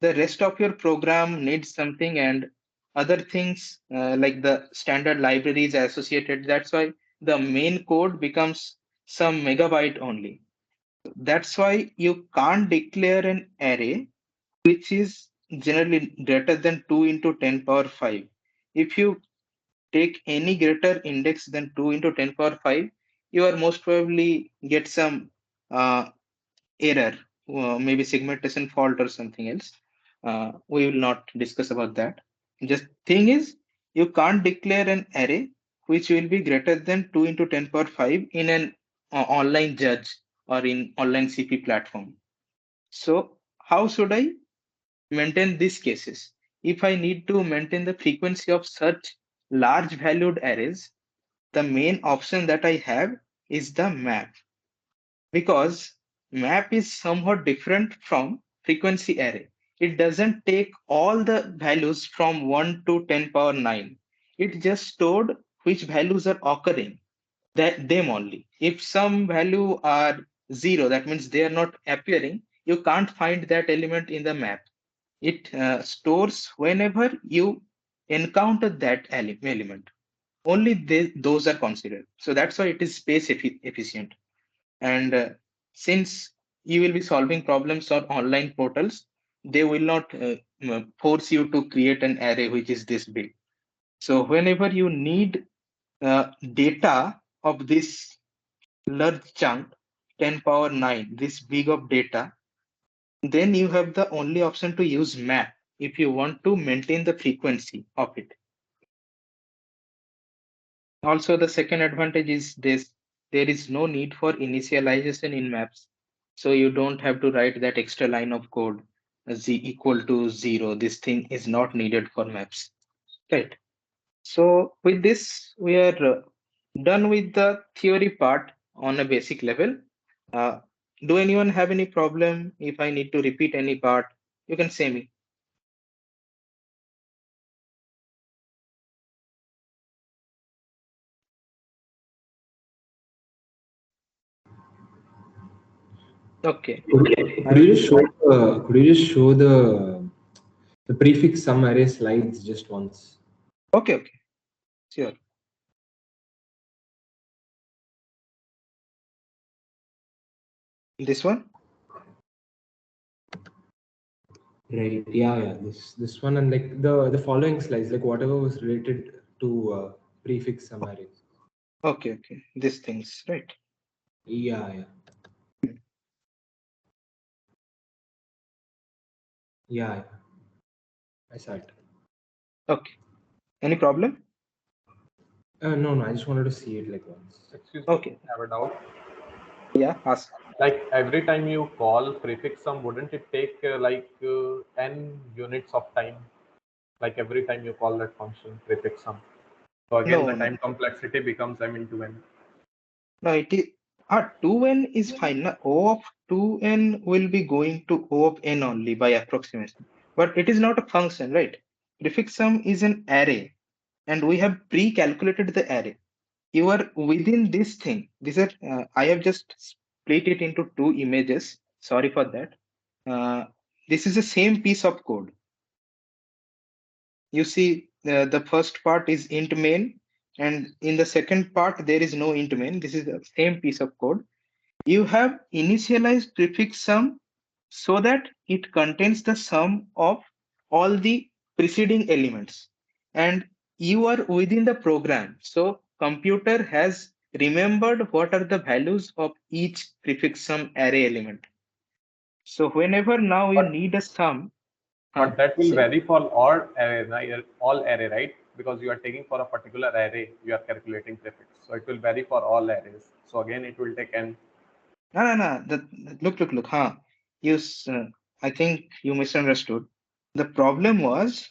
the rest of your program needs something, and other things like the standard libraries associated. That's why the main code becomes some megabyte only. That's why you can't declare an array which is generally greater than 2 into 10 power 5. If you take any greater index than 2 into 10 power 5, you are most probably get some uh, error, maybe segmentation fault or something else. We will not discuss about that. Just thing is, you can't declare an array which will be greater than 2 into 10 power 5 in an online judge or in online CP platform. So how should I maintain these cases? If I need to maintain the frequency of such large valued arrays, the main option that I have is the map, because map is somewhat different from frequency array. It doesn't take all the values from 1 to 10 power 9. It just stored which values are occurring, that them only. If some value are 0, that means they are not appearing, you can't find that element in the map. It stores whenever you encounter that element. Only those are considered. So that's why it is space efficient. And since you will be solving problems on online portals, they will not force you to create an array which is this big. So whenever you need data of this large chunk, 10 power 9, this big of data, then you have the only option to use map if you want to maintain the frequency of it. Also, the second advantage is this: there is no need for initialization in maps. So you don't have to write that extra line of code, z equal to 0. This thing is not needed for maps, right? So with this, we are done with the theory part on a basic level. Uh, do anyone have any problem? If I need to repeat any part, you can say me. Okay. Could you just show the prefix sum array slides just once? Okay. Sure. This one? Right. Yeah. This one, and like the following slides, like whatever was related to prefix sum arrays. Okay. These things, right? Yeah. Yeah. I saw it. Okay. Any problem? No. I just wanted to see it like once. Excuse me, Okay. I have a doubt. Yeah, ask. Like every time you call prefix sum, wouldn't it take n units of time? Like every time you call that function prefix sum. So again, the No. time complexity becomes m into n. No, it is 2n is fine. Na? O of 2n will be going to O of n only by approximation. But it is not a function, right? Prefix sum is an array, and we have pre-calculated the array. You are within this thing. These are I have just split it into two images. Sorry for that. This is the same piece of code. You see, the first part is int main, and in the second part there is no int main. This is the same piece of code. You have initialized prefix sum so that it contains the sum of all the preceding elements, and you are within the program. So computer has remembered what are the values of each prefix sum array element. So whenever now you But- need a sum, But that will say, vary for all array, right? Because you are taking for a particular array, you are calculating prefix. So it will vary for all arrays. So again, it will take n. no. Look. I think you misunderstood. The problem was,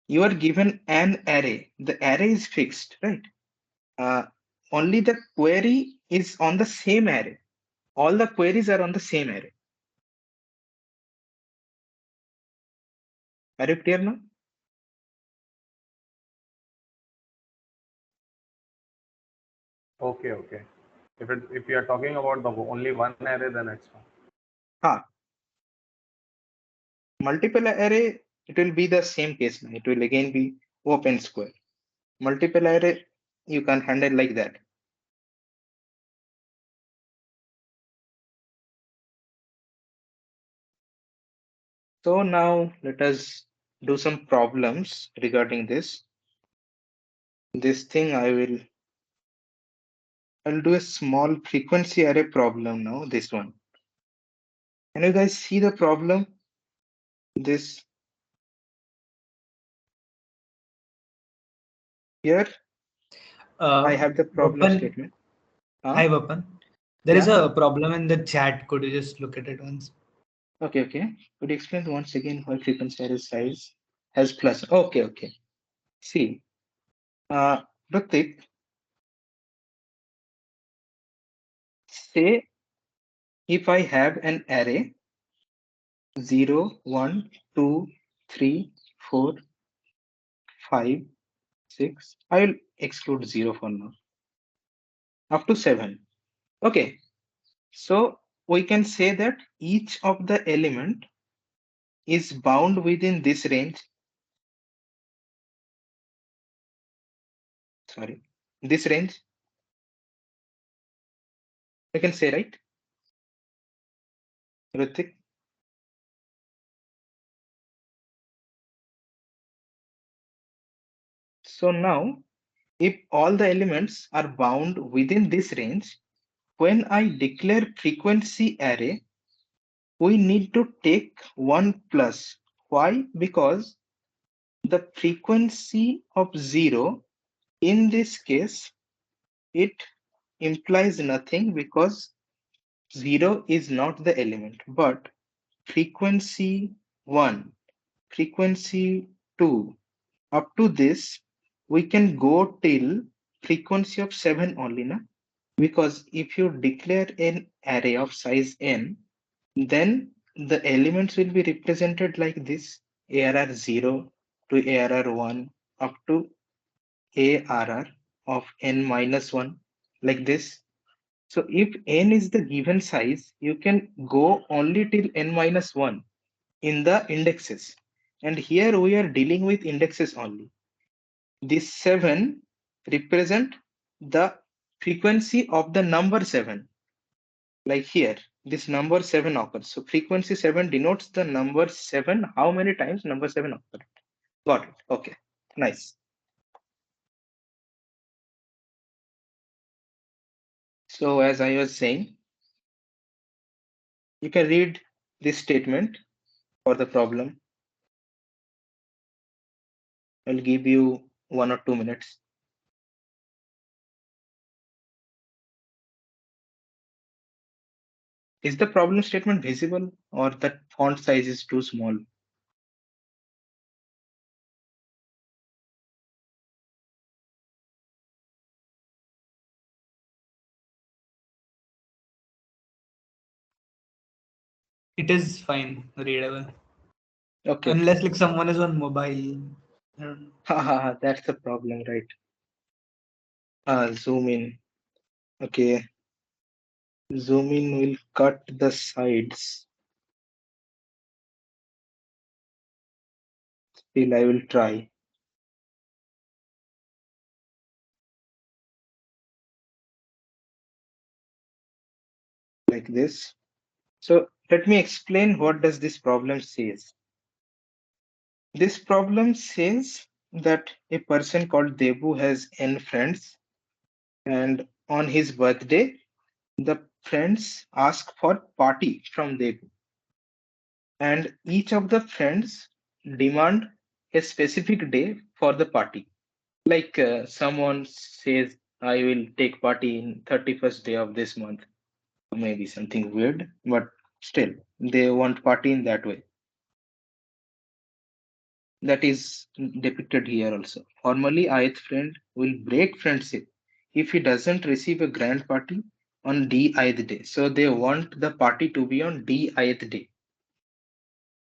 you are given an array. The array is fixed, right? Only the query is on the same array. All the queries are on the same array. Are you clear now? Okay. If you are talking about the only one array, then it's fine. Multiple array, it will be the same case. It will again be open square. Multiple array, you can handle like that. So now let us do some problems regarding this. This thing I'll do a small frequency array problem now, this one. Can you guys see the problem? This here, I have the problem Bapan, statement. Hi, Bapan. There is Yeah. a problem in the chat. Could you just look at it once? Okay. Could you explain once again why frequency array size has plus? Okay. See, Pratik, say if I have an array 0, 1, 2, 3, 4, 5, 6, I will exclude 0 for now, up to 7. Okay, so we can say that each of the element is bound within this range. Sorry, this range. I can say, right, Ritik? So now, if all the elements are bound within this range, when I declare frequency array, we need to take 1 plus. Why? Because the frequency of 0 in this case, it implies nothing because 0 is not the element, but frequency 1, frequency 2, up to this, we can go till frequency of 7 only, na? Because if you declare an array of size n, then the elements will be represented like this: ARR 0 to ARR 1 up to ARR of n minus 1, like this. So if n is the given size, you can go only till n minus 1 in the indexes. And here we are dealing with indexes only. This 7 represent the frequency of the number 7. Like here, this number 7 occurs. So frequency 7 denotes the number 7, how many times number 7 occurs. Got it. Okay, nice. So as I was saying, you can read this statement for the problem. I'll give you 1 or 2 minutes. Is the problem statement visible or the font size is too small? It is fine, readable. Okay. Unless like someone is on mobile. I don't know. That's the problem, right? Zoom in. Okay. Zoom in will cut the sides. Still, I will try. Like this. So let me explain what does this problem says. This problem says that a person called Debu has n friends, and on his birthday, the friends ask for party from Debu, and each of the friends demand a specific day for the party. Like someone says, I will take party in 31st day of this month, maybe something weird, but still they want party in that way. That is depicted here also. Formally, ith friend will break friendship if he doesn't receive a grand party on d-ith day. So they want the party to be on d-ith day.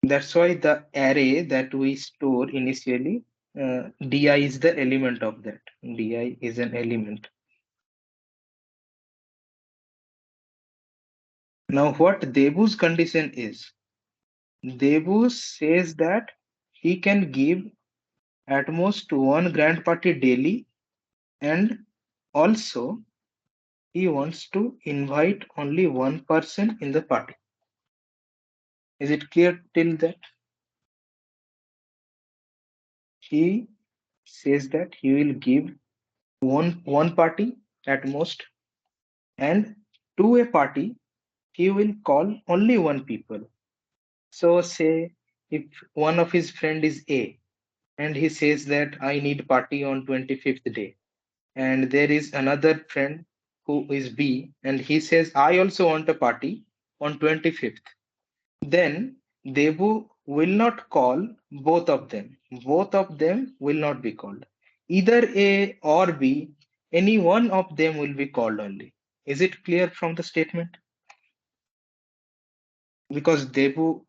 That's why the array that we store initially, di is the element of that. Di is an element. Now, what Debu's condition is, Debu says that he can give at most one grand party daily, and also he wants to invite only one person in the party. Is it clear till that? He says that he will give one party at most, and to a party he will call only one people. So say if one of his friend is A and he says that I need party on 25th day, and there is another friend who is B and he says I also want a party on 25th, then Debu will not call both of them. Both of them will not be called. Either A or B, any one of them will be called only. Is it clear from the statement? Because Debu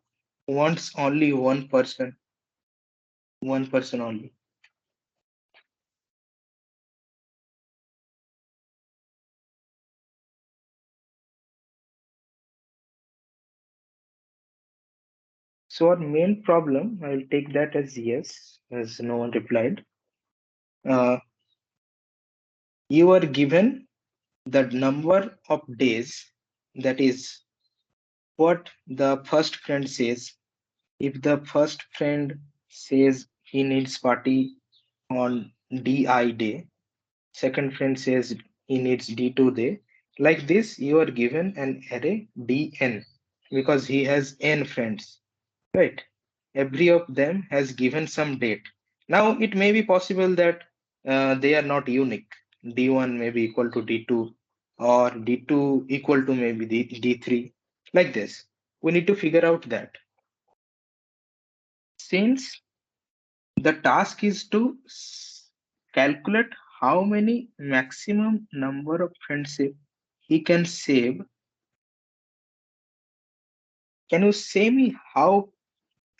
wants only one person only. So our main problem, I will take that as yes, as no one replied. You are given the number of days, that is what the first friend says. If the first friend says he needs party on DI day, second friend says he needs D2 day, like this you are given an array Dn because he has n friends, right? Every of them has given some date. Now it may be possible that they are not unique. D1 may be equal to D2 or D2 equal to maybe D3, like this. We need to figure out that. Since the task is to calculate how many maximum number of friendship he can save. Can you say me how,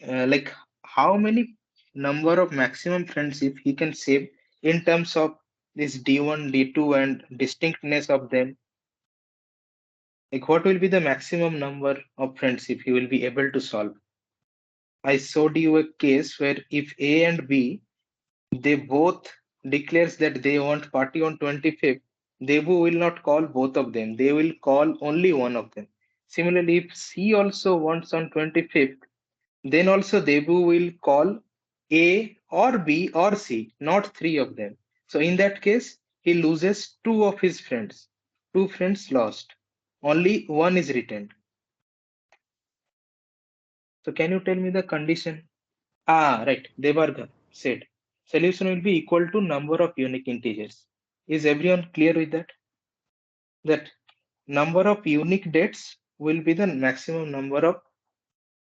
like how many number of maximum friendship he can save in terms of this D1, D2 and distinctness of them? Like what will be the maximum number of friendship he will be able to solve? I showed you a case where if A and B, they both declares that they want party on 25th, Debu will not call both of them. They will call only one of them. Similarly, if C also wants on 25th, then also Debu will call A or B or C, not three of them. So in that case, he loses two of his friends. Two friends lost. Only one is retained. So can you tell me the condition? Right. Devarga said solution will be equal to number of unique integers. Is everyone clear with that? That number of unique dates will be the maximum number of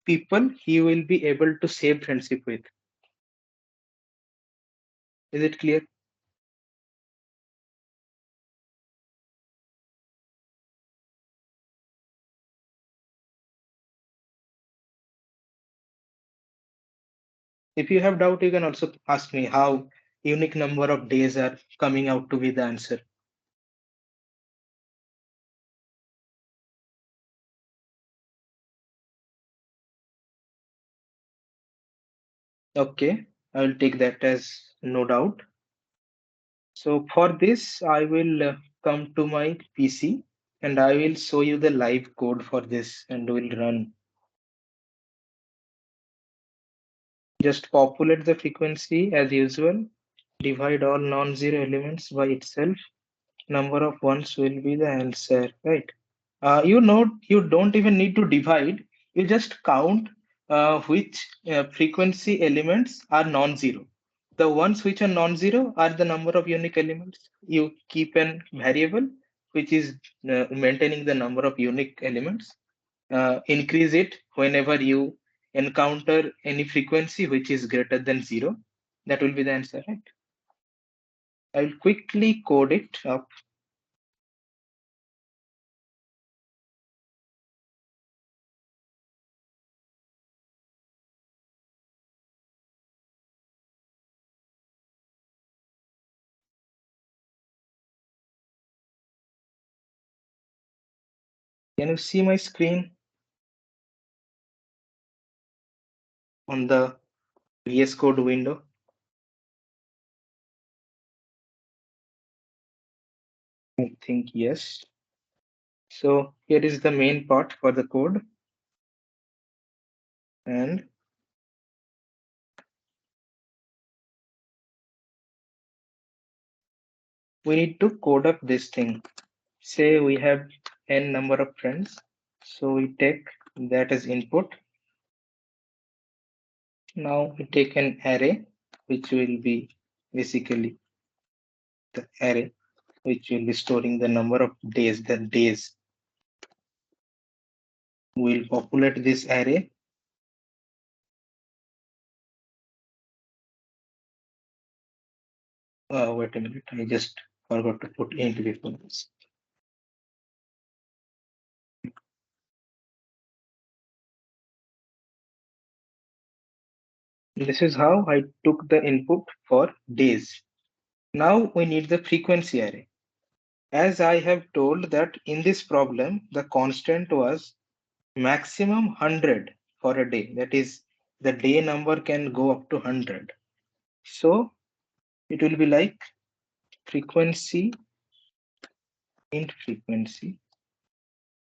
people he will be able to save friendship with. Is it clear? If you have doubt, you can also ask me how unique number of days are coming out to be the answer. Okay, I will take that as no doubt. So for this, I will come to my PC and I will show you the live code for this and will run. Just populate the frequency as usual, divide all non-zero elements by itself, number of ones will be the answer, right? You don't even need to divide, you just count which frequency elements are non-zero. The ones which are non-zero are the number of unique elements. You keep an variable which is maintaining the number of unique elements. Increase it whenever you encounter any frequency which is greater than zero. That will be the answer, right? I will quickly code it up. Can you see my screen on the VS Code window? I think yes. So here is the main part for the code, and we need to code up this thing. Say we have n number of friends, so we take that as input. Now we take an array which will be basically the array which will be storing the number of days. The days will populate this array. Wait a minute, I just forgot to put int before this. This is how I took the input for days. Now we need the frequency array. As I have told that in this problem, the constant was maximum 100 for a day. That is, the day number can go up to 100. So it will be like frequency int frequency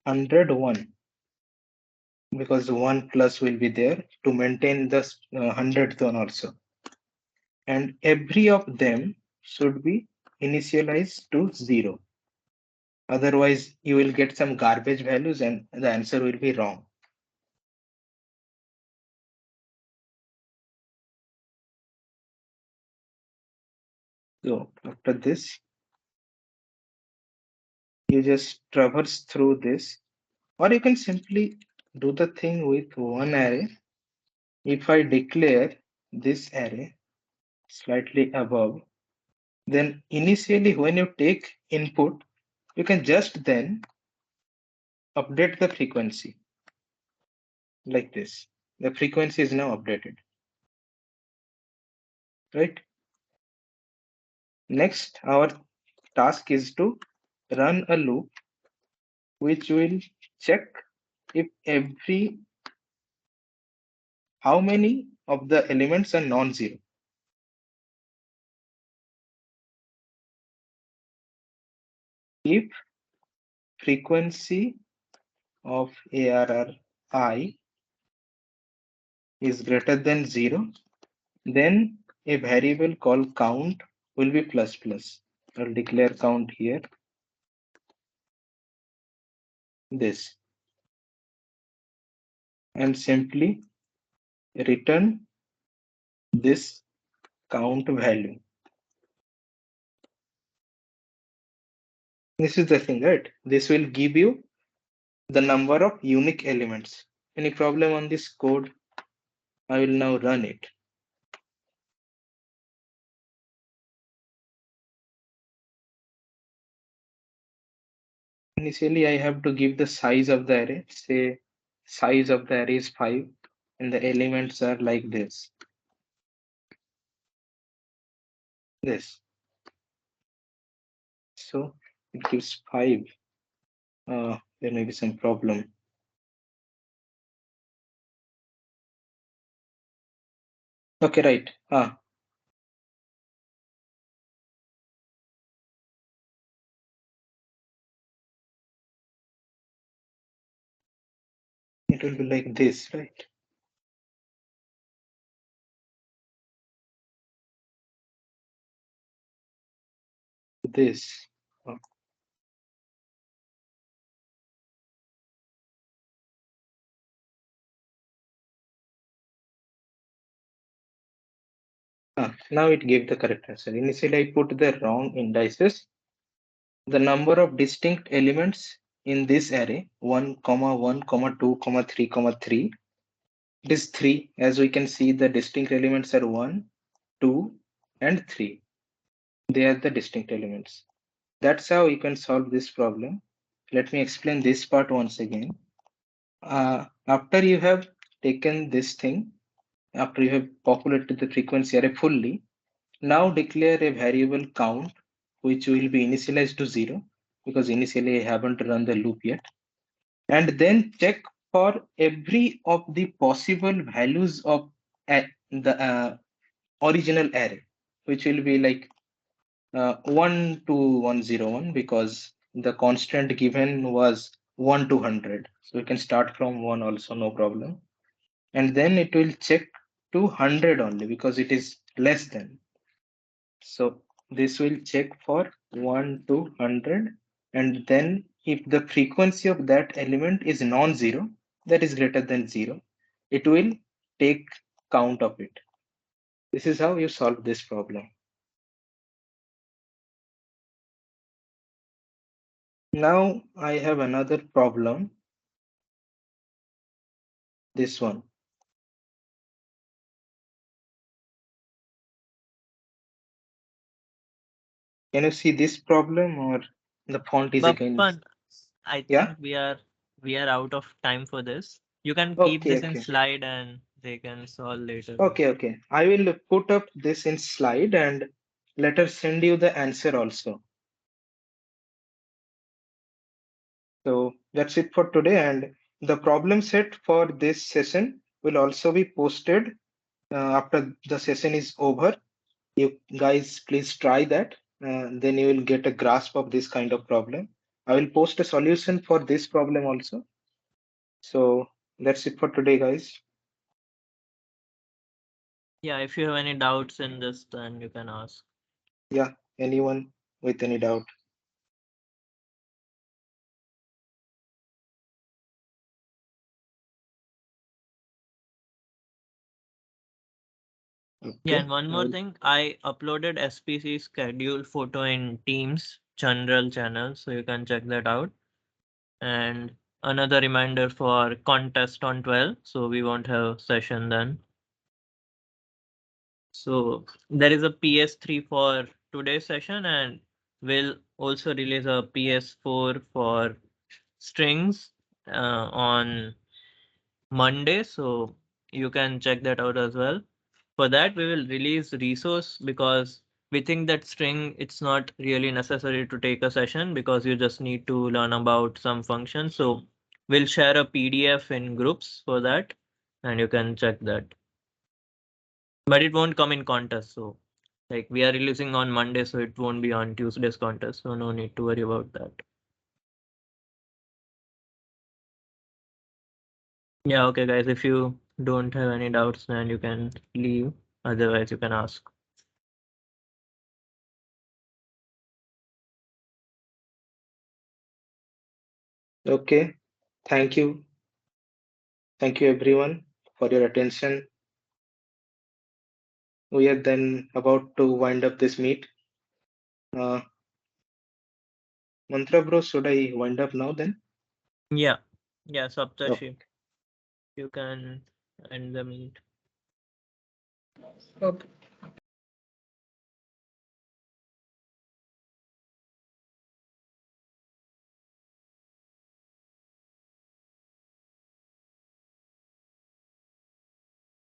101, because 1 plus will be there to maintain the 100th one also. And every of them should be initialized to 0. Otherwise, you will get some garbage values and the answer will be wrong. So after this, you just traverse through this, or you can simply do the thing with one array. If I declare this array slightly above, then initially when you take input, you can just then update the frequency like this. The frequency is now updated, right? Next, our task is to run a loop which will check if how many of the elements are non-zero. If frequency of ARRI is greater than 0, then a variable called count will be plus plus. I'll declare count here, this, and simply return this count value. This is the thing, right? This will give you the number of unique elements. Any problem on this code? I will now run it. Initially, I have to give the size of the array. Say size of the array is 5 and the elements are like this. This. So it gives 5. There may be some problem. Okay, right. It will be like this, right? this. Now it gave the correct answer. Initially, I put the wrong indices. The number of distinct elements in this array 1, 1, 2, 3, 3. It is 3. As we can see, the distinct elements are 1, 2, and 3. They are the distinct elements. That's how you can solve this problem. Let me explain this part once again. After you have taken this thing, after you have populated the frequency array fully, now declare a variable count which will be initialized to 0 because initially I haven't run the loop yet. And then check for every of the possible values of the original array, which will be like 1 to 101 because the constant given was 1 to 100. So we can start from 1 also, no problem. And then it will check to 100 only because it is less than. So this will check for 1 to 100. And then if the frequency of that element is non-zero, that is greater than 0, it will take count of it. This is how you solve this problem. Now I have another problem. This one. Can you see this problem or the font is again? Bapan, I Yeah? think we are out of time for this. You can keep Okay, this in okay. slide and they can solve later. Okay, okay. I will put up this in slide and let us send you the answer also. So that's it for today. And the problem set for this session will also be posted after the session is over. You guys please try that. Then you will get a grasp of this kind of problem. I will post a solution for this problem also. So that's it for today, guys. Yeah, if you have any doubts in this, then you can ask. Yeah, anyone with any doubt? Yeah, Okay. and one more thing, I uploaded SPC schedule photo in Teams general channel, so you can check that out. And another reminder for contest on 12, so we won't have session then. So there is a PS3 for today's session, and we'll also release a PS4 for strings on Monday, so you can check that out as well. For that, we will release resource because we think that string, it's not really necessary to take a session because you just need to learn about some functions. So we'll share a PDF in groups for that and you can check that. But it won't come in contest. So like we are releasing on Monday, so it won't be on Tuesday's contest. So no need to worry about that. Yeah, okay, guys. If you don't have any doubts, then you can leave. Otherwise, you can ask. Okay. Thank you. Thank you everyone for your attention. We are then about to wind up this meet. Mantra bro, should I wind up now then? Yeah. Yeah, Saptashi. Okay. You can end the meet. Okay.